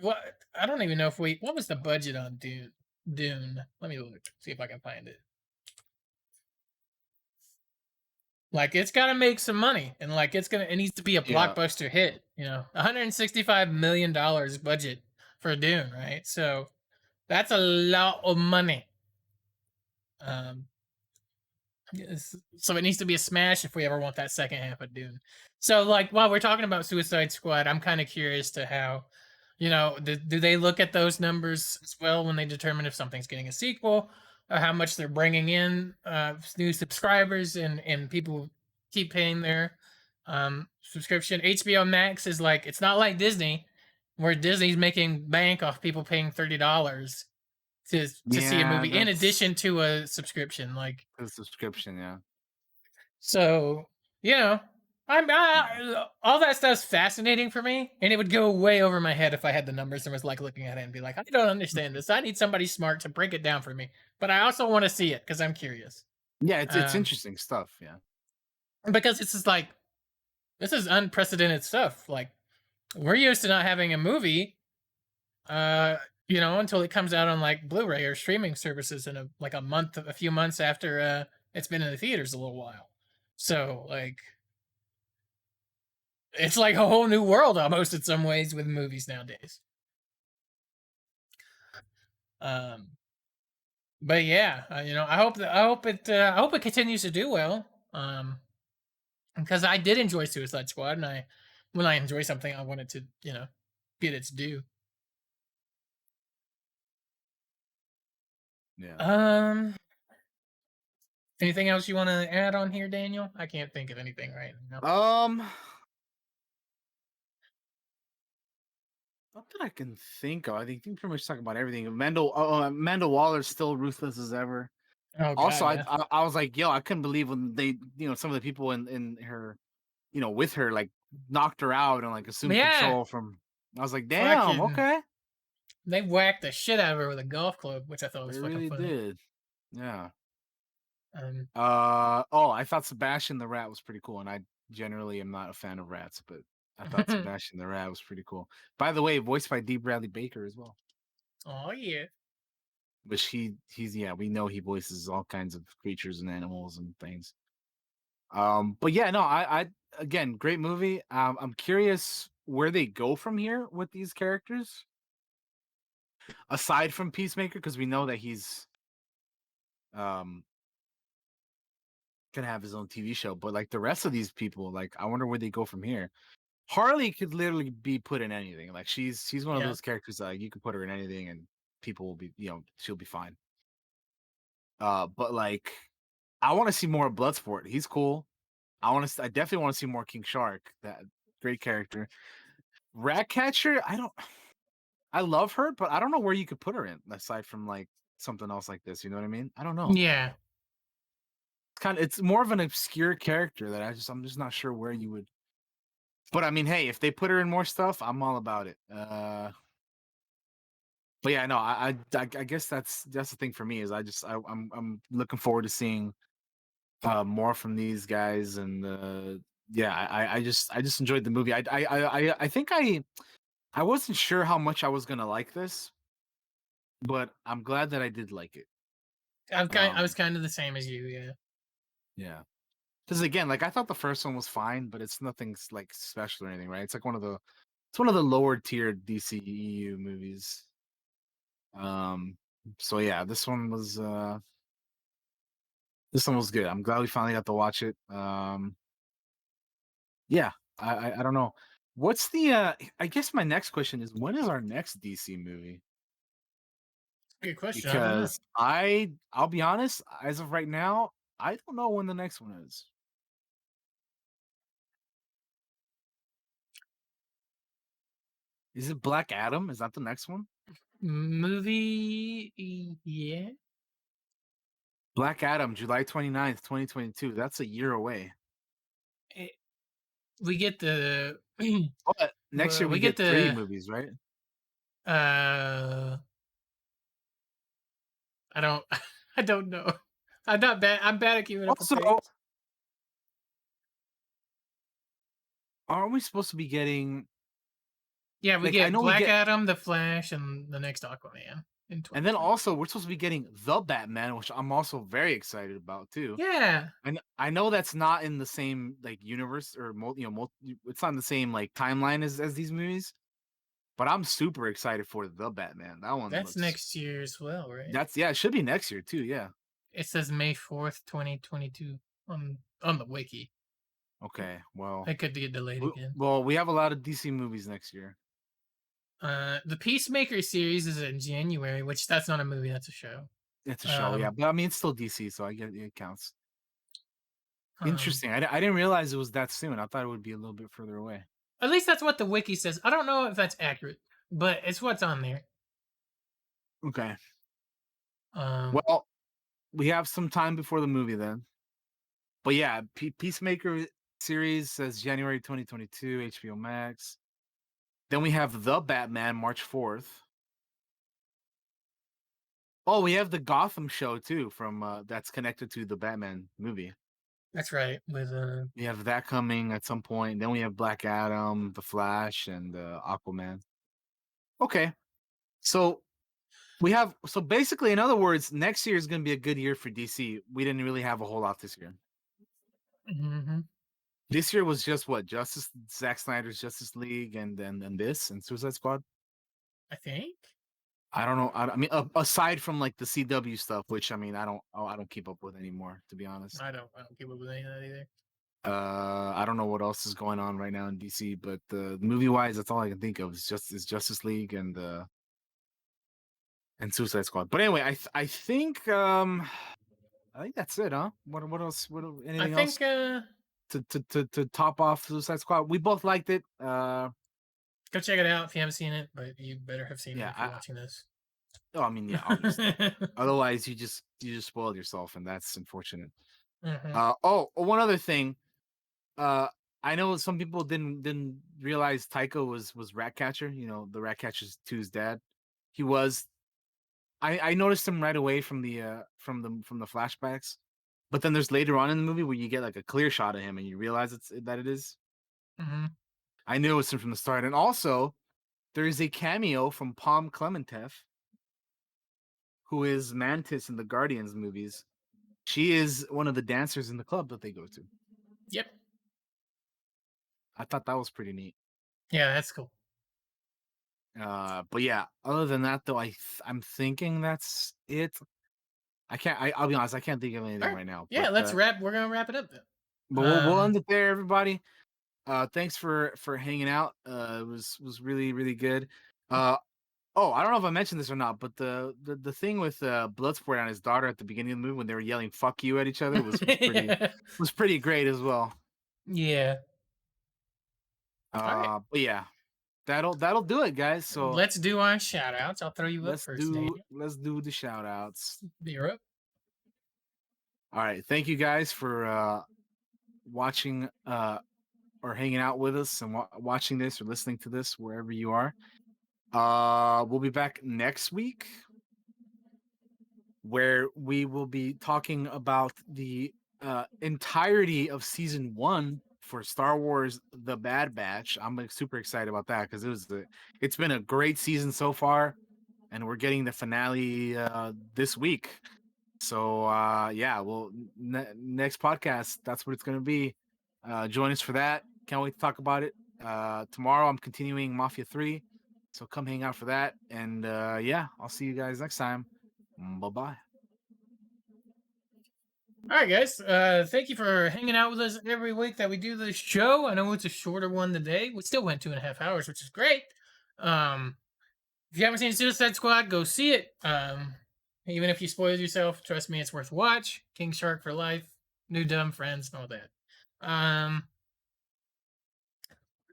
Speaker 1: what I don't even know if what was the budget on Dune? Dune. Let me look, see if I can find it. Like it's got to make some money, and like it needs to be a
Speaker 2: Yeah.
Speaker 1: blockbuster hit. 165 million budget for Dune, right? So that's a lot of money. Um, Yes. So it needs to be a smash if we ever want that second half of Dune. So, like, while we're talking about Suicide Squad, I'm kind of curious to how, do they look at those numbers as well when they determine if something's getting a sequel, or how much they're bringing in new subscribers and people keep paying their subscription. HBO Max is like, it's not like Disney, where Disney's making bank off people paying $30 to see a
Speaker 2: Yeah,
Speaker 1: movie in
Speaker 2: that's
Speaker 1: addition to a subscription. Like,
Speaker 2: the subscription. Yeah,
Speaker 1: so, you know, all that stuff's fascinating for me, and it would go way over my head if I had the numbers and was like looking at it and be like, I don't understand this. I need somebody smart to break it down for me, but I also want to see it because I'm curious.
Speaker 2: yeah. It's
Speaker 1: Um,
Speaker 2: interesting stuff. Yeah,
Speaker 1: because it's just like this is unprecedented stuff. Like we're used to not having a movie, uh, until it comes out on like Blu-ray or streaming services in a few months after it's been in the theaters a little while. So like it's like a whole new world almost in some ways with movies nowadays. Um, But yeah, I hope it continues to do well. Because I did enjoy Suicide Squad, and when I enjoy something, I want it to get its due.
Speaker 2: Yeah.
Speaker 1: Um, Anything else you want to add on here, Daniel? I can't think of anything right now.
Speaker 2: Not that I can think of. I think you pretty much talking about everything. Amanda Waller's still ruthless as ever.
Speaker 1: Oh
Speaker 2: Also,
Speaker 1: God, yeah.
Speaker 2: I was like, yo, I couldn't believe when they, some of the people in her, with her, like knocked her out and like assumed
Speaker 1: Yeah,
Speaker 2: control from. I was like, damn,
Speaker 1: fucking,
Speaker 2: okay,
Speaker 1: they whacked the shit out of her with a golf club, which I thought was
Speaker 2: they
Speaker 1: fucking
Speaker 2: really
Speaker 1: funny.
Speaker 2: did. Yeah.
Speaker 1: Um,
Speaker 2: I thought Sebastian the Rat was pretty cool, and I generally am not a fan of rats, but I thought Sebastian the Rat was pretty cool. By the way, voiced by D. Bradley Baker as well.
Speaker 1: oh yeah.
Speaker 2: Which he's yeah, we know he voices all kinds of creatures and animals and things. But yeah, no, I again, great movie. I'm curious where they go from here with these characters, aside from Peacemaker, because we know that he's um gonna have his own TV show. But like the rest of these people, like I wonder where they go from here. Harley could literally be put in anything. Like she's one of
Speaker 1: Yeah.
Speaker 2: those characters that like, you could put her in anything and people will be, she'll be fine. But like I want to see more of Bloodsport. He's cool. I definitely want to see more King Shark. That great character. Ratcatcher, I love her, but I don't know where you could put her in aside from like something else like this. You know what I mean? I don't know.
Speaker 1: Yeah.
Speaker 2: It's more of an obscure character that I'm just not sure where you would. But I mean, hey, if they put her in more stuff, I'm all about it. But yeah, no, I guess that's the thing for me is I'm looking forward to seeing more from these guys and yeah, I just enjoyed the movie. I think I wasn't sure how much I was gonna like this, but I'm glad that I did like it.
Speaker 1: I was
Speaker 2: Um,
Speaker 1: kind of the same as you. Yeah.
Speaker 2: yeah, because again, like I thought the first one was fine, but it's nothing like special or anything, right? It's like it's one of the lower tier DCEU movies. Um, so yeah, this one was good. I'm glad we finally got to watch it. Yeah, I don't know. What's the I guess my next question is when is our next DC movie?
Speaker 1: Good question. I don't know.
Speaker 2: Because I'll be honest, as of right now, I don't know when the next one is. Is it Black Adam? Is that the next one?
Speaker 1: Movie. Yeah.
Speaker 2: Black Adam, July 29th, 2022. That's a year away.
Speaker 1: We get the.
Speaker 2: But next year
Speaker 1: We
Speaker 2: we
Speaker 1: get
Speaker 2: get three
Speaker 1: the.
Speaker 2: movies, right?
Speaker 1: Uh, I don't. I don't know. I'm not bad. I'm bad at keeping up with
Speaker 2: Also,
Speaker 1: dates.
Speaker 2: aren't we supposed to be getting
Speaker 1: Yeah, we
Speaker 2: like I
Speaker 1: get
Speaker 2: know we
Speaker 1: Black
Speaker 2: get
Speaker 1: Adam, The Flash, and the next Aquaman in
Speaker 2: and then
Speaker 1: 2020.
Speaker 2: also we're supposed to be getting The Batman, which I'm also very excited about too.
Speaker 1: Yeah,
Speaker 2: And I know that's not in the same like universe or it's not in the same like timeline as these movies, but I'm super excited for The Batman. That one
Speaker 1: that's
Speaker 2: looks
Speaker 1: next year as well, right?
Speaker 2: it should be next year too, yeah.
Speaker 1: It says May 4th, 2022 on the wiki.
Speaker 2: Okay, well,
Speaker 1: It could get delayed again.
Speaker 2: we have a lot of DC movies next year.
Speaker 1: The Peacemaker series is in January, which that's not a movie, that's a show.
Speaker 2: It's a show, yeah,
Speaker 1: Um,
Speaker 2: but I mean it's still DC, so I get it counts.
Speaker 1: um,
Speaker 2: Interesting. I didn't realize it was that soon. I thought it would be a little bit further away.
Speaker 1: at least that's what the wiki says. I don't know if that's accurate, but it's what's on there.
Speaker 2: Okay.
Speaker 1: Um,
Speaker 2: Well, we have some time before the movie then. But yeah, Peacemaker series says January 2022, HBO Max. Then we have The Batman, March 4th. Oh, we have the Gotham show too from that's connected to the Batman movie.
Speaker 1: that's right. With
Speaker 2: We have that coming at some point. Then we have Black Adam, The Flash, and Aquaman. Okay. So so basically, in other words, next year is going to be a good year for DC. We didn't really have a whole lot this year.
Speaker 1: mhm,
Speaker 2: This year was just what Zack Snyder's Justice League and this and Suicide Squad.
Speaker 1: I think.
Speaker 2: I don't know. I mean, aside from like the CW stuff, which I mean, I don't keep up with anymore, to be honest.
Speaker 1: I don't keep up with any of that either.
Speaker 2: I don't know what else is going on right now in DC, but movie wise, that's all I can think of. Is Justice League and Suicide Squad. But anyway, I think that's it, huh? What else?
Speaker 1: I
Speaker 2: Anything else
Speaker 1: think
Speaker 2: to top off Suicide Squad? We both liked it.
Speaker 1: go check it out if you haven't seen it, but you better have seen it
Speaker 2: Yeah,
Speaker 1: if you're watching this.
Speaker 2: I mean, yeah, obviously. Otherwise, you just spoiled yourself, and that's unfortunate.
Speaker 1: Mhm.
Speaker 2: One other thing. Uh, I know some people didn't realize Taika was Ratcatcher. You know, the Ratcatcher's 2's dad. He was. I noticed him right away from the flashbacks, but then there's later on in the movie where you get like a clear shot of him and you realize that it is.
Speaker 1: Mhm.
Speaker 2: I knew it was him from the start, and also there is a cameo from Palm Clementeff, who is Mantis in the Guardians movies. She is one of the dancers in the club that they go to.
Speaker 1: Yep.
Speaker 2: I thought that was pretty neat.
Speaker 1: Yeah, that's cool.
Speaker 2: But yeah, other than that though, I'm thinking that's it. I'll be honest, I can't think of anything
Speaker 1: Alright.
Speaker 2: right now.
Speaker 1: Yeah,
Speaker 2: But
Speaker 1: let's wrap. We're gonna wrap it up then.
Speaker 2: but we'll end it there, everybody. Thanks for hanging out. It was really really good. I don't know if I mentioned this or not, but the thing with Bloodsport and his daughter at the beginning of the movie when they were yelling "fuck you" at each other
Speaker 1: Yeah.
Speaker 2: was pretty great as well.
Speaker 1: Yeah. All right.
Speaker 2: But yeah, that'll do it, guys. So
Speaker 1: Let's do our shout outs. I'll throw you up first, Daniel.
Speaker 2: let's do the shout outs.
Speaker 1: You're up.
Speaker 2: All right, thank you guys for watching or hanging out with us and watching this or listening to this wherever you are. We'll be back next week where we will be talking about the entirety of season 1 for Star Wars The Bad Batch. I'm super excited about that because it's been a great season so far, and we're getting the finale this week. So yeah, well, next podcast, that's what it's going to be. Join us for that. Can't wait to talk about it. Tomorrow I'm continuing Mafia 3, so come hang out for that. And yeah, I'll see you guys next time. Bye-bye.
Speaker 1: All right, guys. Thank you for hanging out with us every week that we do this show. I know it's a shorter one today. We still went 2.5 hours, which is great. If you haven't seen Suicide Squad, go see it. Even if you spoiled yourself, trust me, it's worth a watch. King Shark for life, new dumb friends, and all that.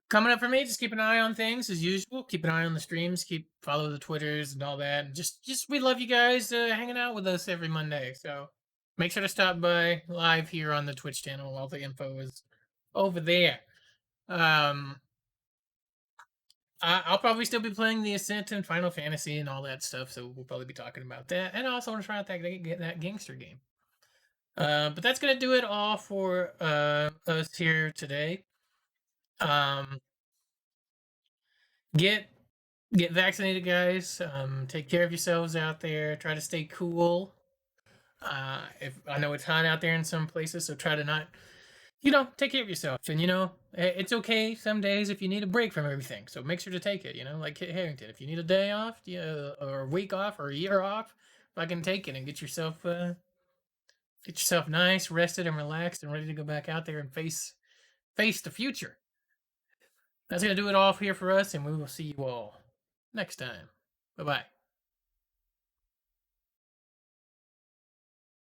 Speaker 1: Coming up for me, just keep an eye on things as usual. Keep an eye on the streams. Follow the Twitters and all that. And just we love you guys hanging out with us every Monday. So make sure to stop by live here on the Twitch channel. All the info is over there. I'll probably still be playing the Ascent and Final Fantasy and all that stuff. So we'll probably be talking about that. And I also want to try out that gangster game. But that's gonna do it all for us here today. Get vaccinated, guys. Take care of yourselves out there. Try to stay cool. If I know it's hot out there in some places, so try to not, take care of yourself. And it's okay some days if you need a break from everything. So make sure to take it. Like Kit Harington, if you need a day off, or a week off, or a year off, fucking take it and get yourself nice, rested, and relaxed, and ready to go back out there and face the future. That's gonna do it all here for us, and we will see you all next time. Bye bye.